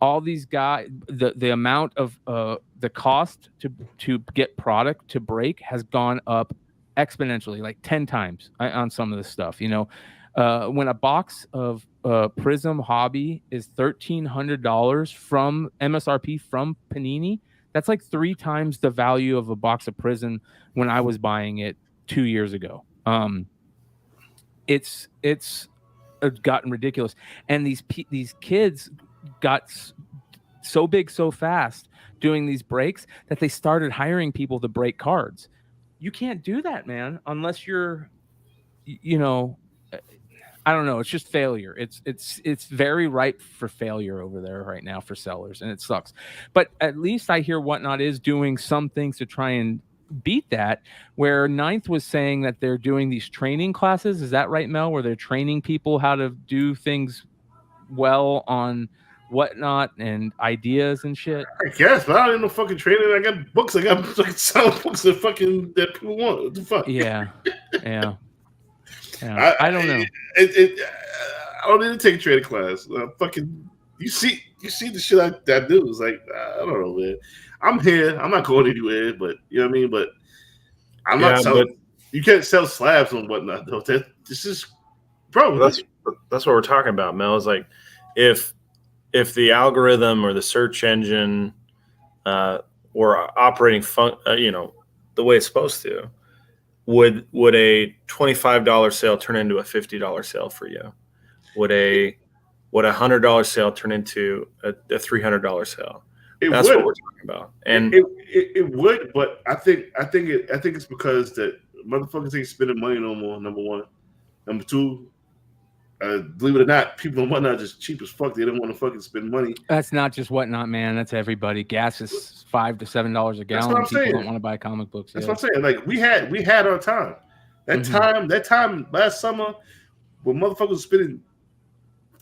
all these guys, the amount of the cost to get product to break has gone up exponentially, like 10 times on some of this stuff. When a box of Prism Hobby is $1,300 from MSRP from Panini, that's like 3 times the value of a box of Prism when I was buying it 2 years ago. It's gotten ridiculous, and these kids got so big so fast doing these breaks that they started hiring people to break cards. You can't do that, man, unless you're, I don't know. It's just failure. It's very ripe for failure over there right now for sellers, and it sucks. But at least I hear Whatnot is doing some things to try and beat that. Where Ninth was saying that they're doing these training classes. Is that right, Mel? Where they're training people how to do things well on whatnot and ideas and shit? I guess, but I don't know fucking trading. I got books. I got fucking selling books that people want. What the fuck? Yeah. I don't know. I don't need to take a trading class. Fucking, you see the shit I do. It's like, I don't know, man. I'm here. I'm not going anywhere, but you know what I mean. But I'm not selling. You can't sell slabs and whatnot, though. This is, bro. That's what we're talking about, Mel. Is like if the algorithm or the search engine were operating the way it's supposed to, would a $25 sale turn into a $50 sale for you? Would a $100 sale turn into a $300 sale? That's what we're talking about. And it would, but I think it's because that motherfuckers ain't spending money no more. Number one, number two. Believe it or not, people and whatnot just cheap as fuck. They don't want to fucking spend money. That's not just whatnot, man. That's everybody. Gas is $5 to $7 a gallon. People don't want to buy comic books. That's what I'm saying. Like we had our time. That time last summer, when motherfuckers were spending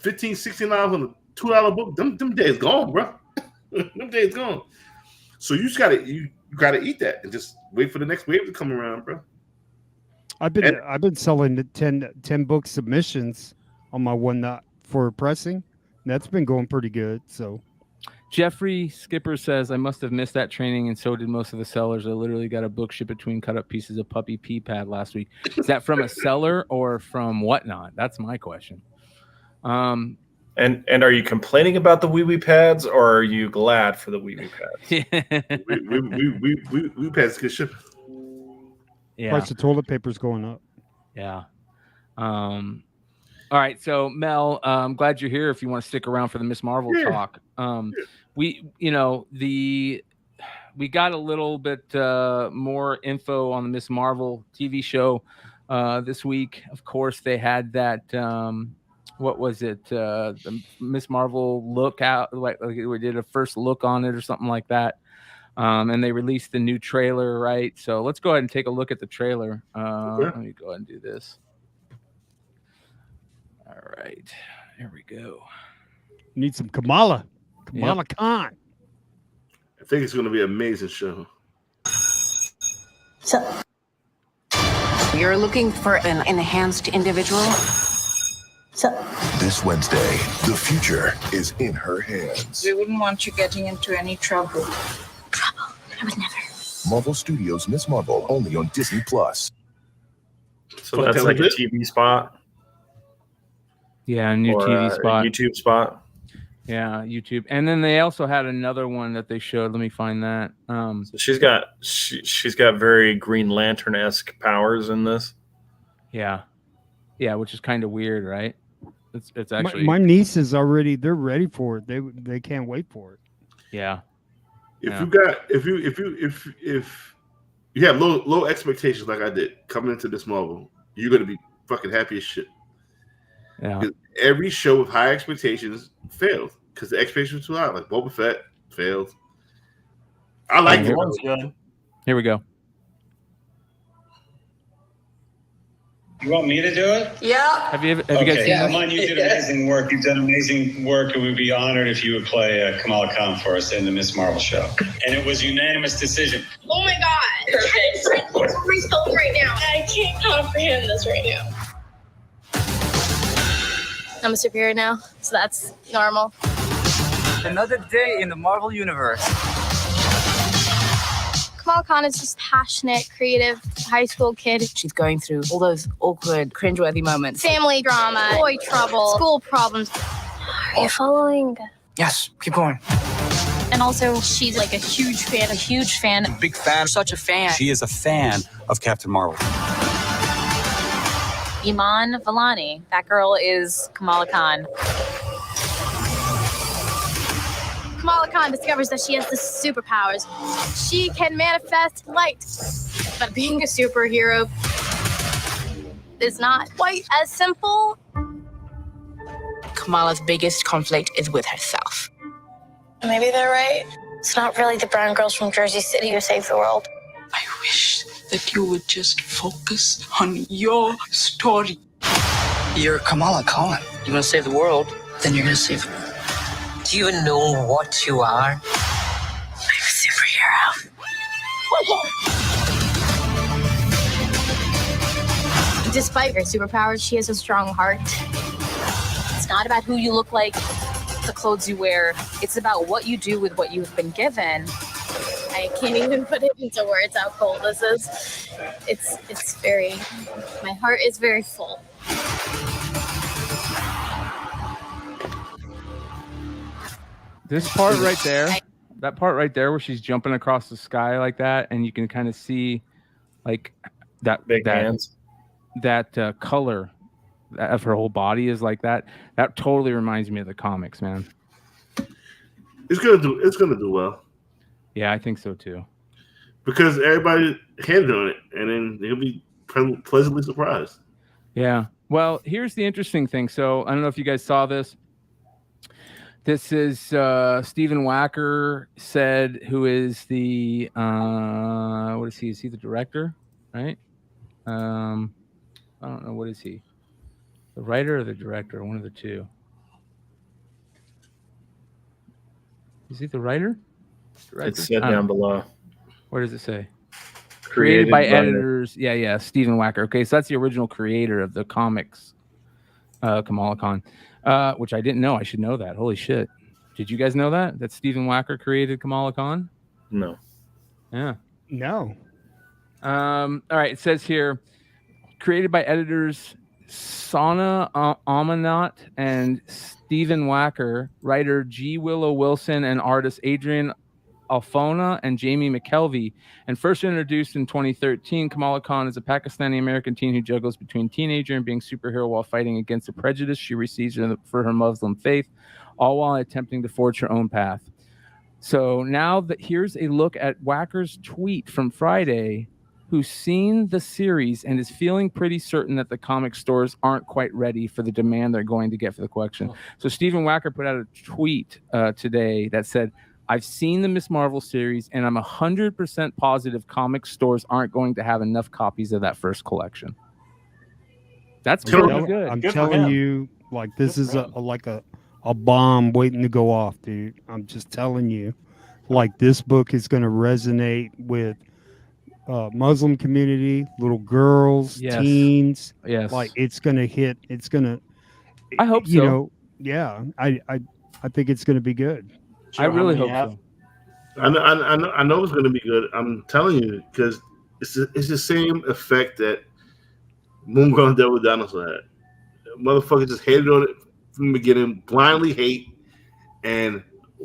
$15, $16 on a $2 book, them days gone, bro. Them days gone. So you just gotta eat that and just wait for the next wave to come around, bro. I've been selling the 10 book submissions on my Whatnot for pressing. That's been going pretty good. So Jeffrey Skipper says, I must have missed that training, and so did most of the sellers. I literally got a book shipped between cut up pieces of puppy pee pad last week. Is that from a seller or from Whatnot? That's my question. And are you complaining about the wee pads, or are you glad for the wee pads? we pads get shipped. Yeah. Price of toilet paper is going up. Yeah. All right, so Mel, I'm glad you're here. If you want to stick around for the Miss Marvel talk, we got a little bit more info on the Miss Marvel TV show this week. Of course, they had that. What was it? The Miss Marvel look out, like we did a first look on it or something like that. And they released the new trailer, right? So let's go ahead and take a look at the trailer. Let me go ahead and do this. All right, here we go. Need some Kamala Khan. I think it's going to be an amazing show. So, you're looking for an enhanced individual? So, this Wednesday, the future is in her hands. We wouldn't want you getting into any trouble. Trouble? I would never. Marvel Studios' Miss Marvel, only on Disney+. So that's like a TV spot? Yeah, a new TV spot. YouTube spot. Yeah, YouTube. And then they also had another one that they showed. Let me find that. So she's got very Green Lantern-esque powers in this. Yeah. Yeah, which is kind of weird, right? It's actually my nieces they're ready for it. They can't wait for it. Yeah. If you have low expectations like I did coming into this Marvel, you're gonna be fucking happy as shit. Yeah. Every show with high expectations failed because the expectations were too high. Like Boba Fett failed. I like it. Good. Here we go. You want me to do it? Yeah. Have you guys seen this? Come on, you did amazing work. You've done amazing work, and we'd be honored if you would play Kamala Khan for us in the Miss Marvel show. And it was unanimous decision. Oh my God! Perfect. What's my phone right now? I can't comprehend this right now. I'm a superhero now, so that's normal. Another day in the Marvel Universe. Kamala Khan is just passionate, creative, high school kid. She's going through all those awkward, cringeworthy moments. Family drama, boy trouble, school problems. Are you following? Yes, keep going. And also, she's like a huge fan. A huge fan. Big fan. Such a fan. She is a fan of Captain Marvel. Iman Vellani. That girl is Kamala Khan. Kamala Khan discovers that she has the superpowers. She can manifest light. But being a superhero is not quite as simple. Kamala's biggest conflict is with herself. Maybe they're right. It's not really the brown girls from Jersey City who save the world. I wish that you would just focus on your story. You're Kamala Khan. You want to save the world? Then you're going to save the world. Do you even know what you are? I'm a superhero. Despite her superpowers, she has a strong heart. It's not about who you look like, the clothes you wear. It's about what you do with what you've been given. I can't even put it into words how cold this is. It's very, my heart is very full. This part right there, that part right there where she's jumping across the sky like that, and you can kind of see like that big hands. That color of her whole body is like that. That totally reminds me of the comics, man. It's gonna do well. Yeah, I think so too. Because everybody handed on it, and then they'll be pleasantly surprised. Yeah. Well, here's the interesting thing. So I don't know if you guys saw this. This is Stephen Wacker said, who is the what is he? Is he the director? Right? I don't know. What is he? The writer or the director? One of the two. Is he the writer? It's said down below. Where does it say? Created by editors. Yeah. Stephen Wacker. Okay, so that's the original creator of the comics, Kamala Khan, which I didn't know. I should know that. Holy shit. Did you guys know that? That Stephen Wacker created Kamala Khan? No. Yeah. No. All right. It says here, created by editors Sana Amanat and Stephen Wacker, writer G. Willow Wilson, and artist Adrian Alfona and Jamie McKelvey. And first introduced in 2013, Kamala Khan is a Pakistani-American teen who juggles between teenager and being superhero while fighting against the prejudice she receives for her Muslim faith, all while attempting to forge her own path. So now that here's a look at Wacker's tweet from Friday, who's seen the series and is feeling pretty certain that the comic stores aren't quite ready for the demand they're going to get for the collection. So Stephen Wacker put out a tweet today that said, I've seen the Ms. Marvel series, and I'm 100% positive comic stores aren't going to have enough copies of that first collection. That's pretty good. I'm telling you, like, this is a bomb waiting to go off, dude. I'm just telling you, like, this book is going to resonate with Muslim community, little girls, teens. Yes. Like, it's going to hit. It's going to. I hope so. You know, yeah. I think it's going to be good. I really hope so. I know it's going to be good. I'm telling you, because it's the same effect that Moongrown Devil Dinosaur had. Motherfuckers just hated on it from the beginning, blindly hate, and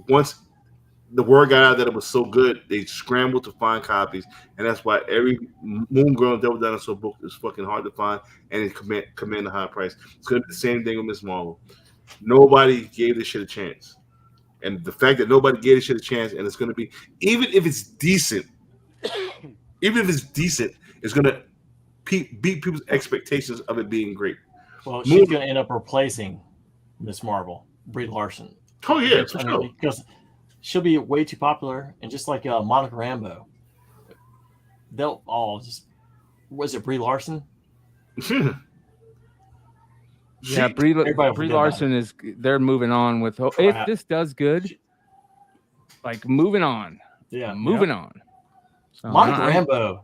once the word got out that it was so good, they scrambled to find copies, and that's why every Moongrown Devil Dinosaur book is fucking hard to find, and it command a high price. It's going to be the same thing with Ms. Marvel. Nobody gave this shit a chance. And the fact that nobody gave this shit a chance, and it's going to be, even if it's decent, it's going to beat people's expectations of it being great. Well, she's going to end up replacing Ms. Marvel, Brie Larson. Oh, yeah, for sure. Because she'll be way too popular, and just like Monica Rambeau, they'll all just, was it Brie Larson? Yeah, Brie Larson they're moving on with, if this does good, like moving on. Yeah. Moving on. So, Monica Rambeau,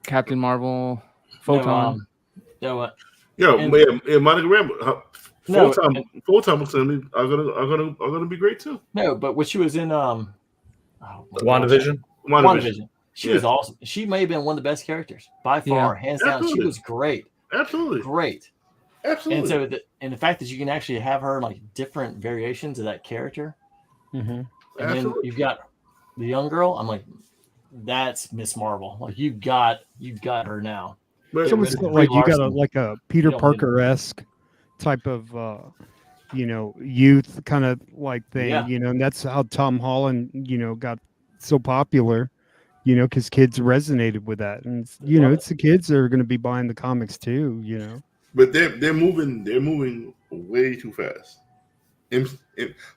Captain Marvel, Photon. Monica Rambeau. Full-time books are gonna be great too. No, but when she was in WandaVision. She was awesome. She may have been one of the best characters by far, hands down. Absolutely. She was great. Absolutely. Great. Absolutely. And so the fact that you can actually have her like different variations of that character. Mm-hmm. And then you've got the young girl. I'm like, that's Miss Marvel. Like you got her now. It's almost like you got a Peter Parker-esque type of youth kind of like thing, and that's how Tom Holland, got so popular, because kids resonated with that, and it's the kids that are going to be buying the comics too, But they're moving way too fast.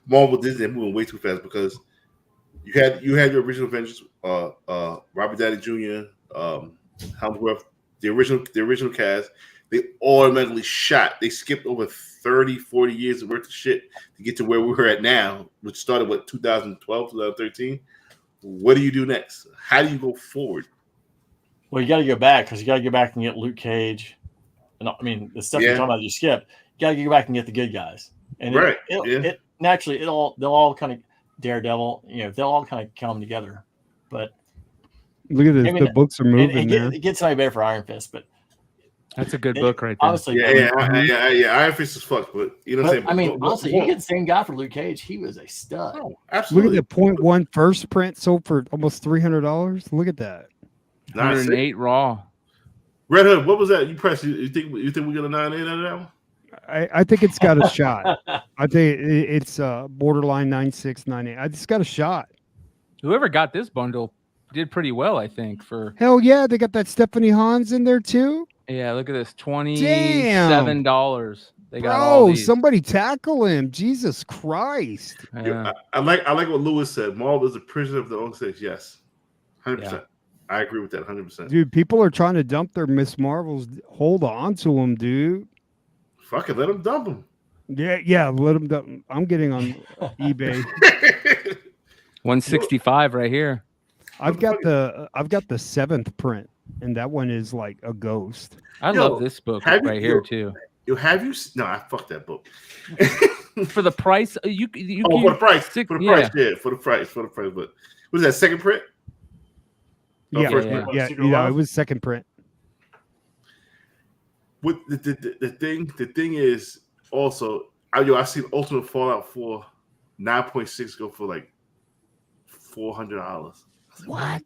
Marvel Disney, they're moving way too fast because you had your original Avengers, Robert Downey Jr., Hemsworth, the original cast. they automatically shot. They skipped over 30, 40 years worth of shit to get to where we're at now, which started, 2012, 2013. What do you do next? How do you go forward? Well, you got to go back because you got to go back and get Luke Cage. And I mean, the stuff you're talking about, you skip. You got to go back and get the good guys. And it naturally, they'll all kind of Daredevil. They'll all kind of come together. But look at this. The books are moving. It gets somebody better for Iron Fist, but that's a good book right there. Honestly, Iron Fist is fucked, but you know what I'm saying. I mean, honestly, you get the same guy for Luke Cage. He was a stud. Oh, absolutely. Look at the 0.1 first print sold for almost $300. Look at that. 108 raw. Red Hood, what was that? You pressed? You think we get a 9.8 out of that one? I think it's got a shot. I think it's borderline 9.6, 9.8. It's got a shot. Whoever got this bundle did pretty well, I think. For hell yeah, they got that Stephanie Hans in there too. Yeah, look at this, $27. They got all Bro, these. somebody tackle him! Jesus Christ! Yeah. I like what Lewis said. Marvel is a prisoner of their own success. Yes, 100%. I agree with that 100%. Dude, people are trying to dump their Miss Marvels. Hold on to them, dude. Fuck it, let them dump them. Yeah, let them dump. I'm getting on eBay. 165 right here. I've got the 7th print, and that one is like a ghost. I love this book right here too. Have you? No, I fucked that book. For the price, for the price, for the price. But what is that, second print? Yeah, it was second print. With the thing is also, I seen Ultimate Fallout 4 9.6 go for like $400. What?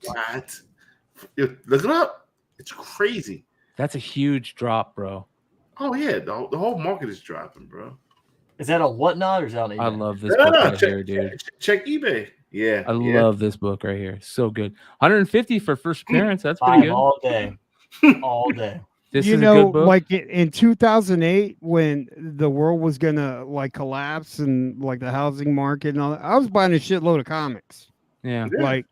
Look it up. It's crazy. That's a huge drop, bro. Oh yeah, the whole market is dropping, bro. Is that a Whatnot or is that on eBay? I love this book right here, dude. Check eBay. Yeah, I love this book right here. So good. 150 for first appearance. That's pretty good. All day. All day. This is a good book. Like in 2008, when the world was gonna like collapse and like the housing market and all that, I was buying a shitload of comics. Yeah. Like,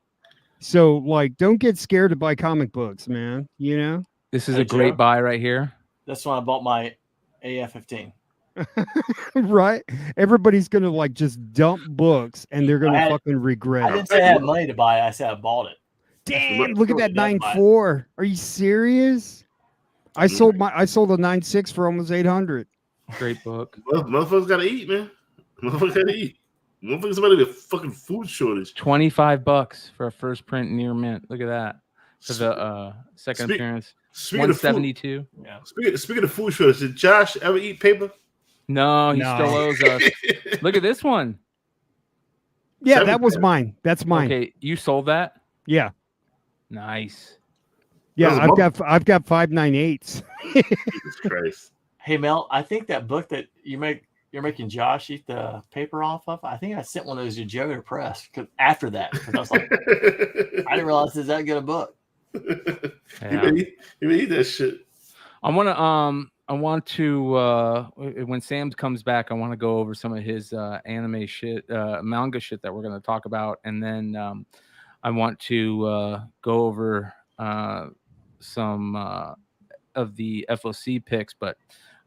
don't get scared to buy comic books, man. You know. This is a great buy right here. That's when I bought my AF-15. Right? Everybody's gonna like just dump books and they're gonna fucking regret it. I didn't say I had money to buy it. I said I bought it. Damn, look at that 9.4. Are you serious? I sold a 9.6 for almost 800. Great book. Motherfuckers gotta eat, man. Motherfuckers gotta eat. Motherfuckers about to fucking food shortage. $25 for a first print near mint. Look at that. For the second appearance. 172. Yeah. Speaking of food shortage, did Josh ever eat paper? No, he still owes us. Look at this one. Yeah, that was mine. That's mine. Okay, you sold that? Yeah. Nice. Yeah, I've got 5.98s. Jesus Christ. Hey Mel, I think that book that you're making Josh eat the paper off of, I think I sent one of those to Joe to press after that because I was like, I didn't realize it's that good a book. You eat that shit. I want to when Sam comes back, I want to go over some of his anime shit, manga shit that we're going to talk about, and then I want to go over some of the FOC picks, but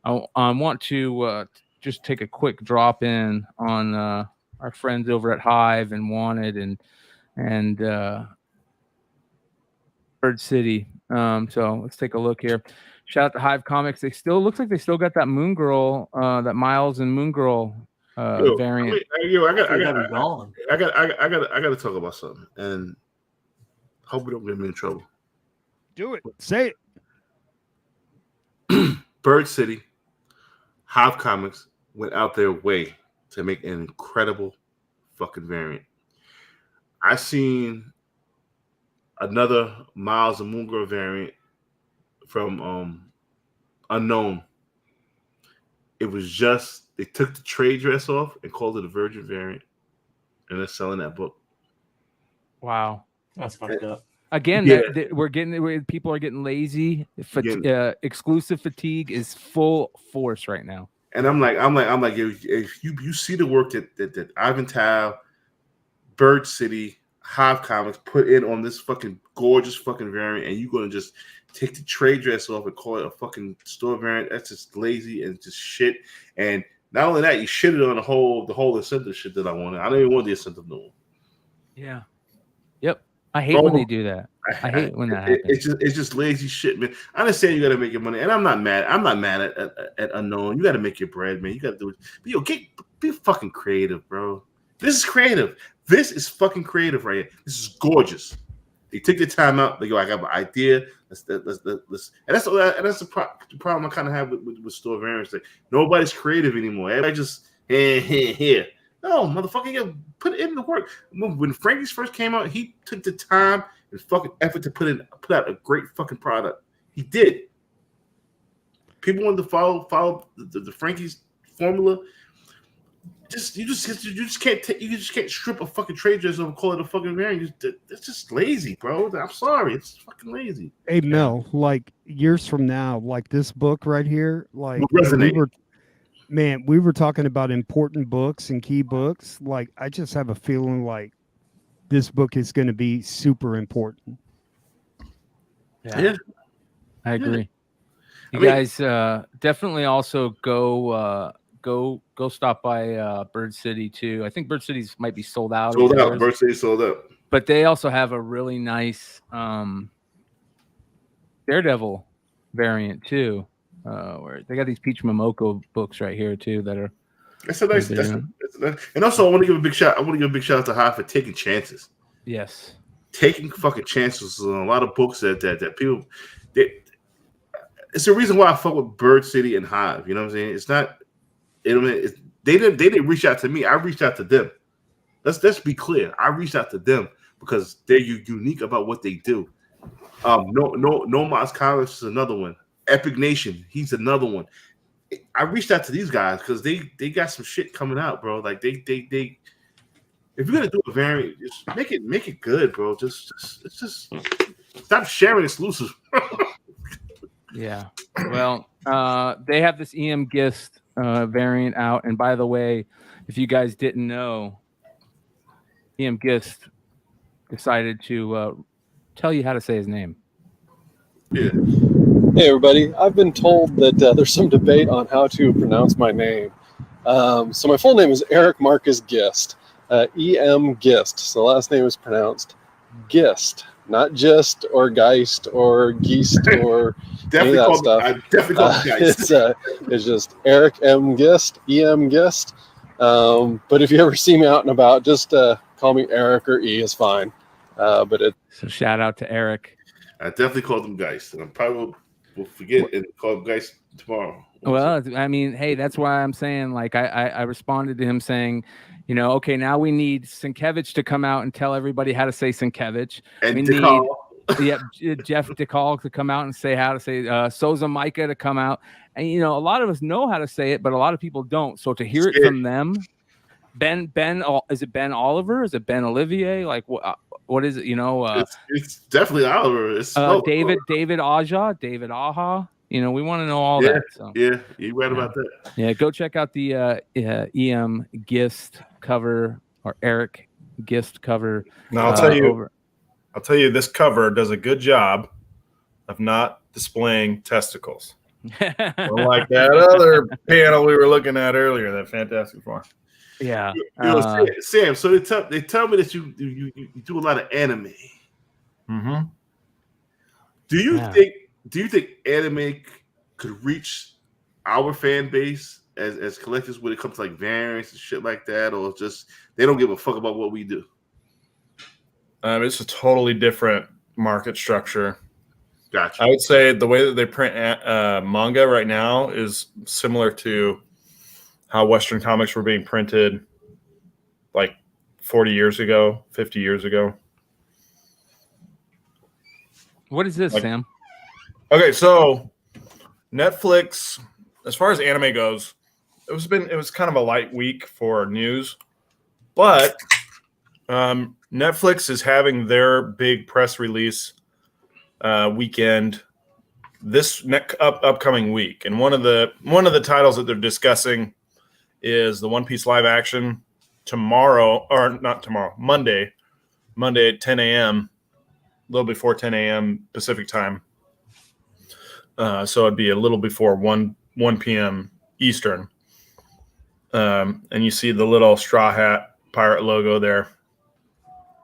I want to just take a quick drop in on our friends over at Hive and Wanted and Bird City. So let's take a look here. Shout out to Hive Comics. They still looks like they still got that Moon Girl, that Miles and Moon Girl variant. I got to talk about something, and hope we don't get me in trouble. Do it. Say it. Bird City, Hive Comics went out their way to make an incredible fucking variant. I seen another Miles and Moon Girl variant from Unknown. It was just they took the trade dress off and called it a Virgin variant, and they're selling that book. Wow, that's fucked up. Again, people are getting lazy. Exclusive fatigue is full force right now. And I'm like, if you see the work that Ivan Tao, Bird City, Hive Comics put in on this fucking gorgeous fucking variant, and you're gonna just take the trade dress off and call it a fucking store variant. That's just lazy and just shit. And not only that, you shitted on the whole incentive shit that I wanted. I don't even want the incentive no more. Yeah. Yep. I hate when they do that. I hate when that happens. It's just lazy shit, man. I understand you got to make your money, and I'm not mad. I'm not mad at Unknown. You got to make your bread, man. You got to do it. But be fucking creative, bro. This is creative. This is fucking creative right here. This is gorgeous. They take the time out. They go, I got an idea. Let's. And that's the problem I kind of have with store variants. Like nobody's creative anymore. Everybody just here. No, motherfucker, you put in the work. When Frankie's first came out, he took the time and fucking effort to put out a great fucking product. He did. People wanted to follow the Frankie's formula. You just can't strip a fucking trade dress and call it a fucking variant. It's just lazy, bro. I'm sorry, it's fucking lazy. Hey Mel, like years from now, like this book right here, like we were talking about important books and key books. Like I just have a feeling like this book is going to be super important. Yeah. I agree. You guys definitely also go stop by Bird City too. I think Bird City's might be sold out. Bird City sold out. But they also have a really nice Daredevil variant too. Where they got these Peach Momoko books right here too that are. That's a nice. And also, I want to give a big shout. I want to give a big shout out to Hive for taking chances. Yes, taking fucking chances on a lot of books that people. It's the reason why I fuck with Bird City and Hive. You know what I'm saying? It's not. They didn't reach out to me. I reached out to them. Let's be clear. I reached out to them because they're unique about what they do. No Moss Comics is another one. Epic Nation, he's another one. I reached out to these guys because they got some shit coming out, bro. Like they if you're gonna do a variant, just make it good, bro. Just stop sharing exclusives. Yeah. Well, they have this EM Gist variant out, and by the way, if you guys didn't know, EM Gist decided to tell you how to say his name. Yeah. Hey everybody, I've been told that there's some debate on how to pronounce my name. So my full name is Eric Marcus Gist, E.M. Gist. So the last name is pronounced Gist, not Gist or Geist or Geist or any of that stuff. I definitely call it Geist. It's just Eric M. Gist, E.M. Gist. But if you ever see me out and about, just call me Eric or E is fine. So shout out to Eric. I definitely called him Geist, and I probably will forget and call him Geist tomorrow. Well, I mean, hey, that's why I'm saying, like, I responded to him saying, you know, okay, now we need Sienkiewicz to come out and tell everybody how to say Sienkiewicz. And we need Jeff DeCall to come out and say how to say Souza Micah to come out. And, you know, a lot of us know how to say it, but a lot of people don't. So to hear it from them, Ben, is it Ben Oliver? Is it Ben Olivier? Like, what is it? You know, it's definitely Oliver. It's David Aja. You know, we want to know all that. So. Yeah, you're right about that. Yeah, go check out the EM Gist cover or Eric Gist cover. No, I'll tell you, this cover does a good job of not displaying testicles. Like that other panel we were looking at earlier, that Fantastic Four. Yeah, Sam. So they tell me that you do a lot of anime. Mm-hmm. Do you think anime could reach our fan base as collectors when it comes to like variants and shit like that, or just they don't give a fuck about what we do? It's a totally different market structure. Gotcha. I would say the way that they print manga right now is similar to how Western comics were being printed like 40 years ago, 50 years ago. What is this, Sam? Okay, so Netflix, as far as anime goes, it was kind of a light week for news, but Netflix is having their big press release weekend this upcoming week, and one of the titles that they're discussing is the One Piece live action Monday, Monday at 10 a.m., a little before 10 a.m. Pacific time. So it'd be a little before 1 p.m. Eastern. And you see the little straw hat pirate logo there.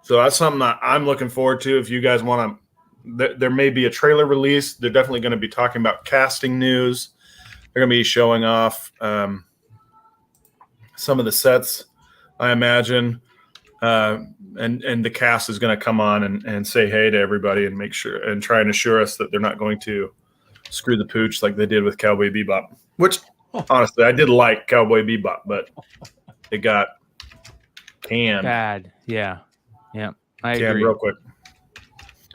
So that's something that I'm looking forward to. If you guys want to, there may be a trailer release. They're definitely going to be talking about casting news. They're going to be showing off some of the sets, I imagine. And the cast is going to come on and say hey to everybody and make sure and try and assure us that they're not going to screw the pooch like they did with Cowboy Bebop, which honestly I did like Cowboy Bebop, but it got canned. Bad. Yeah. I Canned agree. real quick.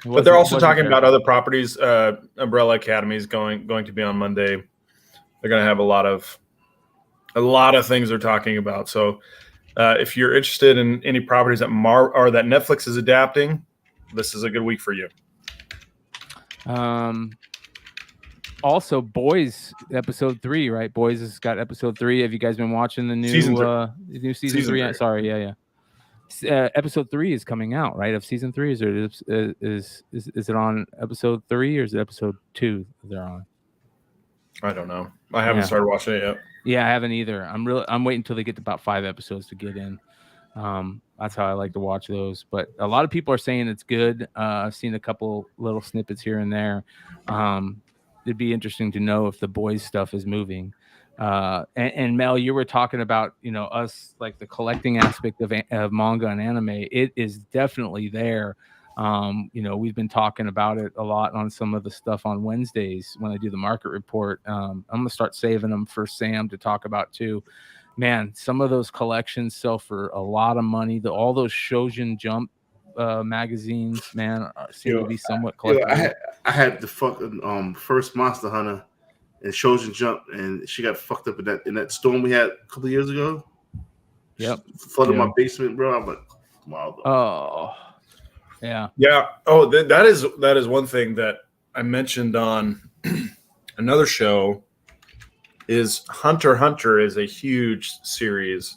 But they're also talking about other properties. Umbrella Academy is going to be on Monday. They're going to have a lot of things they're talking about. So if you're interested in any properties that that Netflix is adapting, this is a good week for you. Also, Boys episode 3, right? Boys has got episode 3. Have you guys been watching the new season 3? Sorry, yeah. Episode 3 is coming out, right? Of season 3, is it on episode 3 or is it episode 2 they're on? I don't know. I haven't started watching it yet. Yeah, I haven't either. I'm waiting until they get to about 5 episodes to get in. That's how I like to watch those. But a lot of people are saying it's good. I've seen a couple little snippets here and there. It'd be interesting to know if the Boys stuff is moving. And Mel, you were talking about, us, like the collecting aspect of manga and anime. It is definitely there. We've been talking about it a lot on some of the stuff on Wednesdays when I do the market report. I'm going to start saving them for Sam to talk about too. Man, some of those collections sell for a lot of money. All those Shoujin Jump magazines, man, seem to be somewhat collectible. I had the fucking first Monster Hunter and Shoujin Jump, and she got fucked up in that storm we had a couple of years ago. Yep, flooded my basement, bro. I'm like, wow. Oh, yeah. Oh, that is one thing that I mentioned on another show. Is Hunter x Hunter is a huge series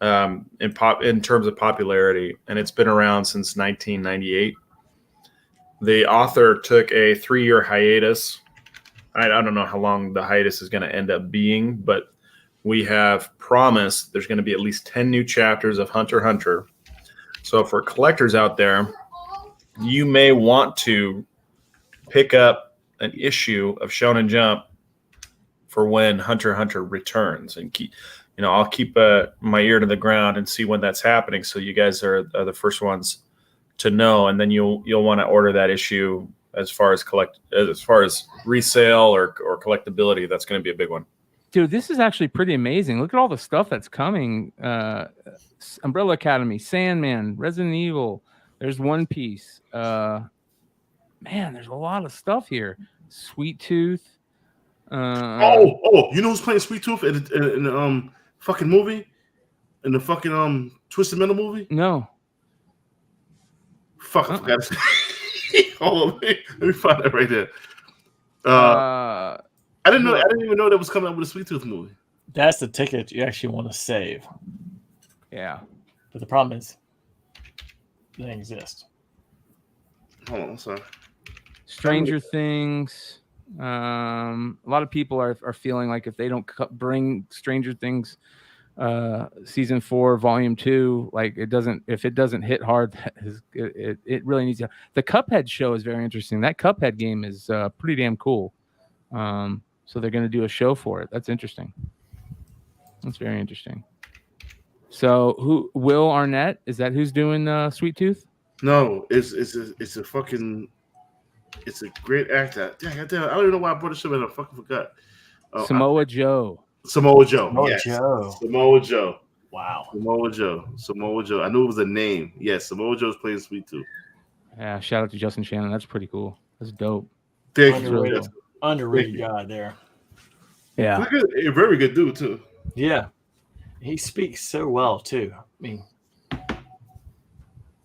in terms of popularity, and it's been around since 1998. The author took a 3-year hiatus. I don't know how long the hiatus is going to end up being, but we have promised there's going to be at least 10 new chapters of Hunter x Hunter. So for collectors out there, you may want to pick up an issue of Shonen Jump for when Hunter x Hunter returns, and I'll keep my ear to the ground and see when that's happening. So you guys are the first ones to know, and then you'll want to order that issue as far as resale or collectability. That's going to be a big one. Dude, this is actually pretty amazing. Look at all the stuff that's coming. Umbrella Academy, Sandman, Resident Evil. There's One Piece. Man, there's a lot of stuff here. Sweet Tooth. You know who's playing Sweet Tooth in the fucking movie? In the fucking Twisted Metal movie? No. Fuck, I forgot. Hold on, let me find that right there. I didn't even know that was coming out with a Sweet Tooth movie. That's the ticket you actually want to save. Yeah. But the problem is they exist. Hold on, sorry. Stranger Things. A lot of people are feeling like if they don't bring Stranger Things season 4 volume 2, like if it doesn't hit hard, it really needs to. The Cuphead show is very interesting. That Cuphead game is pretty damn cool. So they're going to do a show for it. That's interesting. That's very interesting. So Will Arnett, is that who's doing Sweet Tooth? No, it's a great actor. Yeah, I don't even know why I brought this up, and I fucking forgot. Samoa Joe. Samoa Joe. Samoa Yes. Joe. Samoa Joe. Wow. Samoa Joe. I knew it was a name. Yes, Samoa Joe's playing Sweet Tooth. Yeah, shout out to Justin Shannon. That's pretty cool. That's dope. Thank you. Underrated guy there. Yeah. A very good dude, too. Yeah. He speaks so well, too. I mean,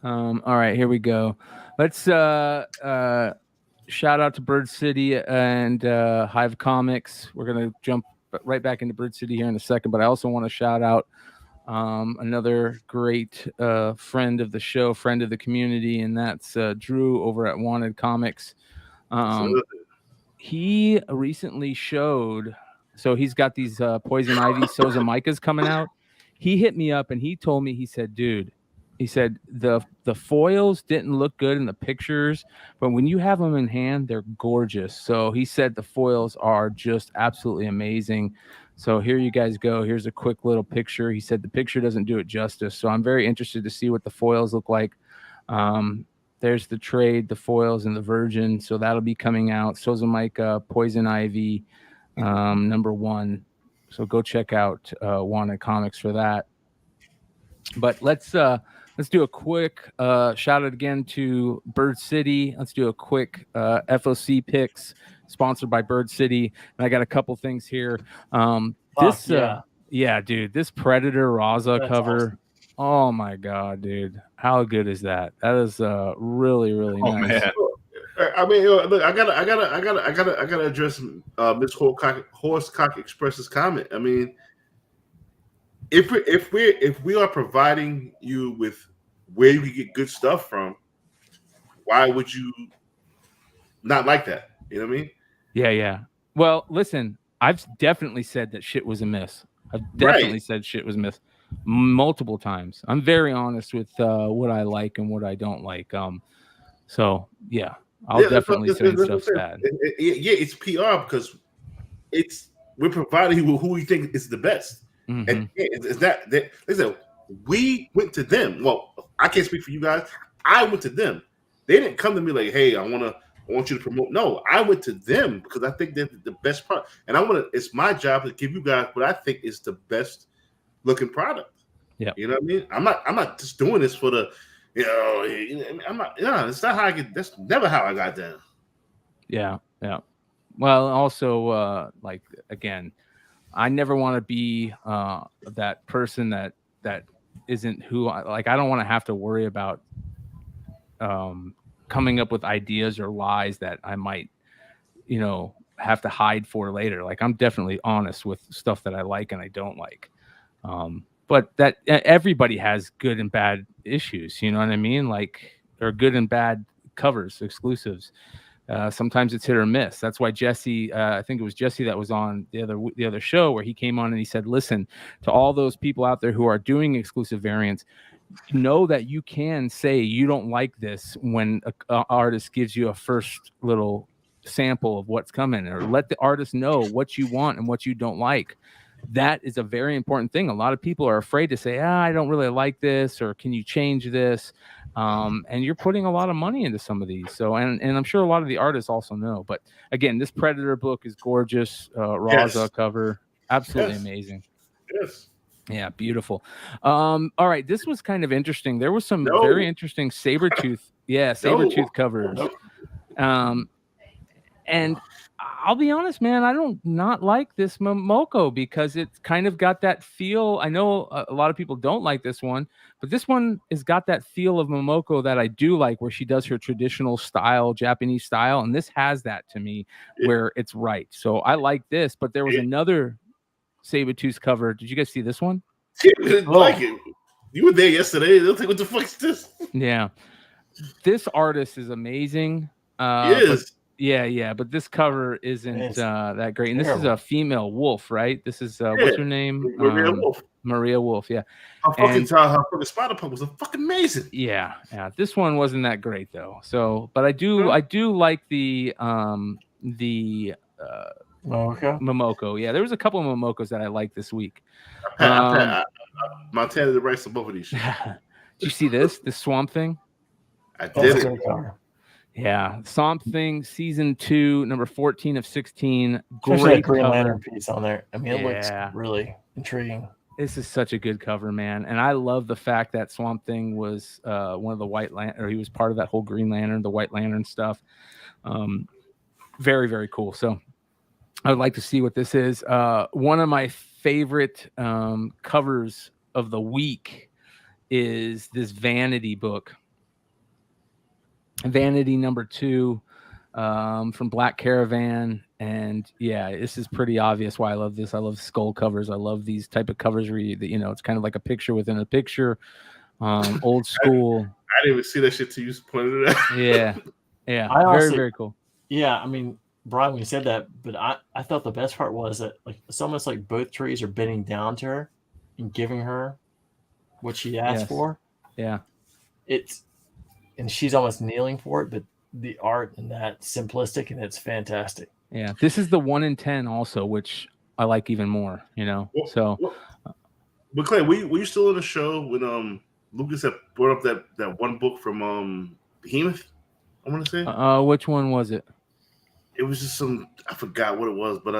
all right, here we go. Let's shout out to Bird City and Hive Comics. We're going to jump right back into Bird City here in a second, but I also want to shout out another great friend of the show, friend of the community, and that's Drew over at Wanted Comics. He recently showed, so he's got these Poison Ivy Souza Micas coming out. He hit me up and he told me, he said, dude, he said the foils didn't look good in the pictures, but when you have them in hand, they're gorgeous. So he said the foils are just absolutely amazing. So here you guys go. Here's a quick little picture. He said the picture doesn't do it justice. So I'm very interested to see what the foils look like. There's the trade, the foils, and the Virgin. So that'll be coming out. Souza Mica, Poison Ivy, #1. So go check out Wanted Comics for that. But let's do a quick shout out again to Bird City. Let's do a quick FOC picks sponsored by Bird City. And I got a couple things here. Yeah, dude, this Predator Raza cover. Awesome. Oh my god, dude, how good is that? That is really nice. Man. I mean, look, I gotta address Miss Horsecock Express's comment. I mean, if we are providing you with where you can get good stuff from, why would you not like that? You know what I mean? Yeah. Well, listen, I've definitely said that shit was a miss. I've definitely said shit was a miss multiple times. I'm very honest with what I like and what I don't like. So yeah, I'll definitely say stuff's bad. It's PR because we're providing you with who we think is the best. Mm-hmm. And it's that listen, we went to them. Well, I can't speak for you guys. I went to them. They didn't come to me like, hey, I want you to promote. No, I went to them because I think they're the best product. And it's my job to give you guys what I think is the best looking product. Yeah. You know what I mean? I'm not just doing this for the, I'm not, it's not how that's never how I got there. Yeah. Well, also, like, again, I never want to be that person that isn't who I don't want to have to worry about coming up with ideas or lies that I might, have to hide for later. Like, I'm definitely honest with stuff that I like and I don't like. But that everybody has good and bad issues, you know what I mean? Like, or good and bad covers, exclusives. Sometimes it's hit or miss. That's why Jesse, I think it was Jesse that was on the other show where he came on and he said, listen, to all those people out there who are doing exclusive variants, know that you can say you don't like this when an artist gives you a first little sample of what's coming, or let the artist know what you want and what you don't like. That is a very important thing. A lot of people are afraid to say, I don't really like this, or can you change this? And you're putting a lot of money into some of these. So, and I'm sure a lot of the artists also know. But again, this Predator book is gorgeous. Raza cover, absolutely amazing. Yes. Yeah, beautiful. All right, this was kind of interesting. There was some very interesting Sabretooth, Sabretooth covers. And I'll be honest, man, I don't not like this Momoko because it's kind of got that feel. I know a lot of people don't like this one, but this one has got that feel of Momoko that I do like, where she does her traditional style, Japanese style. And this has that to me where it's right. So I like this, but there was another Sabretooth cover. Did you guys see this one? Like it. You were there yesterday. They'll think, what the fuck is this? Yeah. This artist is amazing. But this cover isn't that great. And this is a female wolf, right? This is what's her name? Maria Wolf. Yeah. Her fucking Spider-Punk was fucking amazing. Yeah. This one wasn't that great though. So, but I do like the Momoko. Yeah, there was a couple of Momokos that I liked this week. Montana the rights to both of these. Did you see this Swamp Thing? I did. Yeah, Swamp Thing season 2, number 14 of 16. Great Green Lantern piece on there. I mean, it looks really intriguing. This is such a good cover, man, and I love the fact that Swamp Thing was one of the White Lantern, or he was part of that whole Green Lantern, the White Lantern stuff. Very, very cool. So I would like to see what this is. One of my favorite covers of the week is this Vanity book. Vanity number 2 from Black Caravan. And yeah, this is pretty obvious why I love this. I love skull covers. I love these type of covers where it's kind of like a picture within a picture. Old school. I didn't even see that shit till you pointed it out. Yeah. Yeah. I honestly, very cool. Yeah, I mean, Brian, when you said that, but I thought the best part was that like it's almost like both trees are bending down to her and giving her what she asked for. Yeah. And she's almost kneeling for it, but the art and that simplistic and it's fantastic. Yeah. This is the 1 in 10 also, which I like even more, But Clay, were you still in the show when Lucas had brought up that one book from Behemoth? I want to say. Which one was it? It was just I forgot what it was, but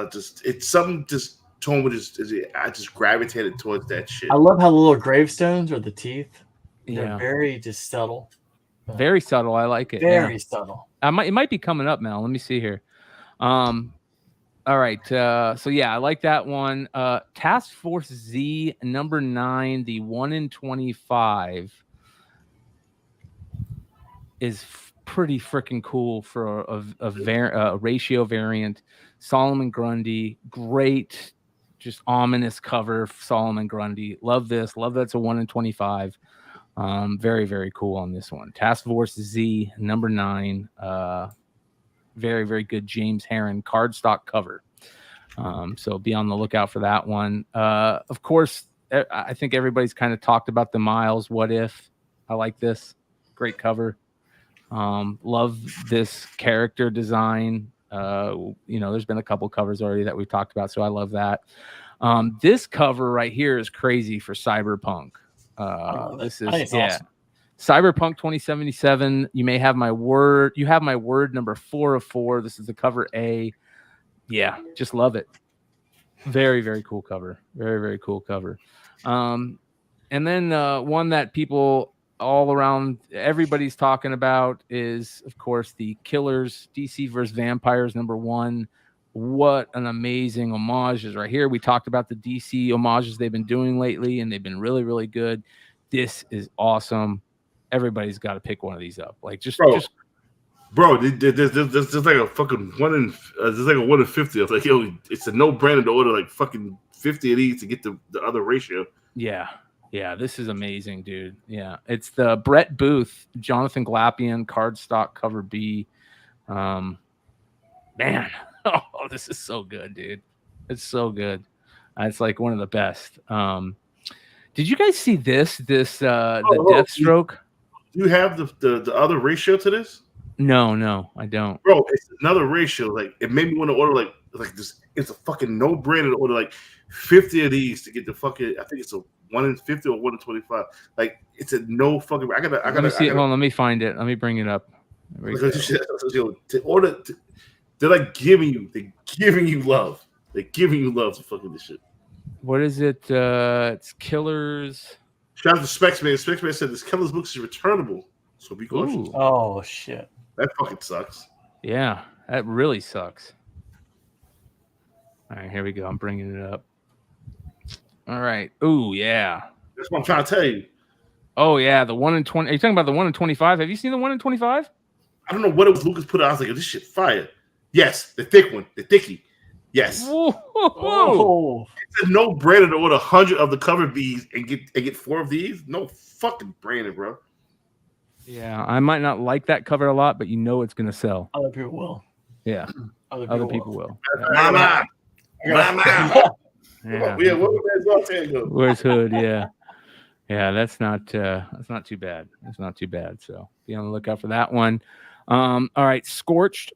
it's something just told me I just gravitated towards that shit. I love how the little gravestones are the teeth. They're Yeah. very just subtle. Very subtle. I like it. Very subtle. It might be coming up, Mel. Let me see here. All right. So yeah, I like that one. Task Force Z number 9, the 1 in 25 is pretty freaking cool for a ratio variant. Solomon Grundy, great, just ominous cover. Solomon Grundy, love this. Love that's a 1 in 25. Very, very cool on this one. Task Force Z number 9. Very, very good James Herron cardstock cover. So be on the lookout for that one. Of course, I think everybody's kind of talked about the Miles What If. I like this. Great cover. Love this character design. There's been a couple covers already that we've talked about, so I love that. This cover right here is crazy for Cyberpunk. This is awesome. Cyberpunk 2077. You may have my word. You have my word number 4 of 4. This is the cover A. Yeah, just love it. Very, very cool cover. Very, very cool cover. And then one that people all around, everybody's talking about is, of course, the Killers DC vs. Vampires number 1. What an amazing homage is right here. We talked about the DC homages they've been doing lately, and they've been really, really good. This is awesome. Everybody's got to pick one of these up. Like Bro, there's like a fucking there's like a 1 in 50. I was like, yo, it's a no-brainer to order like fucking 50 of these to get the other ratio. Yeah, this is amazing, dude. Yeah, it's the Brett Booth, Jonathan Glapian cardstock cover B. Man, this is so good, dude. It's so good. It's like one of the best. Did you guys see this? Deathstroke? Do you have the other ratio to this? No, I don't. Bro, it's another ratio. Like, it made me want to order like this. It's a fucking no-brainer to order like 50 of these to get the fucking. I think it's a 1 in 50 or 1 in 25. Like, it's a no fucking. I gotta. Let me see. Hold on, let me find it. Let me bring it up. To order, they're like giving you love. They're giving you love to fucking this shit. What is it? It's Killers. Shout out to Spexman. Spexman said this Killers books is returnable, so be cautious. Oh shit, that fucking sucks. Yeah, that really sucks. All right, here we go. I'm bringing it up. All right. Ooh, yeah. That's what I'm trying to tell you. Oh yeah, the 1 in 20. Are you talking about the 1 in 25? Have you seen the 1 in 25? I don't know what it was Lucas put out. I was like, this shit fire. Yes, the thick one, the thickie. Yes. Whoa. It's a no-brainer to order 100 of the cover Bs and get 4 of these. No fucking brainer, bro. Yeah, I might not like that cover a lot, but it's gonna sell. Other people will. Yeah, other people will. Mama. Yeah. Yeah. Where's Hood? Yeah. That's not too bad. That's not too bad. So be on the lookout for that one. All right, Scorched.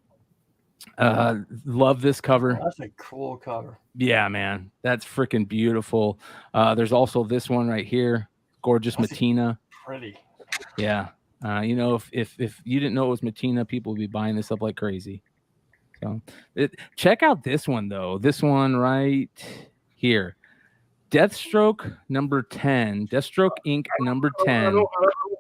Love this cover. That's a cool cover. Yeah, man, that's freaking beautiful. There's also this one right here, gorgeous Matina. Pretty. Yeah. If you didn't know it was Matina, people would be buying this up like crazy. So check out this one though. This one right here. Deathstroke number 10. Deathstroke Inc. number 10. I don't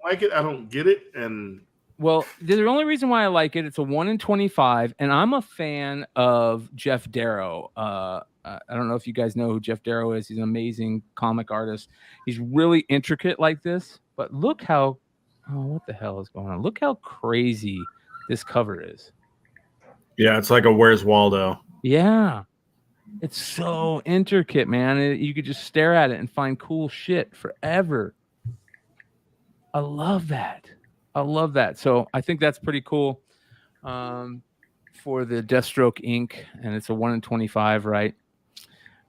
like it. I don't get it. And well, the only reason why I like it, it's a 1 in 25, and I'm a fan of Jeff Darrow. I don't know if you guys know who Jeff Darrow is. He's an amazing comic artist. He's really intricate like this, but look how what the hell is going on? Look how crazy this cover is. Yeah, it's like a Where's Waldo. Yeah. It's so intricate, man. You could just stare at it and find cool shit forever. I love that. So I think that's pretty cool for the Deathstroke Inc. And it's a 1 in 25, right?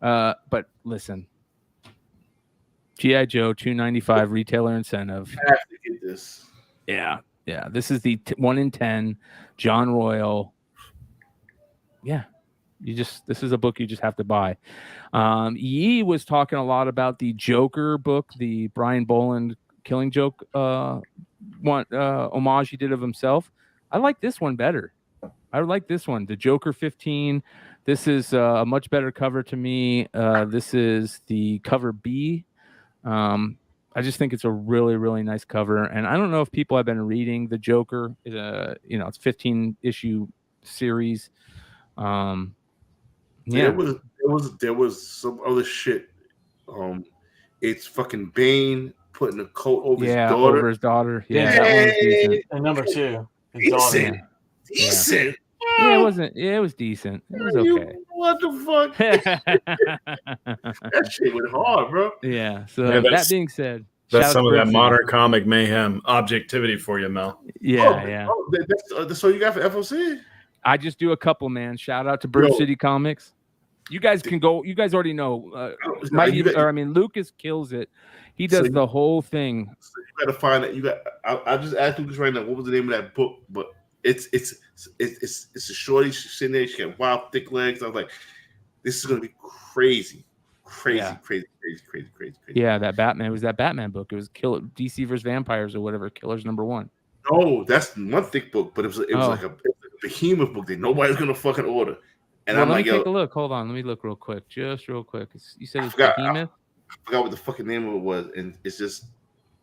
But listen, G.I. Joe $2.95 retailer incentive. I have to get this. Yeah. This is the 1 in 10 John Royal. Yeah. This is a book you just have to buy. Yee was talking a lot about the Joker book, the Brian Boland Killing Joke homage he did of himself. I like this one better. I like this one, the Joker 15. This is a much better cover to me. This is the cover B. I just think it's a really, really nice cover. And I don't know if people have been reading the Joker. It's 15 issue series. There was some other shit. It's fucking Bane putting a coat over his daughter. Over his daughter. Yeah, that one was decent. And number 2, his daughter. Decent. Yeah, it wasn't. Yeah, it was decent. It was okay. What the fuck? That shit went hard, bro. Yeah. So that being said, that's some of that modern comic mayhem objectivity for you, Mel. Yeah. That's all you got for FOC? I just do a couple, man. Shout out to Bird City Comics. You guys can go. You guys already know. Lucas kills it. He does the whole thing. So you got to find that. I just asked Lucas right now what was the name of that book, but it's a shorty sitting there. She got wild thick legs. I was like, this is gonna be crazy. Yeah, that Batman. It was that Batman book. It was DC vs Vampires or whatever. Killers #1. No, that's one thick book, but it was like a behemoth book that nobody's gonna fucking order. And let me take a look. Hold on, let me look real quick. Just real quick. You said it's behemoth. I forgot what the fucking name of it was, and it's just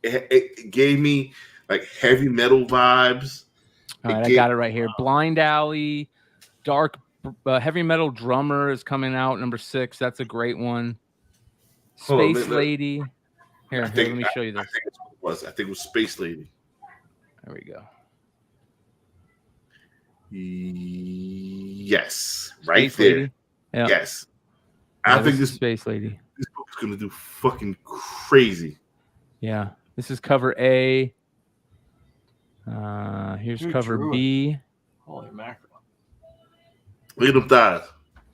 it gave me like heavy metal vibes. All right, I got it right here. Blind Alley, Dark Heavy Metal Drummer is coming out, number 6. That's a great one. Space Lady. Here, let me show you this. I think it was Space Lady. There we go. Yes, right Space there. Lady? Yep. Yes, I think this Space Lady. This book is gonna do fucking crazy. Yeah, this is cover A. Here's cover B. Holy mackerel! Look at them thighs.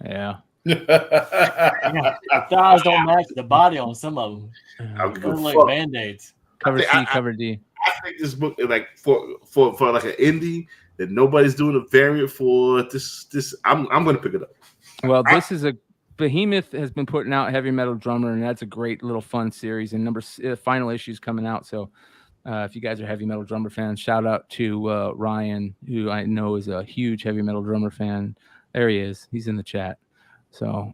Yeah. The thighs don't match the body on some of them. They're like Band-Aids. Cover C, cover D. I think this book is like for like an indie that nobody's doing a variant for. This I'm gonna pick it up. Well, this is a Behemoth has been putting out Heavy Metal Drummer, and that's a great little fun series. And final issue is coming out. So if you guys are Heavy Metal Drummer fans, shout out to Ryan, who I know is a huge Heavy Metal Drummer fan. There he is. He's in the chat. So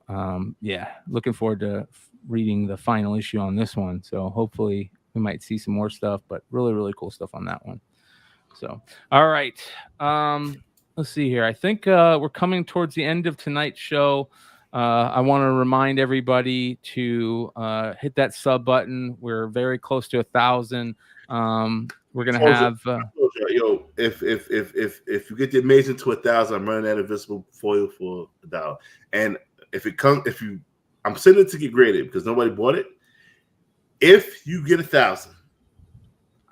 looking forward to reading the final issue on this one. So hopefully we might see some more stuff, but really, really cool stuff on that one. So, all right. Let's see here. I think we're coming towards the end of tonight's show. I want to remind everybody to hit that sub button. We're very close to 1,000. We're gonna have if you get the amazing to 1,000, I'm running that invisible foil for $1. And I'm sending it to get graded because nobody bought it. If you get 1,000,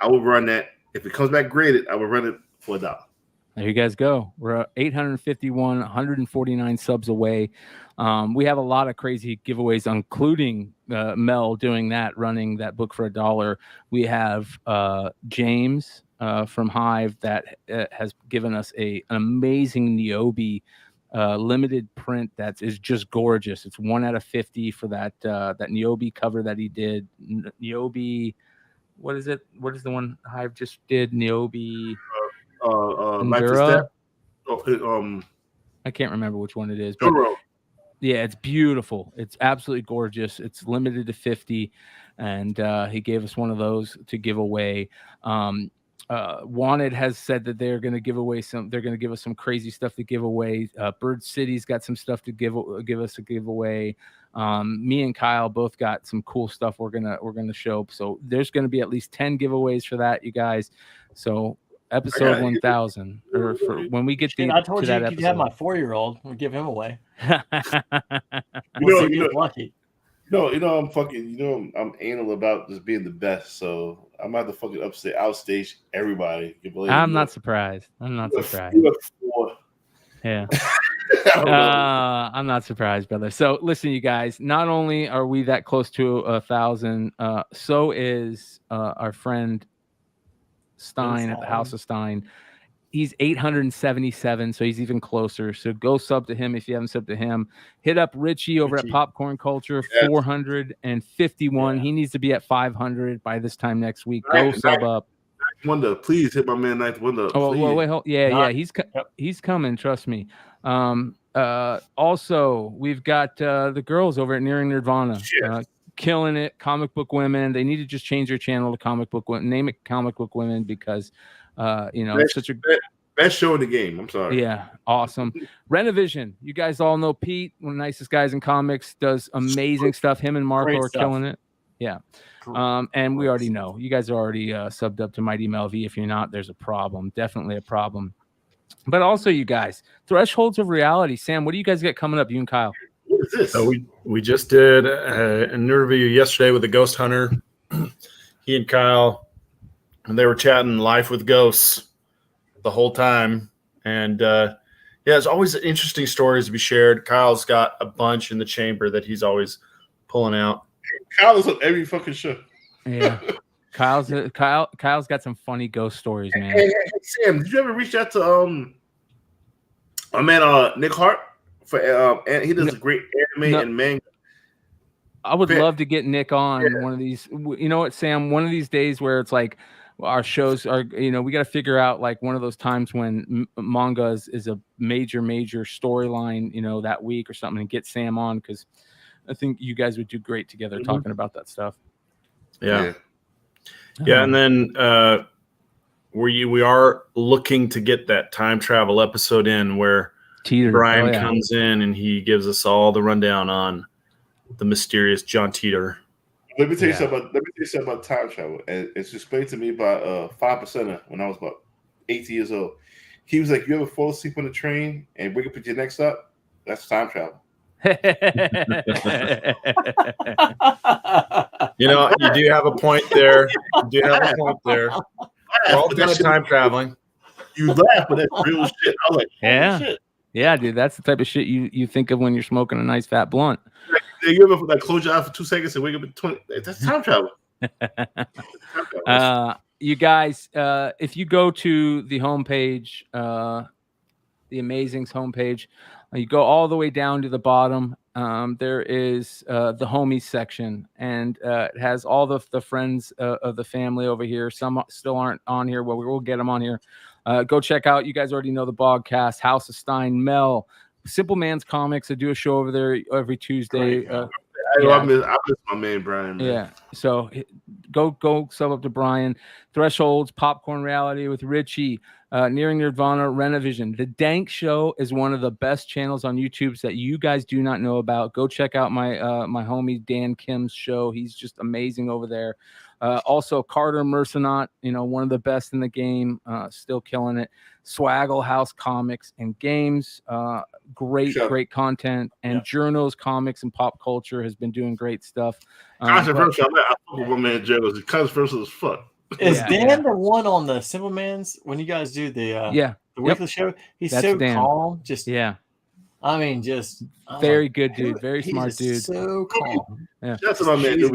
I will run that. If it comes back graded, I will run it for $1. There you guys go. We're 851, 149 subs away. We have a lot of crazy giveaways, including Mel doing that, running that book for $1. We have James from Hive that has given us an amazing Niobe limited print that is just gorgeous. It's 1 out of 50 for that Niobe cover that he did. Niobe, what is it? What is the one Hive just did? Niobe. I can't remember which one it is. But yeah, it's beautiful. It's absolutely gorgeous. It's limited to 50, and he gave us one of those to give away. Wanted has said that they're going to give away some. They're going to give us some crazy stuff to give away. Bird City's got some stuff to give us a giveaway. Me and Kyle both got some cool stuff we're gonna show. So there's going to be at least 10 giveaways for that, you guys. So episode 1000, or for when we get Shit, the I told to you that you could have episode. my 4-year-old. We'll give him away. You know, Lucky. I'm fucking, I'm anal about just being the best. So I'm about to fucking outstage everybody. I'm not surprised. I'm not surprised. Yeah. I'm not surprised, brother. So listen, you guys, not only are we that close to 1,000, so is our friend Stein at the House of Stein. He's 877, so he's even closer. So go sub to him if you haven't subbed to him. Hit up Richie over at Popcorn Culture, 451. He needs to be at 500 by this time next week. Go sub up. Wonder, please hit my man Ninth Wonder. Oh, well, wait, hold, yeah, Not- he's coming. Trust me. Also, we've got the girls over at Nearing Nirvana, killing it. Comic Book Women. They need to just change their channel to Comic Book Women. Name it Comic Book Women because it's such a best show in the game. I'm sorry. Yeah, awesome. Renovision. You guys all know Pete, one of the nicest guys in comics, does amazing stuff. Him and Marco Great are stuff. killing it. Yeah. And we already know you guys are already subbed up to Mighty Mel V. If you're not, there's a problem. Definitely a problem. But also, you guys, Thresholds of Reality. Sam, what do you guys got coming up? You and Kyle. What is this? So we just did an interview yesterday with the Ghost Hunter. He and Kyle, and they were chatting life with ghosts the whole time. And there's always interesting stories to be shared. Kyle's got a bunch in the chamber that he's always pulling out. Kyle is on every fucking show. Yeah. Kyle's got some funny ghost stories, man. Hey, Sam, did you ever reach out to our man Nick Hart for and he does a great anime and manga. I would love to get Nick on one of these. You know what, Sam? One of these days where it's like our shows are, we got to figure out like one of those times when manga is a major storyline, that week or something, and get Sam on, because I think you guys would do great together talking about that stuff. Yeah. And then we are looking to get that time travel episode in where Brian comes in and he gives us all the rundown on the mysterious John Teeter. Let me tell you something about time travel. And it's explained to me by 5%er when I was about 18 years old. He was like, "You ever fall asleep on the train and wake up at your next stop? That's time travel." You do have a point there. We're all done time traveling. You laugh, but that's real shit. I was like, shit. Yeah, dude, that's the type of shit you think of when you're smoking a nice fat blunt. You ever close your eyes for 2 seconds and wake up at 20? That's time travel. You guys, if you go to the homepage, the Amazings homepage, you go all the way down to the bottom. There is the homies section, and it has all the friends of the family over here. Some still aren't on here. Well, we will get them on here. Go check out. You guys already know the Bogcast, House of Stein, Mel, Simple Man's Comics. I do a show over there every Tuesday. I miss my man Brian. Man. Yeah, so go sub up to Brian. Thresholds, Popcorn Reality with Richie, Nearing Nirvana, Renovision. The Dank Show is one of the best channels on YouTube that you guys do not know about. Go check out my my homie Dan Kim's show. He's just amazing over there. Also, Carter Mercenaut, one of the best in the game, still killing it. Swaggle House Comics and Games, great content. And Journos Comics and Pop Culture has been doing great stuff. Controversial. I fuck with my man Journos. It's controversial as fuck. Is Dan the one on the Simple Man's when you guys do the weekly show? He's That's so Dan. calm. Very good dude. Very smart dude. So calm. Yeah. That's what my man do.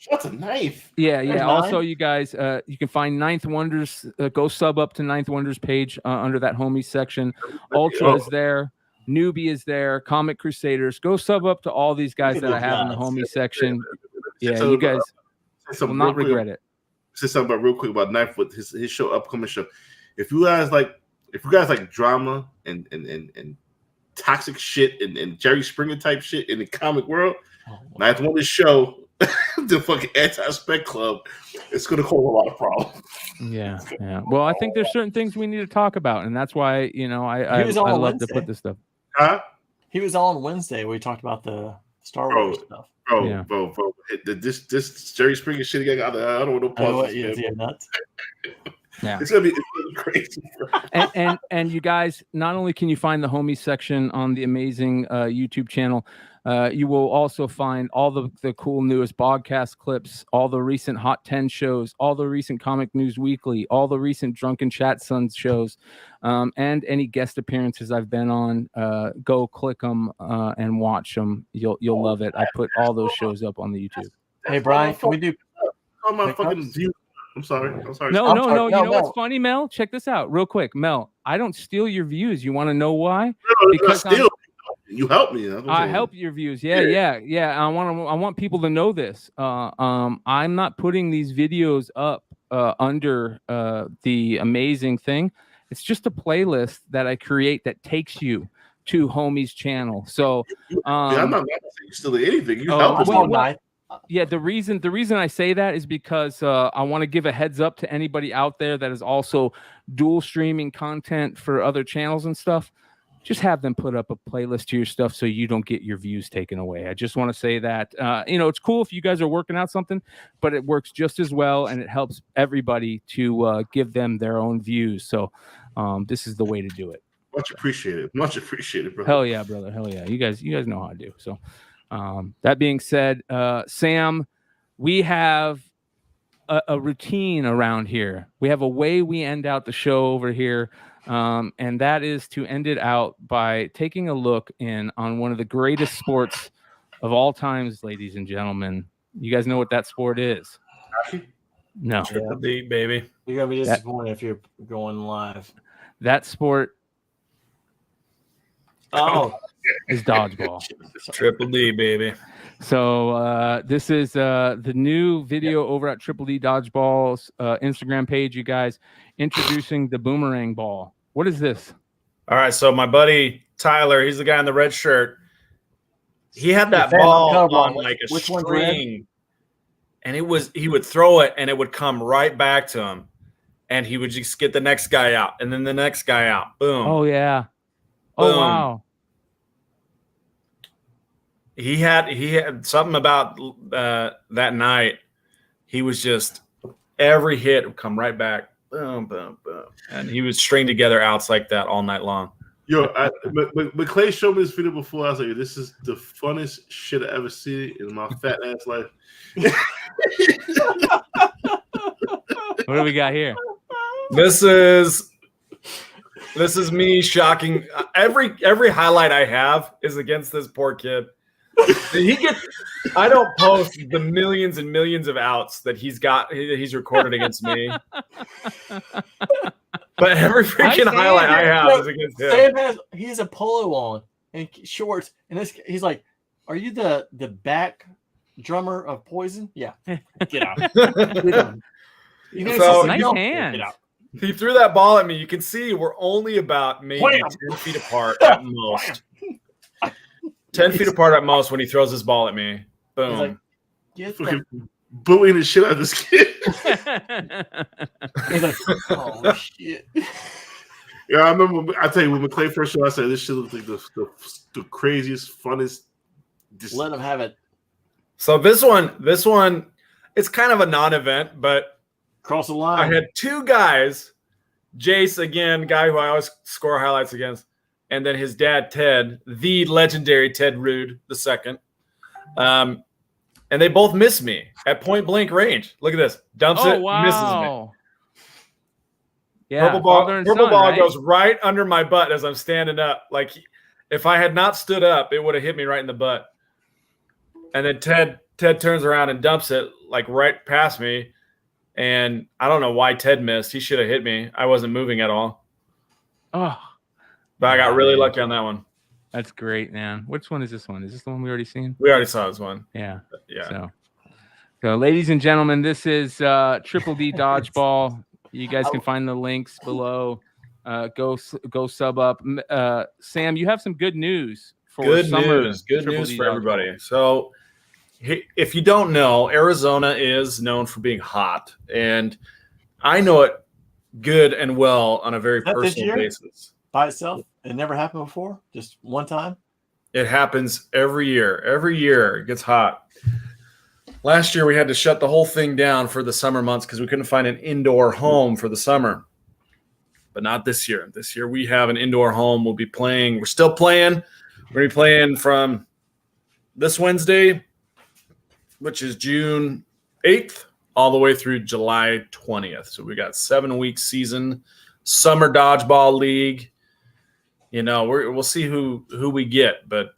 That's a knife. Yeah. Also, you guys, you can find Ninth Wonders. Go sub up to Ninth Wonders page under that homies section. Ultra is there. Newbie is there. Comic Crusaders. Go sub up to all these guys that I have in the homies section. Yeah, you guys will not regret it. Say something about real quick about Knife with his show, upcoming show. If you guys like drama and toxic shit and Jerry Springer type shit in the comic world, Ninth Wonder's show, the fucking Anti-Spec Club, it's gonna cause a lot of problems. Yeah. Well, I think there's certain things we need to talk about, and that's why I love to put this stuff. Huh? He was on Wednesday where we talked about the Star Wars stuff. Bro, this Jerry Springer shit again. I don't want no pauses. Yeah, nuts. Yeah. It's gonna be crazy. And you guys, not only can you find the homies section on the amazing YouTube channel, you will also find all the cool newest podcast clips, all the recent Hot 10 shows, all the recent Comic News Weekly, all the recent Drunken Chat Sons shows, and any guest appearances I've been on. Go click them and watch them. You'll love it. I put all those shows up on the YouTube. Hey Brian, can we do? Oh my fucking view. I'm sorry. No. You know what's funny, Mel? Check this out real quick. Mel, I don't steal your views. You want to know why? No, because you help me. I help your views. Yeah. I want people to know this. I'm not putting these videos up under the amazing thing. It's just a playlist that I create that takes you to Homie's channel. So I'm not stealing anything. You help us. Yeah, the reason I say that is because I want to give a heads up to anybody out there that is also dual streaming content for other channels and stuff. Just have them put up a playlist to your stuff so you don't get your views taken away. I just want to say that it's cool if you guys are working out something, but it works just as well and it helps everybody to give them their own views. So this is the way to do it. Much appreciated, bro. Hell yeah, brother. Hell yeah. You guys know how to do. So that being said, Sam, we have a routine around here. We have a way we end out the show over here. And that is to end it out by taking a look on one of the greatest sports of all times, ladies and gentlemen. You guys know what that sport is? No. Triple D, baby. You're gonna be disappointed if you're going live. That sport is dodgeball. Triple D, baby. So this is the new video over at Triple D Dodgeball's Instagram page, you guys, introducing the boomerang ball. What is this? All right, so my buddy Tyler, he's the guy in the red shirt. He had that ball on like a string, and he would throw it, and it would come right back to him, and he would just get the next guy out, and then the next guy out. Boom. Oh yeah. Oh Boom. wow. He had something about that night. He was just every hit would come right back. Boom, boom, boom. And he was stringing together outs like that all night long. Yo, but Clay showed me this video before. I was like, this is the funnest shit I ever seen in my fat ass life. What do we got here? This is me shocking. Every highlight I have is against this poor kid. I don't post the millions and millions of outs that he's recorded against me. But every freaking highlight I have is against him. He has a polo on and shorts, and he's like, "Are you the back drummer of Poison?" Yeah, get out. So nice hand. Get out. He threw that ball at me. You can see we're only about maybe 10 feet apart at most. 10 feet apart at most when he throws his ball at me. Boom. Like, get fucking booing the shit out of this kid. He's like, oh shit. Yeah, I remember. I tell you, when McClay first showed, I said this shit looks like the craziest, funnest. Let him have it. So this one, it's kind of a non-event, but cross the line. I had two guys, Jace again, guy who I always score highlights against, and then his dad, Ted, the legendary Ted Rude II. And they both miss me at point blank range. Look at this. Dumps it, misses me. Yeah, purple ball goes right under my butt as I'm standing up. Like if I had not stood up, it would have hit me right in the butt. And then Ted turns around and dumps it like right past me. And I don't know why Ted missed. He should have hit me. I wasn't moving at all. Oh. But I got really lucky on that one. That's great, man. Which one is this one? Is this the one we already seen? We already saw this one. Yeah. Yeah. So ladies and gentlemen, this is Triple D Dodgeball. You guys can find the links below. Go sub up. Sam, you have some good news for Good news for everybody. So if you don't know, Arizona is known for being hot. And I know it good and well on a very personal basis. By itself? It never happened before? Just one time? It happens every year. Every year it gets hot. Last year we had to shut the whole thing down for the summer months because we couldn't find an indoor home for the summer. But not this year. This year we have an indoor home. We'll be playing. We're still playing. We're going to be playing from this Wednesday, which is June 8th, all the way through July 20th. So we got 7-week season, summer dodgeball league. You know, we'll see who we get, but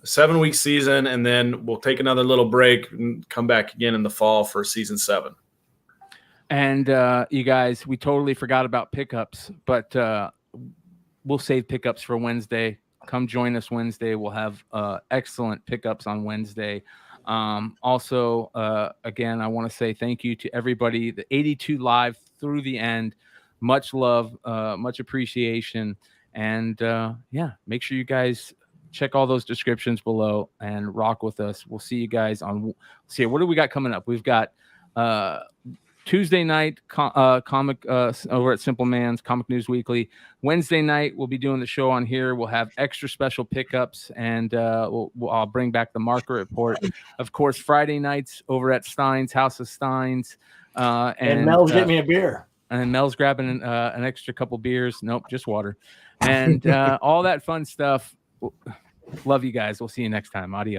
7-week season, and then we'll take another little break and come back again in the fall for season 7. And you guys, we totally forgot about pickups, but we'll save pickups for Wednesday. Come join us Wednesday. We'll have excellent pickups on Wednesday. Also, again, I want to say thank you to everybody, the 82 live through the end. Much love, much appreciation. And yeah, make sure you guys check all those descriptions below and rock with us. We'll see you guys on. See, what do we got coming up? We've got Tuesday night comic over at Simple Man's Comic News Weekly. Wednesday night we'll be doing the show on here. We'll have extra special pickups, and I'll bring back the market report. Of course, Friday nights over at Stein's House of Steins, and Mel's getting me a beer. And Mel's grabbing an extra couple beers. Nope, just water, and all that fun stuff. Love you guys. We'll see you next time. Adios.